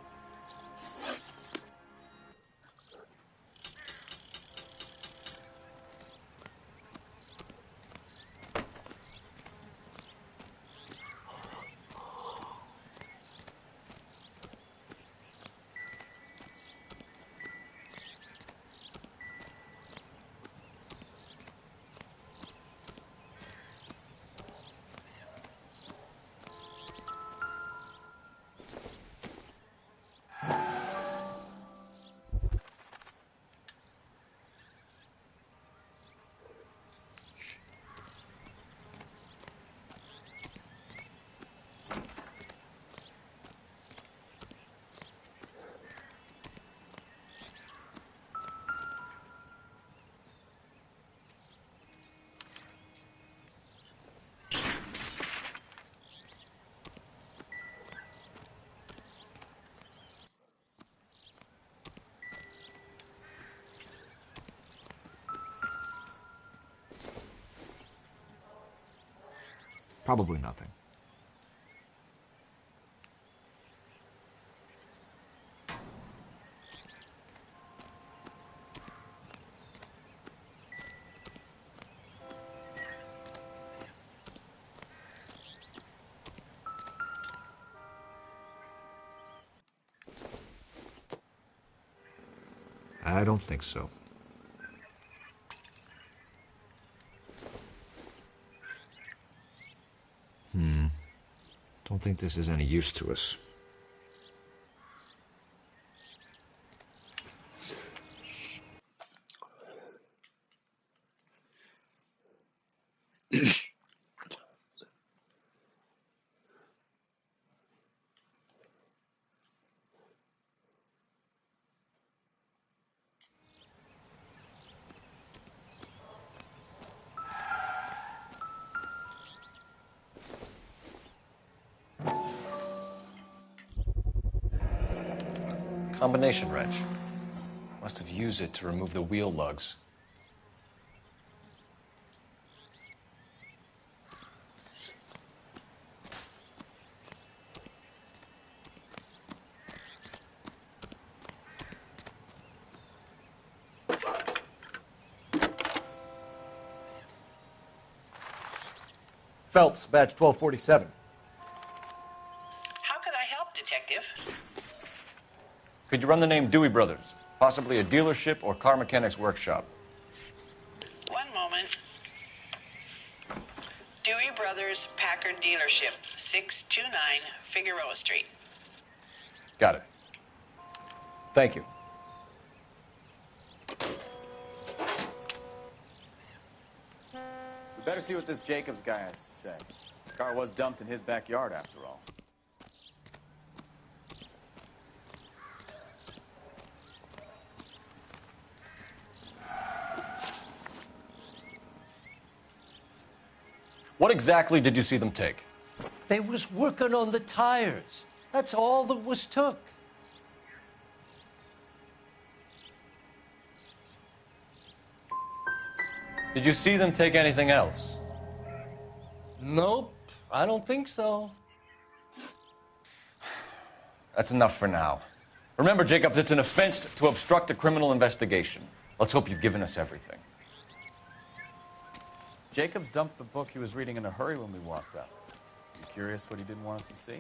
Probably nothing. I don't think so. Don't think this is any use to us. Combination wrench. Must have used it to remove the wheel lugs. Phelps, badge 1247. How could I help, Detective? Could you run the name Dewey Brothers? Possibly a dealership or car mechanic's workshop. One moment. Dewey Brothers Packard Dealership, 629 Figueroa Street. Got it. Thank you. We better see what this Jacobs guy has to say. The car was dumped in his backyard, after all. What exactly did you see them take? They was working on the tires. That's all that was took. Did you see them take anything else? Nope, I don't think so. That's enough for now. Remember, Jacob, it's an offense to obstruct a criminal investigation. Let's hope you've given us everything. Jacobs dumped the book he was reading in a hurry when we walked up. You curious what he didn't want us to see?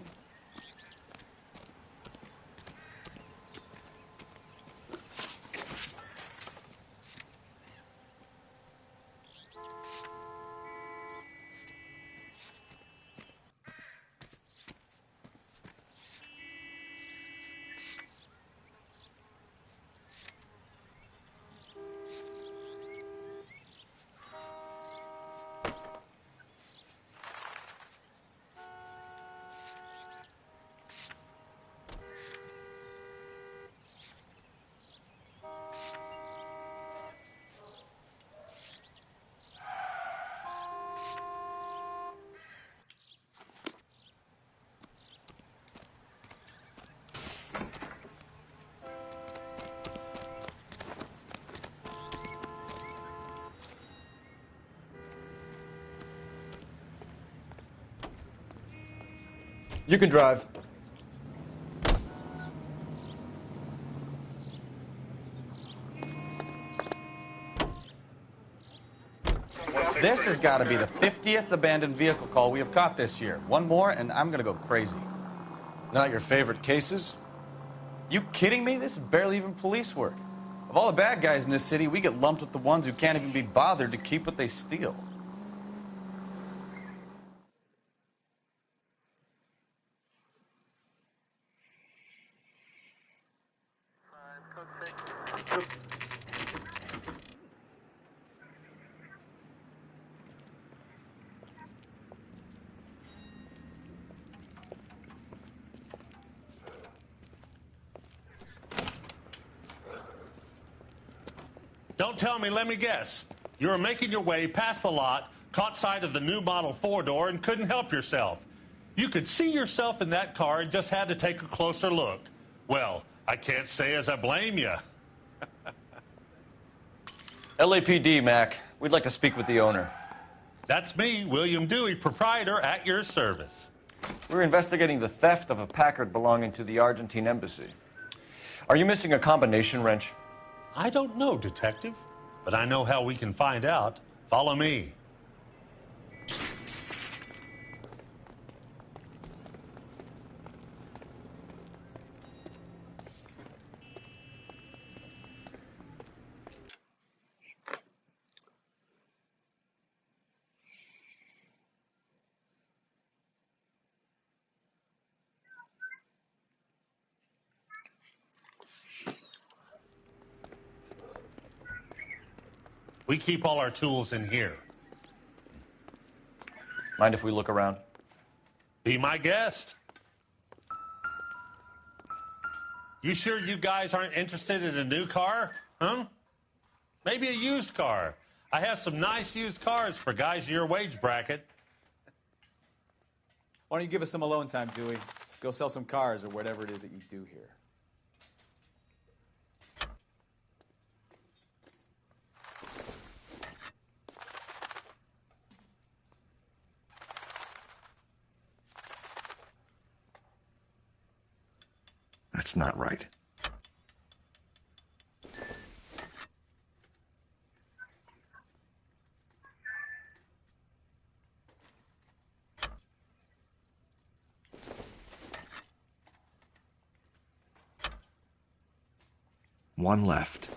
You can drive. This has got to be the 50th abandoned vehicle call we have caught this year. One more, and I'm going to go crazy. Not your favorite cases? You kidding me? This is barely even police work. Of all the bad guys in this city, we get lumped with the ones who can't even be bothered to keep what they steal. Don't tell me, let me guess. You were making your way past the lot, caught sight of the new model 4-door, and couldn't help yourself. You could see yourself in that car and just had to take a closer look. Well, I can't say as I blame you. LAPD, Mac. We'd like to speak with the owner. That's me, William Dewey, proprietor, at your service. We're investigating the theft of a Packard belonging to the Argentine embassy. Are you missing a combination wrench? I don't know, Detective, but I know how we can find out. Follow me. We keep all our tools in here. Mind if we look around? Be my guest. You sure you guys aren't interested in a new car? Huh? Maybe a used car. I have some nice used cars for guys in your wage bracket. Why don't you give us some alone time, Dewey? Go sell some cars or whatever it is that you do here. That's not right. One left.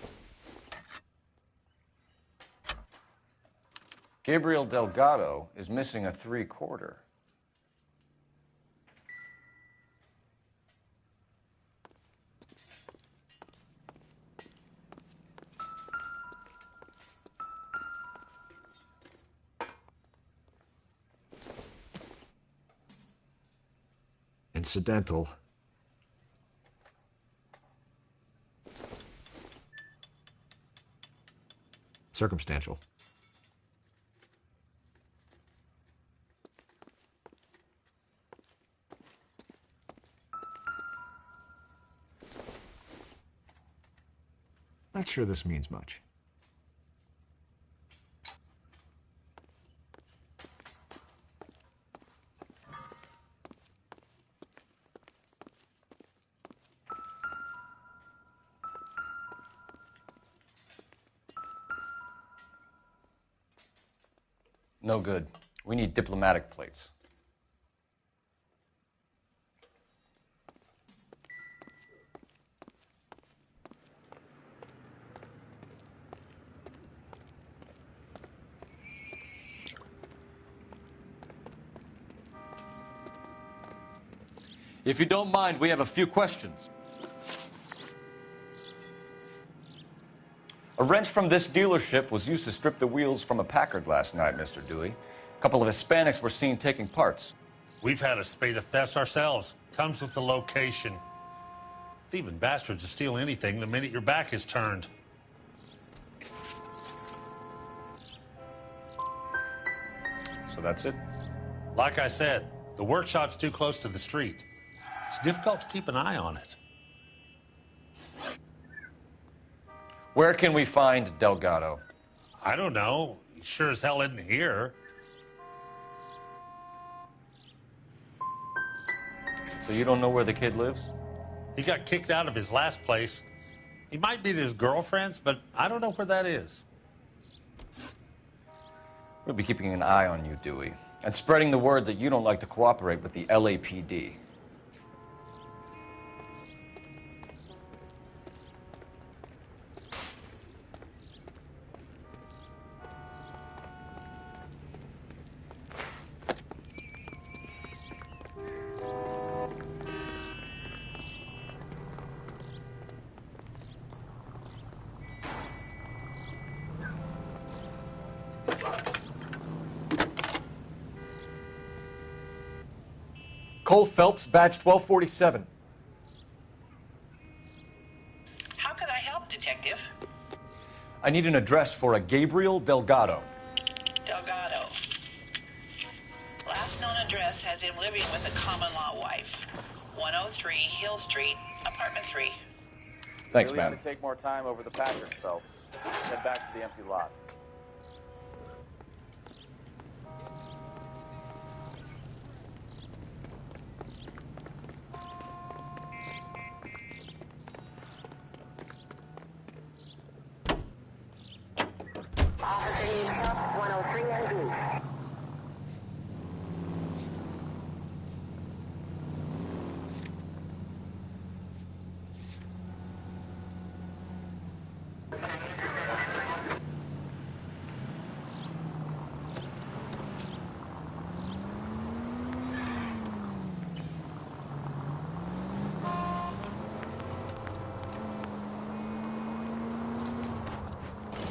Gabriel Delgado is missing a 3/4. Incidental. Circumstantial. Not sure this means much. No good. We need diplomatic plates. If you don't mind, we have a few questions. A wrench from this dealership was used to strip the wheels from a Packard last night, Mr. Dewey. A couple of Hispanics were seen taking parts. We've had a spate of thefts ourselves. Comes with the location. Thieving bastards will steal anything the minute your back is turned. So that's it? Like I said, the workshop's too close to the street. It's difficult to keep an eye on it. Where can we find Delgado? I don't know. He sure as hell isn't here. So you don't know where the kid lives? He got kicked out of his last place. He might be at his girlfriend's, but I don't know where that is. We'll be keeping an eye on you, Dewey, and spreading the word that you don't like to cooperate with the LAPD. Cole Phelps, badge 1247. How can I help, Detective? I need an address for a Gabriel Delgado. Delgado. Last known address has him living with a common-law wife. 103 Hill Street, apartment 3. Thanks, Really ma'am. gonna take more time over the Packard, Phelps. Head back to the empty lot. Officer needs help, 103 NB.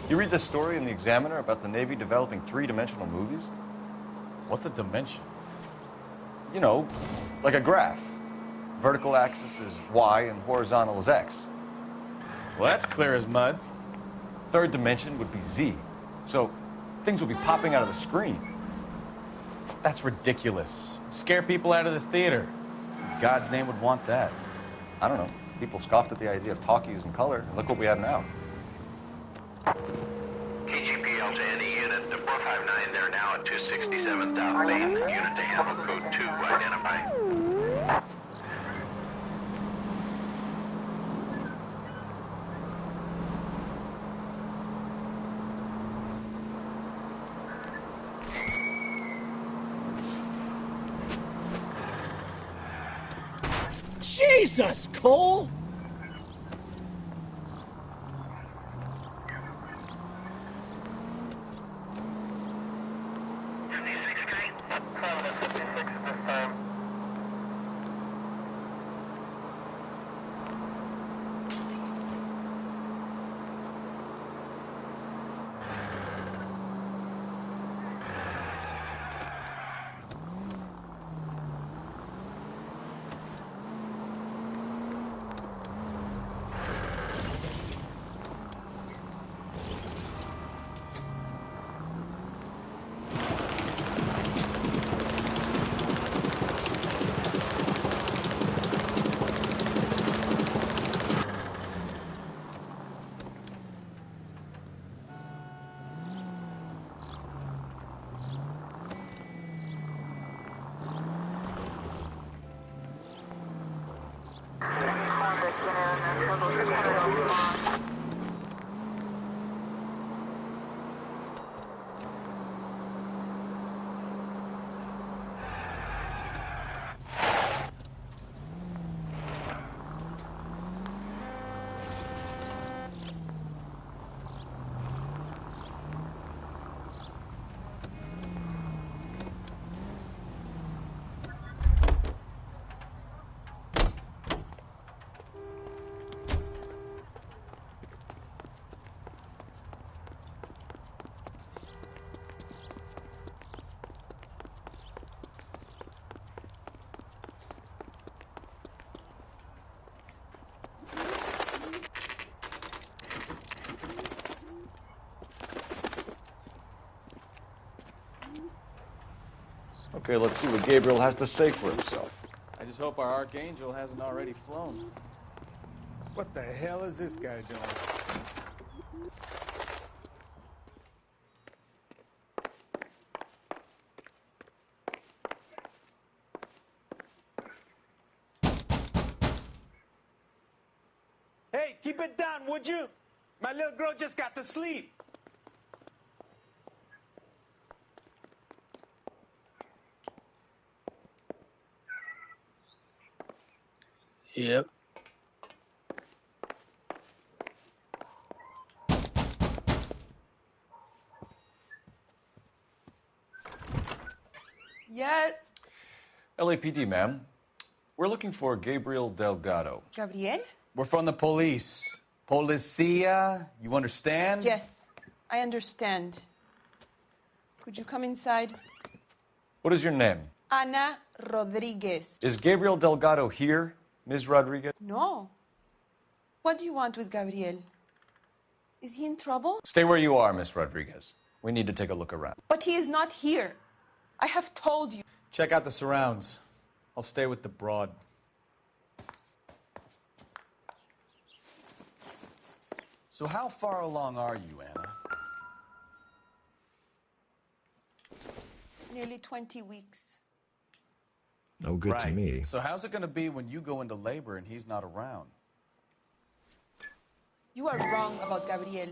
You read this story in the Examiner about the Navy developing three-dimensional movies? What's a dimension? You know, like a graph. Vertical axis is Y and horizontal is X. Well, that's clear as mud. Third dimension would be Z. So things would be popping out of the screen. That's ridiculous. Scare people out of the theater. God's name would want that. I don't know. People scoffed at the idea of talkies in color. Look what we have now. KGPL to any unit, the 459, they're now at 267 South Main. Unit to handle code 2, identify. Jesus, Cole! Okay, let's see what Gabriel has to say for himself. I just hope our Archangel hasn't already flown. What the hell is this guy doing? Hey, keep it down, would you? My little girl just got to sleep. Yep. Yet. LAPD, ma'am. We're looking for Gabriel Delgado. Gabriel? We're from the police. Policia, you understand? Yes, I understand. Could you come inside? What is your name? Ana Rodriguez. Is Gabriel Delgado here, Ms. Rodriguez? No. What do you want with Gabriel? Is he in trouble? Stay where you are, Miss Rodriguez. We need to take a look around. But he is not here. I have told you. Check out the surrounds. I'll stay with the broad. So how far along are you, Anna? Nearly 20 weeks. No good to me. So how's it going to be when you go into labor and he's not around? You are wrong about Gabriel.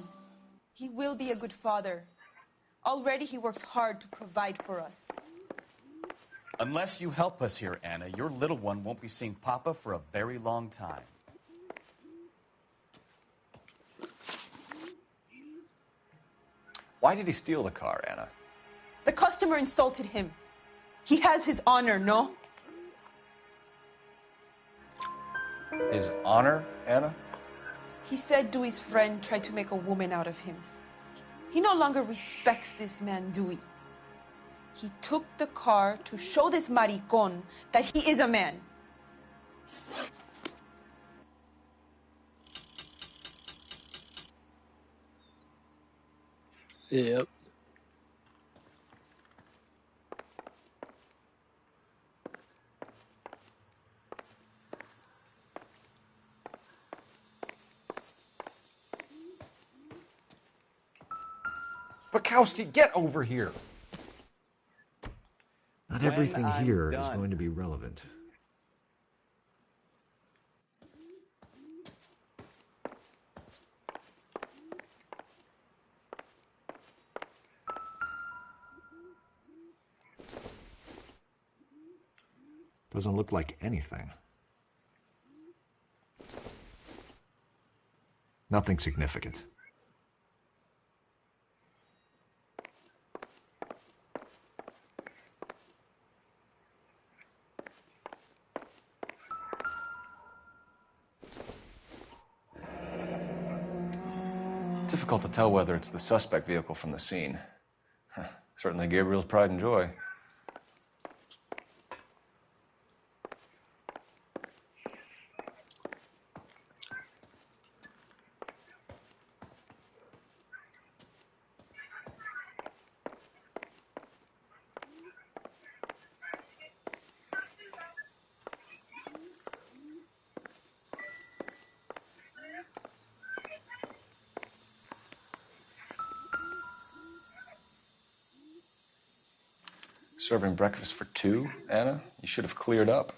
He will be a good father. Already he works hard to provide for us. Unless you help us here, Anna, your little one won't be seeing Papa for a very long time. Why did he steal the car, Anna? The customer insulted him. He has his honor, no? His honor, Anna? He said Dewey's friend tried to make a woman out of him. He no longer respects this man, Dewey. He took the car to show this maricón that he is a man. Yep. Bukowski, get over here. Not everything here is going to be relevant. Doesn't look like anything. Nothing significant. Difficult to tell whether it's the suspect vehicle from the scene. Certainly Gabriel's pride and joy. Serving breakfast for two, Anna? You should have cleared up.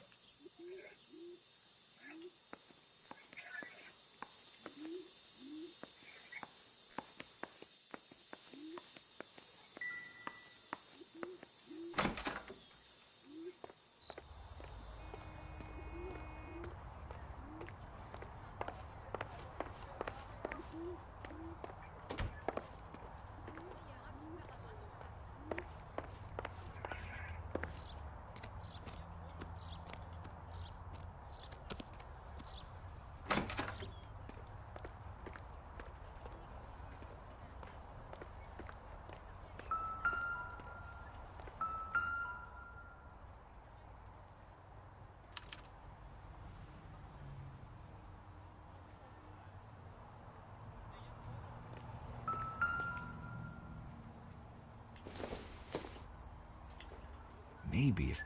Maybe if...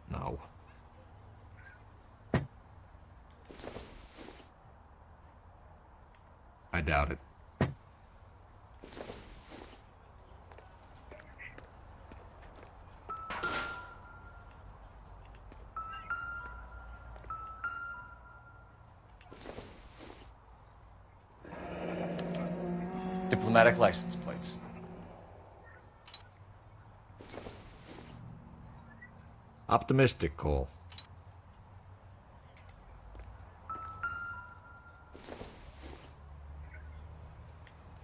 No. I doubt it. diplomatic license plates. Optimistic, Cole.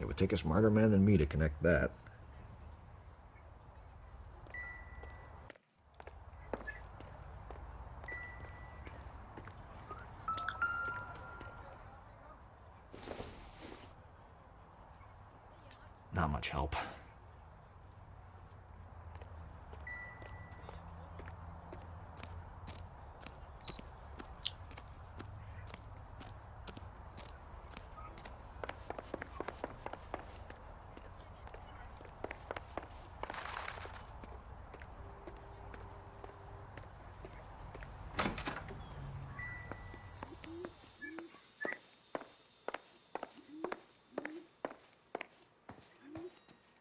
It would take a smarter man than me to connect that. Not much help.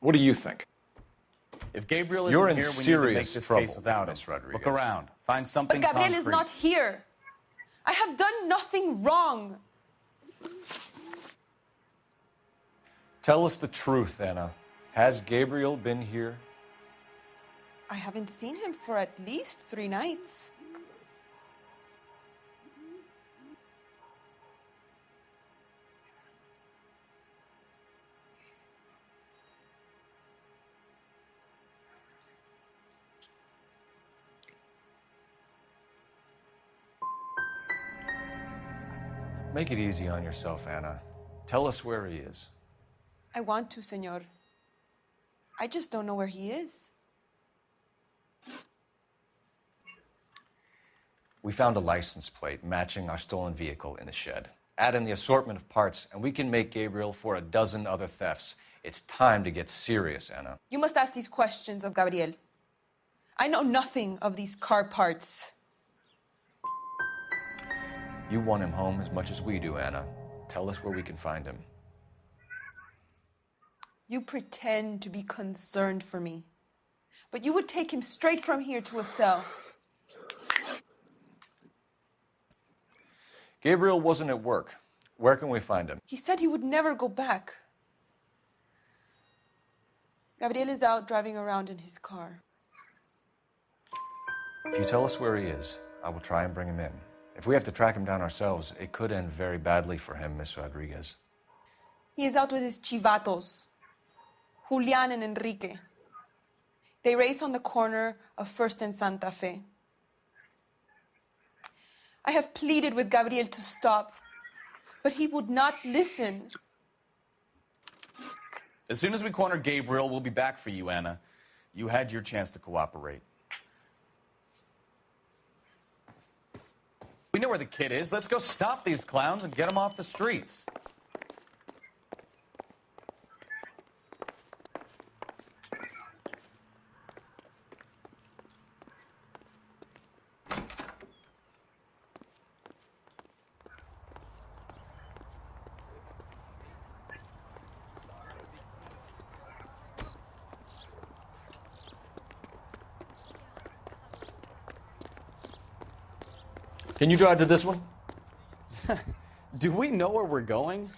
What do you think? If Gabriel You're isn't in here, we need to serious make this trouble, case without Miss him. Rodriguez. Look around. Find something But Gabriel concrete. is not here. I have done nothing wrong. Tell us the truth, Anna. Has Gabriel been here? I haven't seen him for at least 3 nights. Make it easy on yourself, Anna. Tell us where he is. I want to, senor. I just don't know where he is. We found a license plate matching our stolen vehicle in the shed. Add in the assortment of parts, and we can make Gabriel for a dozen other thefts. It's time to get serious, Anna. You must ask these questions of Gabriel. I know nothing of these car parts. You want him home as much as we do, Anna. Tell us where we can find him. You pretend to be concerned for me, but you would take him straight from here to a cell. Gabriel wasn't at work. Where can we find him? He said he would never go back. Gabriel is out driving around in his car. If you tell us where he is, I will try and bring him in. If we have to track him down ourselves, it could end very badly for him, Miss Rodriguez. He is out with his chivatos, Julian and Enrique. They race on the corner of First and Santa Fe. I have pleaded with Gabriel to stop, but he would not listen. As soon as we corner Gabriel, we'll be back for you, Anna. You had your chance to cooperate. We know where the kid is. Let's go stop these clowns and get them off the streets. Can you drive to this one? Do we know where we're going?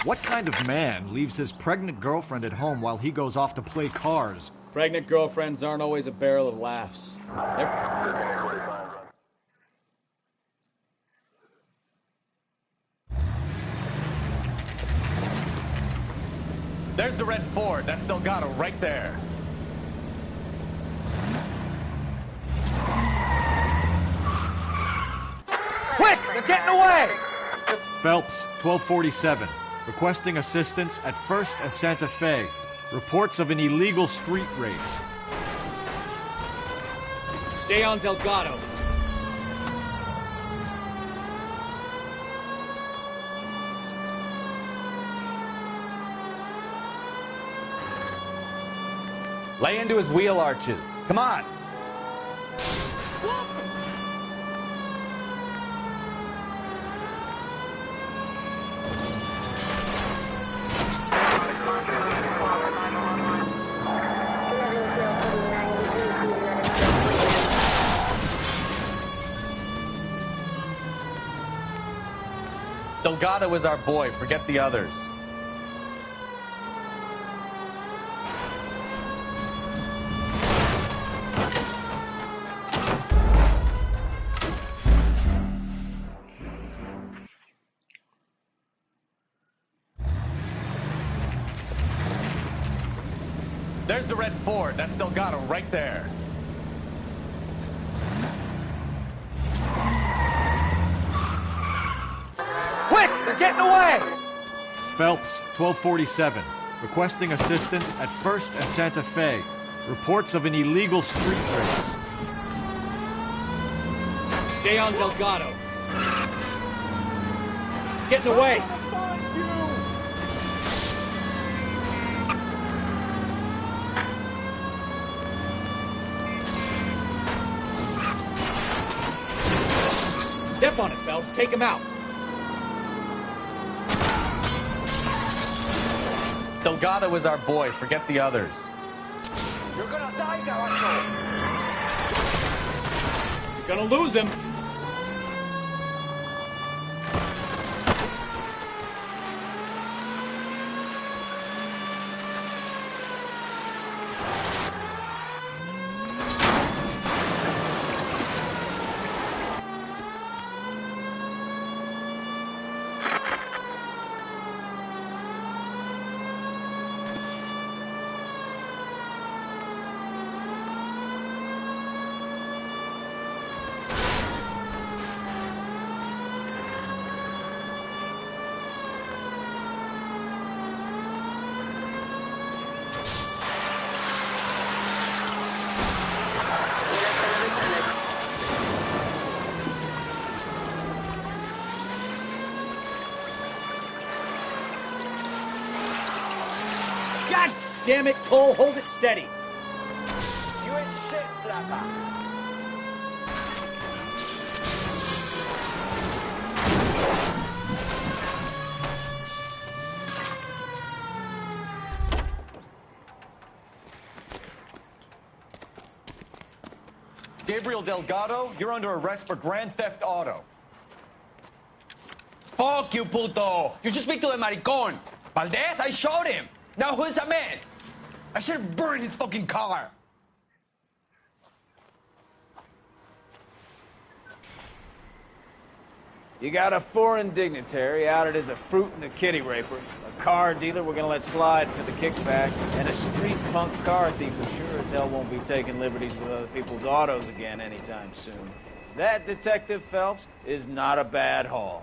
What kind of man leaves his pregnant girlfriend at home while he goes off to play cars? Pregnant girlfriends aren't always a barrel of laughs. There's the red Ford. That's Delgado right there. Quick! They're getting away! Phelps, 1247. Requesting assistance at First and Santa Fe. Reports of an illegal street race. Stay on Delgado. Lay into his wheel arches. Come on. Delgado is our boy. Forget the others. There's the red Ford. That's Delgado right there. Quick! They're getting away! Phelps, 1247. Requesting assistance at 1st and Santa Fe. Reports of an illegal street race. Stay on Delgado. He's getting away. Step on it, Phelps. Take him out. Delgado is our boy. Forget the others. You're gonna die, Garacho. You're gonna lose him. God damn it, Cole, hold it steady. You ain't shit, Flapper. Gabriel Delgado, you're under arrest for grand theft auto. Fuck you, puto! You should speak to the maricon. Valdez, I showed him. Now who's the man? I should have burned his fucking car. You got a foreign dignitary outed as a fruit and a kitty raper, a car dealer we're gonna let slide for the kickbacks, and a street punk car thief who sure as hell won't be taking liberties with other people's autos again anytime soon. That, Detective Phelps, is not a bad haul.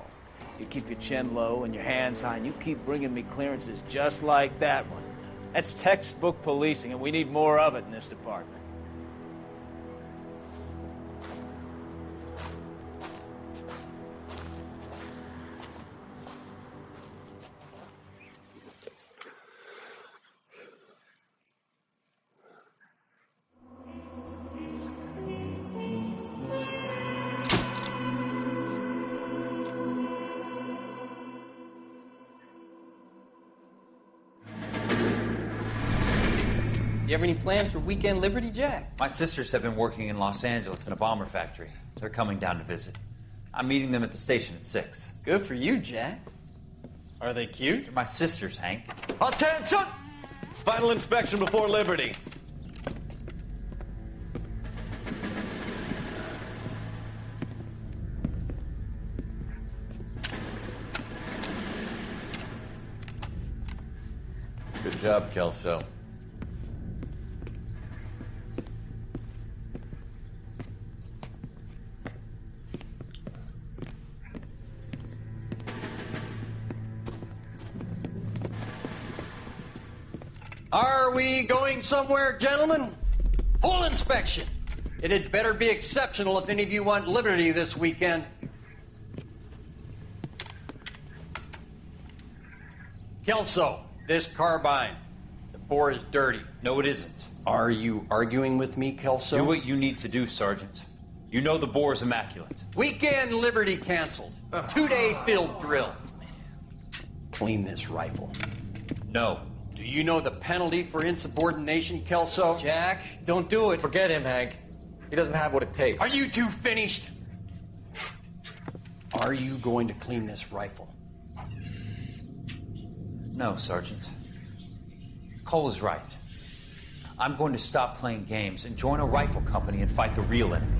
You keep your chin low and your hands high, and you keep bringing me clearances just like that one. That's textbook policing, and we need more of it in this department. You have any plans for Weekend Liberty, Jack? My sisters have been working in Los Angeles in a bomber factory. They're coming down to visit. I'm meeting them at the station at 6. Good for you, Jack. Are they cute? They're my sisters, Hank. Attention! Final inspection before Liberty. Good job, Kelso. Are we going somewhere, gentlemen? Full inspection. It had better be exceptional if any of you want liberty this weekend. Kelso, this carbine. The bore is dirty. No, it isn't. Are you arguing with me, Kelso? Do what you need to do, Sergeant. You know the bore is immaculate. Weekend liberty canceled. 2-day field drill. Clean this rifle. No. Do you know the penalty for insubordination, Kelso? Jack, don't do it. Forget him, Hank. He doesn't have what it takes. Are you two finished? Are you going to clean this rifle? No, Sergeant. Cole is right. I'm going to stop playing games and join a rifle company and fight the real enemy.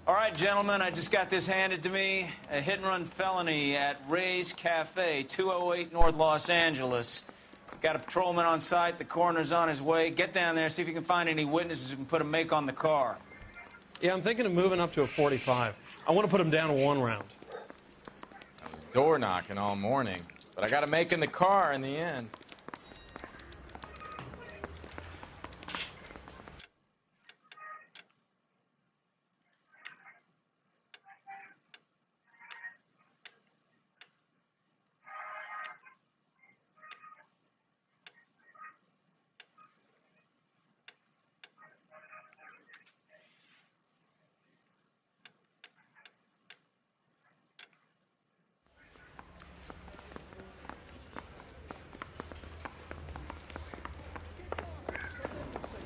All right, gentlemen, I just got this handed to me. A hit-and-run felony at Ray's Cafe, 208 North Los Angeles. Got a patrolman on site. The coroner's on his way. Get down there, see if you can find any witnesses who can put a make on the car. Yeah, I'm thinking of moving up to a 45. I want to put him down to 1 round. I was door knocking all morning, but I got a make in the car in the end.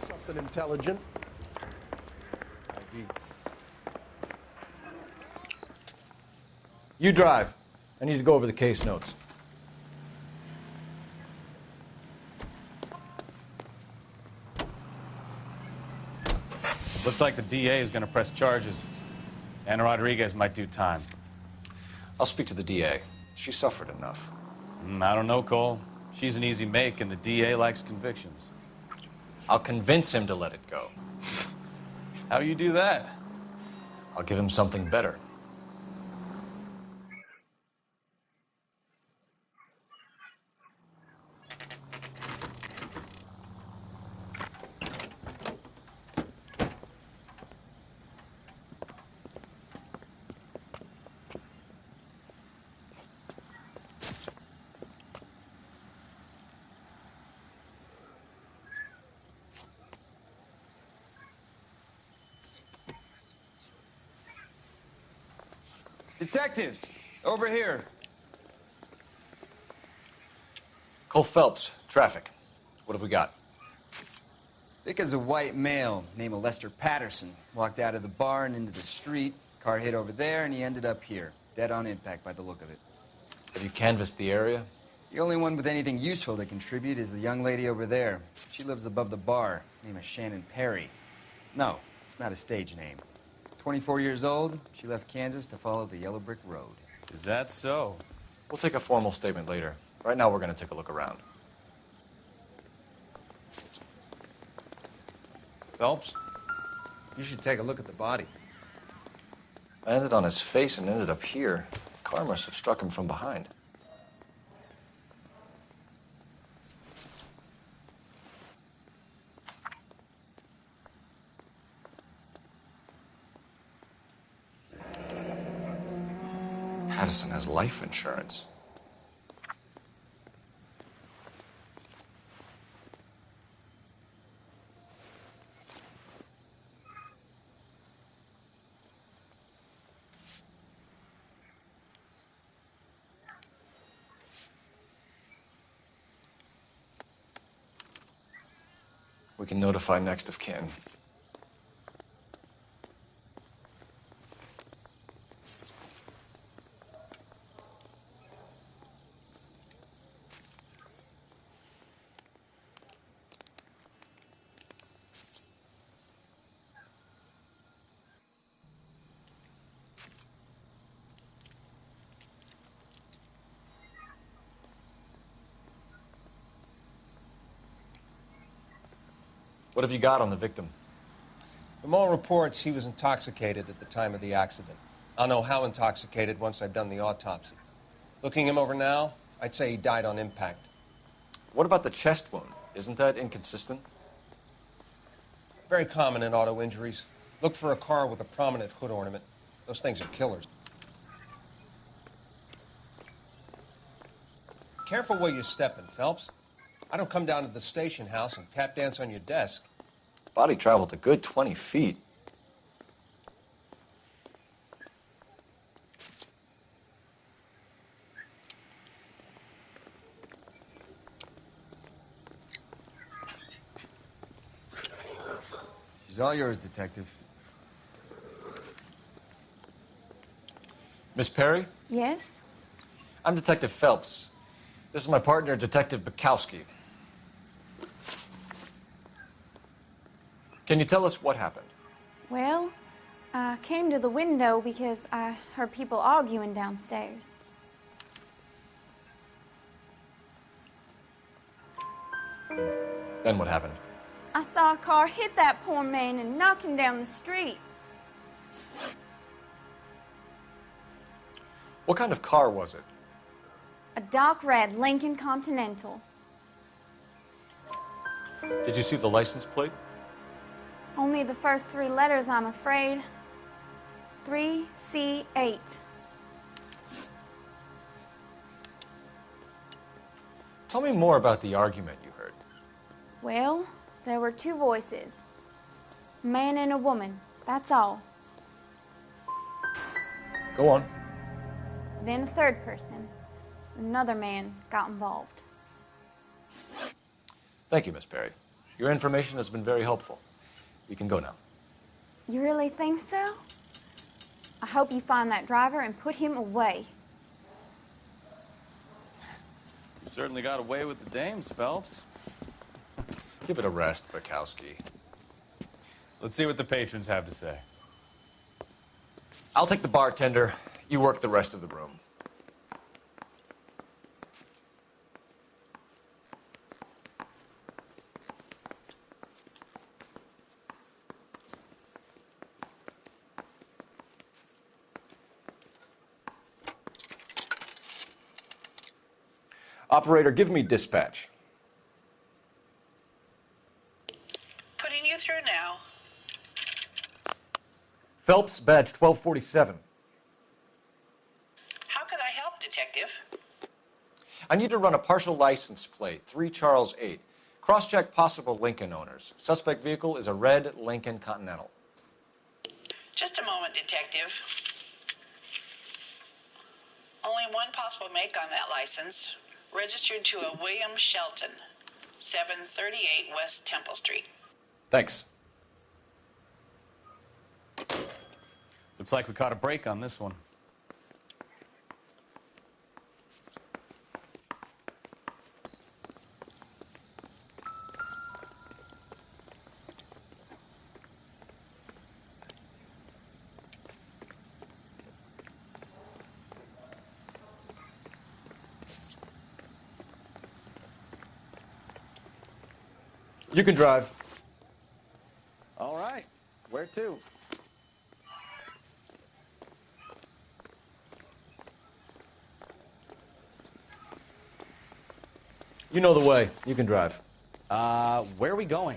Something intelligent. ID. You drive. I need to go over the case notes. Looks like the DA is going to press charges. Anna Rodriguez might do time. I'll speak to the DA. She suffered enough. I don't know, Cole. She's an easy make, and the DA likes convictions. I'll convince him to let it go. How do you do that? I'll give him something better. Detectives, over here. Cole Phelps, traffic. What have we got? Thick as a white male named Lester Patterson. Walked out of the bar and into the street. Car hit over there, and he ended up here. Dead on impact by the look of it. Have you canvassed the area? The only one with anything useful to contribute is the young lady over there. She lives above the bar. Name is Shannon Perry. No, it's not a stage name. 24 years old, she left Kansas to follow the Yellow Brick Road. Is that so? We'll take a formal statement later. Right now, we're going to take a look around. Phelps, you should take a look at the body. I ended on his face and ended up here. The car must have struck him from behind. Patterson has life insurance. We can notify next of kin. What have you got on the victim? From all reports, he was intoxicated at the time of the accident. I'll know how intoxicated once I've done the autopsy. Looking him over now, I'd say he died on impact. What about the chest wound? Isn't that inconsistent? Very common in auto injuries. Look for a car with a prominent hood ornament. Those things are killers. Careful where you're stepping, Phelps. I don't come down to the station house and tap dance on your desk. Body traveled a good 20 feet. She's all yours, Detective. Miss Perry? Yes? I'm Detective Phelps. This is my partner, Detective Bukowski. Can you tell us what happened? Well, I came to the window because I heard people arguing downstairs. Then what happened? I saw a car hit that poor man and knock him down the street. What kind of car was it? A dark red Lincoln Continental. Did you see the license plate? Only the first 3 letters, I'm afraid. 3C8. Tell me more about the argument you heard. Well, there were 2 voices. A man and a woman, that's all. Go on. Then a third person. Another man got involved. Thank you, Miss Perry. Your information has been very helpful. You can go now. You really think so? I hope you find that driver and put him away. You certainly got away with the dames, Phelps. Give it a rest, Bukowski. Let's see what the patrons have to say. I'll take the bartender. You work the rest of the room. Operator, give me dispatch. Putting you through now. Phelps, badge 1247. How can I help, Detective? I need to run a partial license plate, 3 Charles 8. Cross-check possible Lincoln owners. Suspect vehicle is a red Lincoln Continental. Just a moment, Detective. Only one possible make on that license. Registered to a William Shelton, 738 West Temple Street. Thanks. Looks like we caught a break on this one. You can drive. All right. Where to? You know the way. You can drive. Where are we going?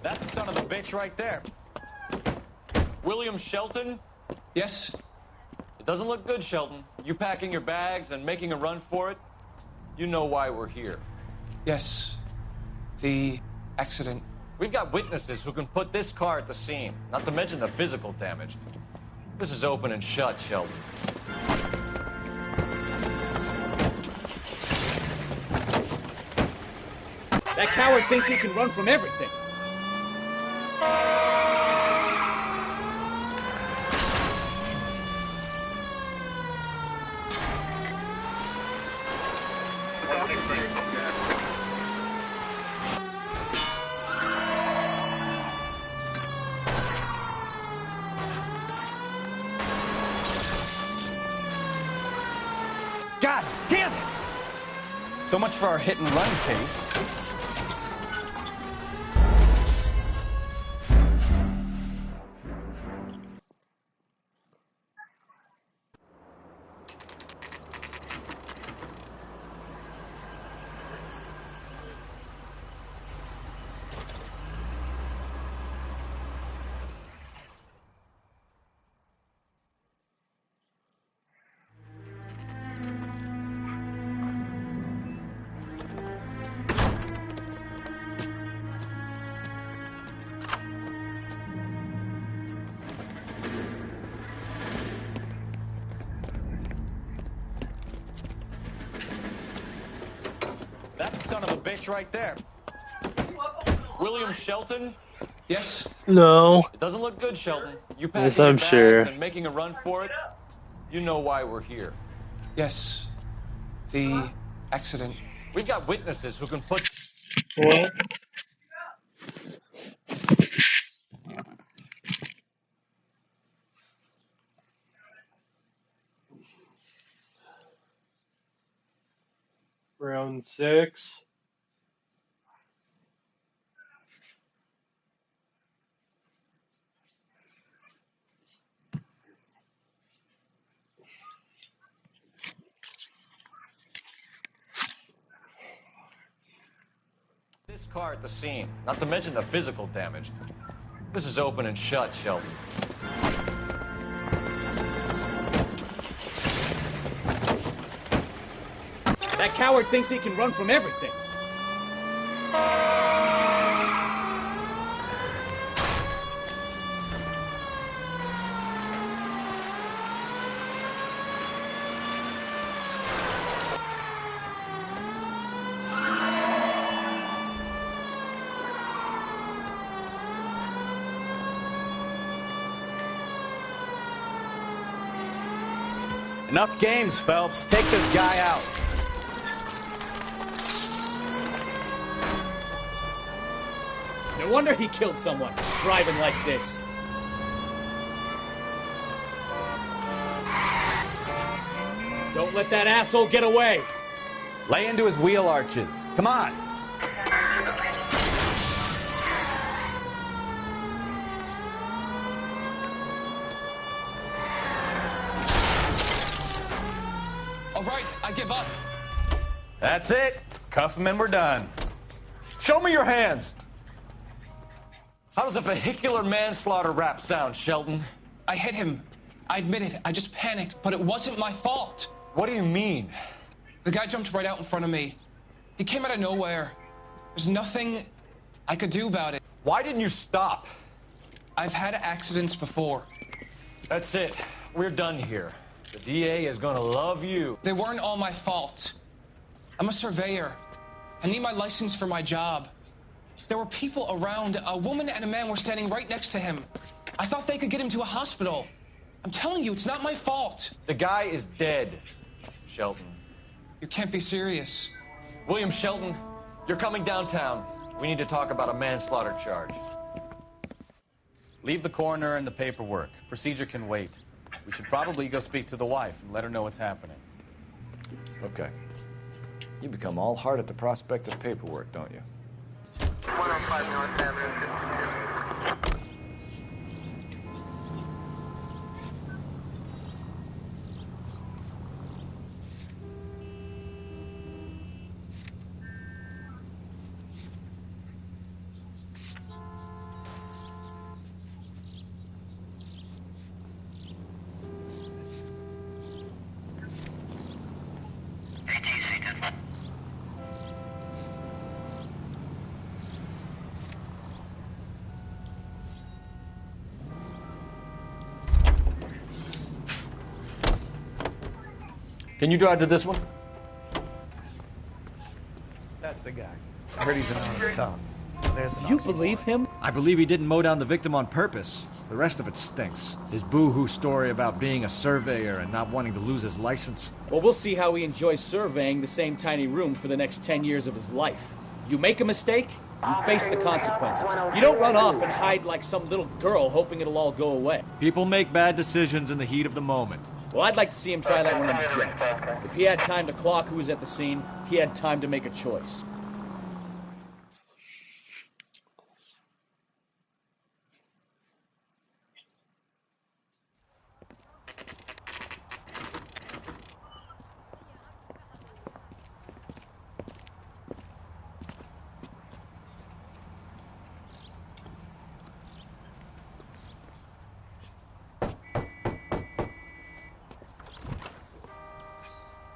That's the son of a bitch right there. William Shelton? Yes? It doesn't look good, Shelton. You packing your bags and making a run for it? You know why we're here. Yes. The accident. We've got witnesses who can put this car at the scene, not to mention the physical damage. This is open and shut, Shelton. That coward thinks he can run from everything. God damn it! So much for our hit and run case. That's the son of a bitch right there. William Shelton? Yes? No. It doesn't look good, Shelton. You Yes, packing your I'm bags sure. and making a run for it. You know why we're here. Yes. The accident. We've got witnesses who can put... What? Round 6. This car at the scene, not to mention the physical damage. This is open and shut, Shelton. That coward thinks he can run from everything. Enough games, Phelps. Take this guy out. No wonder he killed someone, driving like this. Don't let that asshole get away. Lay into his wheel arches. Come on. All right, I give up. That's it. Cuff him and we're done. Show me your hands! How does a vehicular manslaughter rap sound, Shelton? I hit him. I admit it. I just panicked, but it wasn't my fault. What do you mean? The guy jumped right out in front of me. He came out of nowhere. There's nothing I could do about it. Why didn't you stop? I've had accidents before. That's it. We're done here. The DA is gonna love you. They weren't all my fault. I'm a surveyor. I need my license for my job. There were people around. A woman and a man were standing right next to him. I thought they could get him to a hospital. I'm telling you, it's not my fault. The guy is dead, Shelton. You can't be serious. William Shelton, you're coming downtown. We need to talk about a manslaughter charge. Leave the coroner and the paperwork. Procedure can wait. We should probably go speak to the wife and let her know what's happening. Okay. You become all heart at the prospect of paperwork, don't you? 105 North Avenue. Can you drive to this one? That's the guy. I heard he's an honest cop. There's Do you believe him? I believe he didn't mow down the victim on purpose. The rest of it stinks. His boo-hoo story about being a surveyor and not wanting to lose his license. Well, we'll see how he enjoys surveying the same tiny room for the next 10 years of his life. You make a mistake, you face the consequences. You don't run off and hide like some little girl hoping it'll all go away. People make bad decisions in the heat of the moment. Well, I'd like to see him try that one on the judge. If he had time to clock who was at the scene, he had time to make a choice.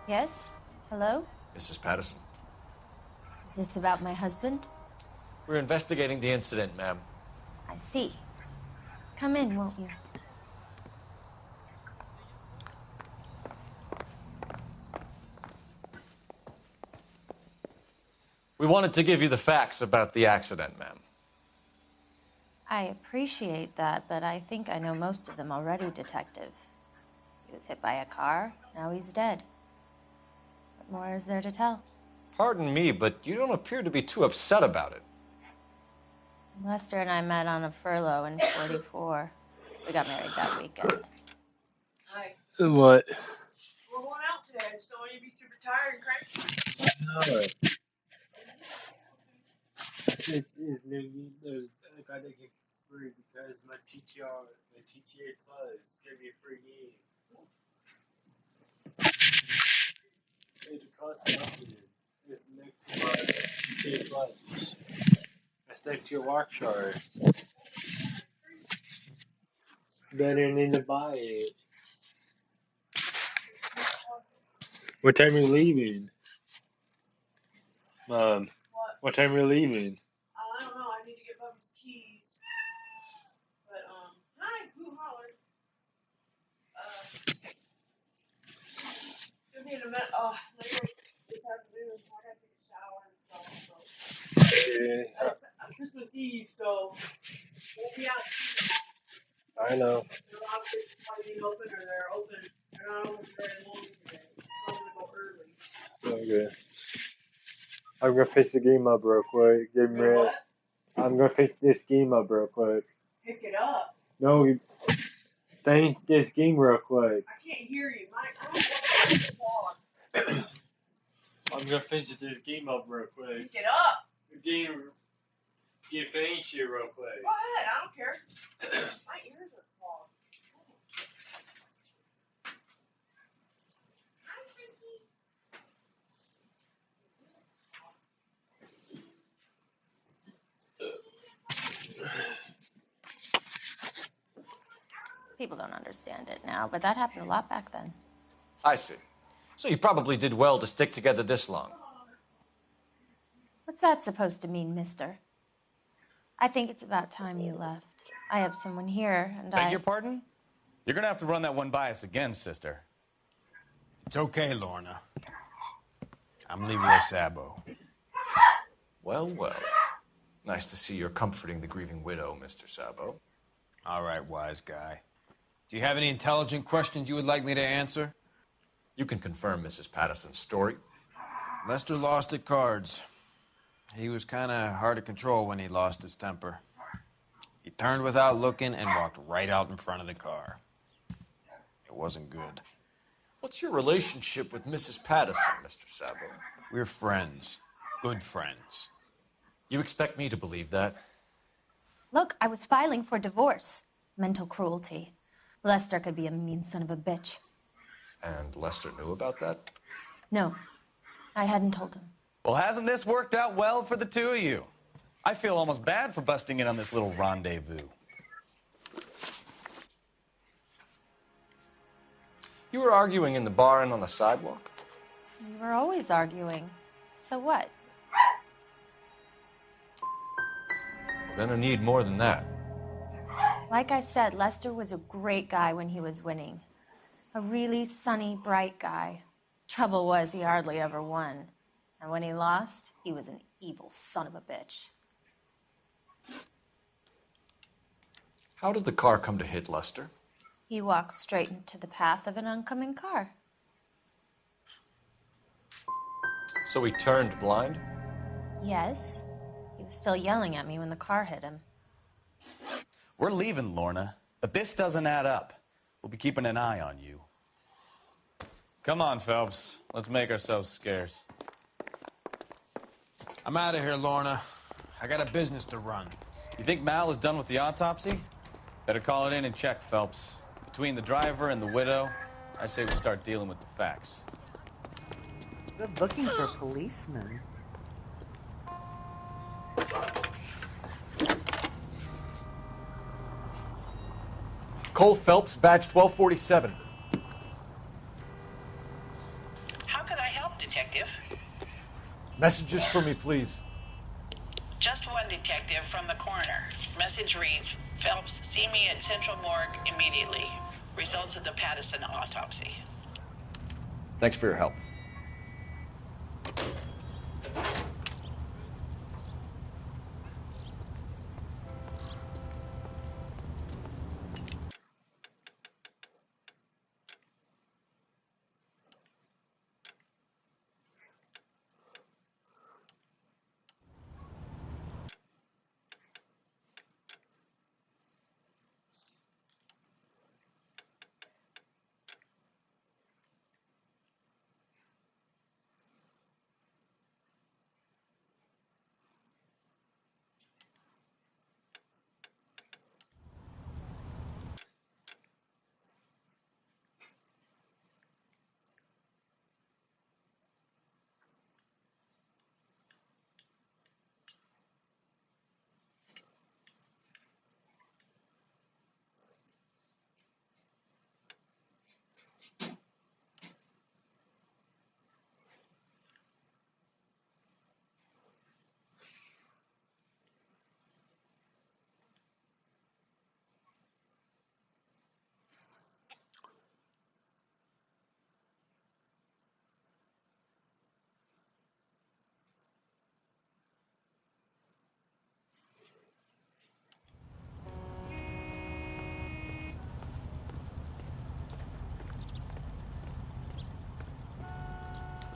Yes? Hello? Mrs. Patterson. Is this about my husband? We're investigating the incident, ma'am. I see. Come in, won't you? We wanted to give you the facts about the accident, ma'am. I appreciate that, but I think I know most of them already, Detective. He was hit by a car, now he's dead. What more is there to tell? Pardon me, but you don't appear to be too upset about it. Lester and I met on a furlough in 44. We got married that weekend. What? We're going out today. I just don't want you to be super tired and cranky. No. It's I got it free because my GTA Plus gave me a free game. It costs nothing. It's linked to my GTA Plus. It's linked to your watch chart. Better need to buy it. What time are you leaving? What time are you leaving? I don't know. I need to get Bubby's keys. But, hi, who hollered? Give me a minute. Later this afternoon, I gotta take a shower and stuff. So. Yeah. It's Christmas Eve, so we'll be out. I know. They're obviously probably being open or they're open. They're not open very long today. I'm gonna go early. Okay. I'm gonna fix the game up real quick. Get ready. What? I'm gonna fix this game up real quick. Pick it up. No, finish this game real quick. I can't hear you, Mike. I'm gonna finish this game up real quick. Pick it up. Get finished it real quick. Go ahead. I don't care. My ears are clogged. People don't understand it now, but that happened a lot back then. I see. So you probably did well to stick together this long. What's that supposed to mean, mister? I think it's about time you left. I have someone here, and Beg your pardon? You're gonna have to run that one by us again, sister. It's okay, Lorna. I'm Leroy Sabo. Well, well. Nice to see you're comforting the grieving widow, Mr. Sabo. All right, wise guy. Do you have any intelligent questions you would like me to answer? You can confirm Mrs. Patterson's story. Lester lost at cards. He was kind of hard to control when he lost his temper. He turned without looking and walked right out in front of the car. It wasn't good. What's your relationship with Mrs. Patterson, Mr. Sabo? We're friends. Good friends. You expect me to believe that? Look, I was filing for divorce. Mental cruelty. Lester could be a mean son of a bitch. And Lester knew about that? No, I hadn't told him. Well, hasn't this worked out well for the two of you? I feel almost bad for busting in on this little rendezvous. You were arguing in the bar and on the sidewalk? We were always arguing. So what? We're gonna need more than that. Like I said, Lester was a great guy when he was winning. A really sunny, bright guy. Trouble was, he hardly ever won. And when he lost, he was an evil son of a bitch. How did the car come to hit Lester? He walked straight into the path of an oncoming car. So he turned blind? Yes. He was still yelling at me when the car hit him. We're leaving, Lorna, but this doesn't add up. We'll be keeping an eye on you. Come on, Phelps. Let's make ourselves scarce. I'm out of here, Lorna. I got a business to run. You think Mal is done with the autopsy? Better call it in and check, Phelps. Between the driver and the widow, I say we start dealing with the facts. Good looking for policemen. Cole Phelps, badge 1247. How can I help, Detective? Messages for me, please. Just one detective from the coroner. Message reads, Phelps, see me at Central Morgue immediately. Results of the Pattison autopsy. Thanks for your help.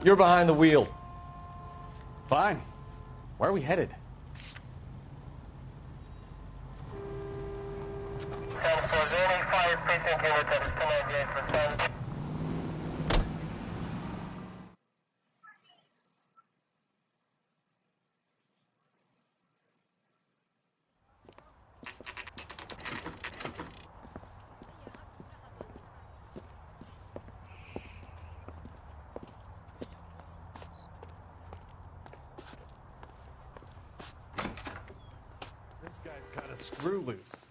You're behind the wheel. Fine. Where are we headed? This guy's kind of screw loose.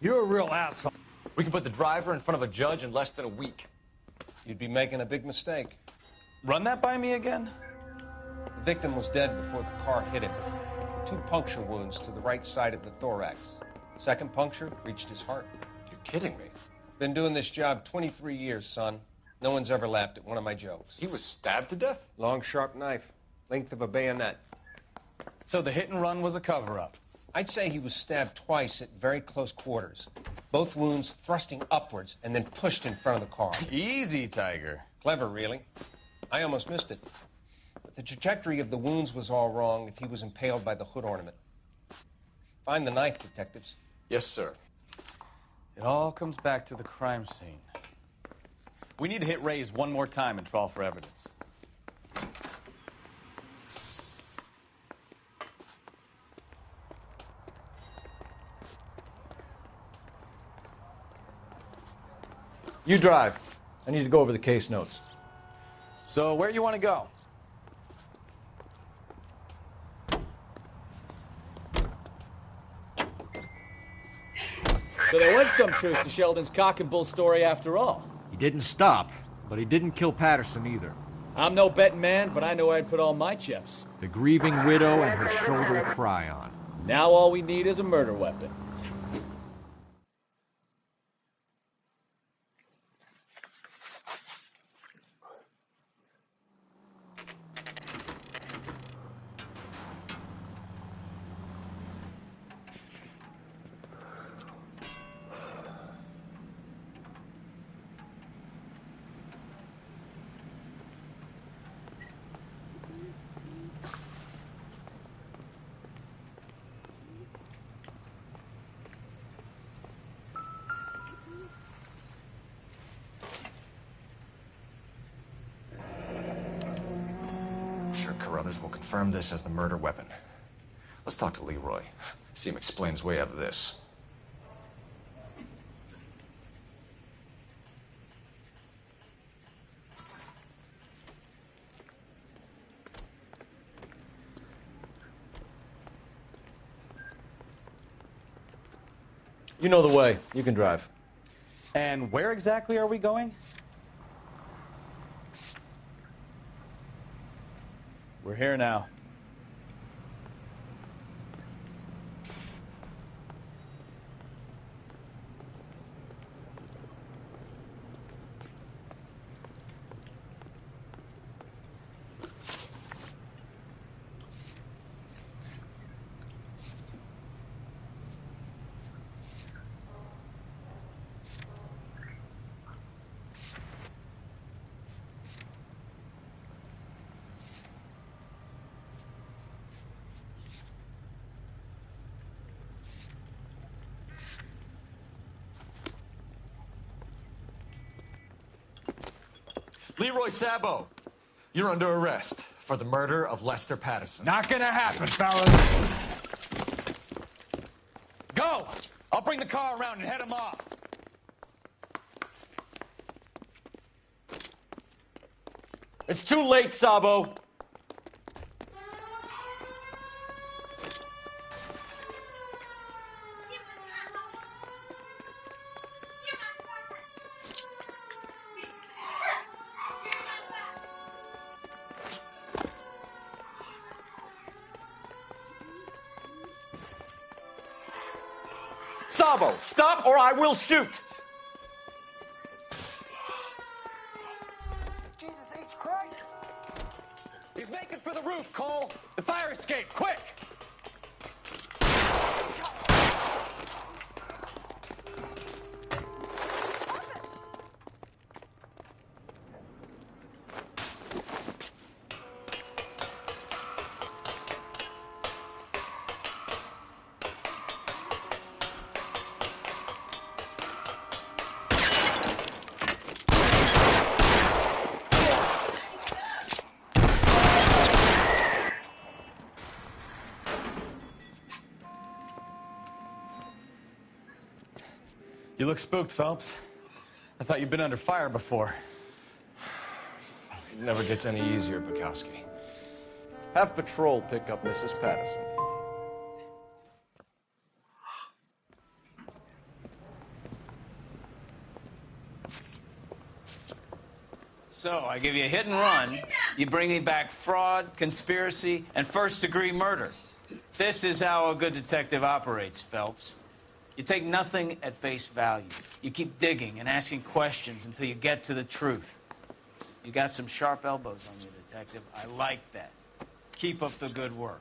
You're a real asshole. We can put the driver in front of a judge in less than a week. You'd be making a big mistake. Run that by me again? The victim was dead before the car hit him. 2 puncture wounds to the right side of the thorax. Second puncture reached his heart. You're kidding me. Been doing this job 23 years, son. No one's ever laughed at one of my jokes. He was stabbed to death? Long, sharp knife. Length of a bayonet. So the hit and run was a cover-up? I'd say he was stabbed twice at very close quarters. Both wounds thrusting upwards and then pushed in front of the car. Easy, Tiger. Clever, really. I almost missed it. But the trajectory of the wounds was all wrong if he was impaled by the hood ornament. Find the knife, detectives. Yes, sir. It all comes back to the crime scene. We need to hit Ray's one more time and trawl for evidence. You drive. I need to go over the case notes. So where you want to go? So there was some truth to Sheldon's cock and bull story after all. He didn't stop, but he didn't kill Patterson either. I'm no betting man, but I know where I'd put all my chips. The grieving widow and her shoulder to cry on. Now all we need is a murder weapon. others will confirm this as the murder weapon. Let's talk to Leroy. See him explain his way out of this. You know the way. You can drive. And where exactly are we going? We're here now. Leroy Sabo, you're under arrest for the murder of Lester Patterson. Not gonna happen, fellas. Go! I'll bring the car around and head him off. It's too late, Sabo. Sabo, stop or I will shoot! Jesus H. Christ! He's making for the roof, Cole! The fire escape, quick! You look spooked, Phelps. I thought you'd been under fire before. It never gets any easier, Bukowski. Have patrol pick up Mrs. Patterson. So, I give you a hit and run. You bring me back fraud, conspiracy, and first-degree murder. This is how a good detective operates, Phelps. You take nothing at face value. You keep digging and asking questions until you get to the truth. You got some sharp elbows on you, detective. I like that. Keep up the good work.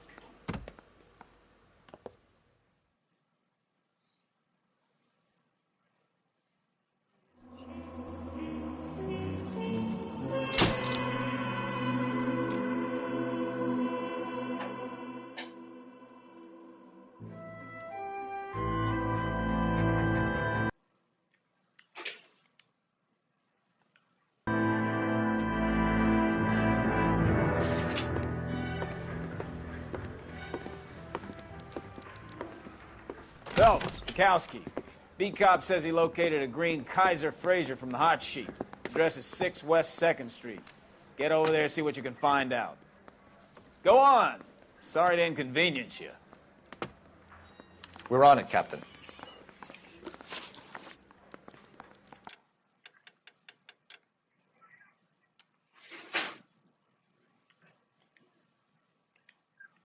Phelps, Bukowski. Beat cop says he located a green Kaiser Fraser from the hot sheet. Address is 6 West 2nd Street. Get over there and see what you can find out. Go on. Sorry to inconvenience you. We're on it, Captain.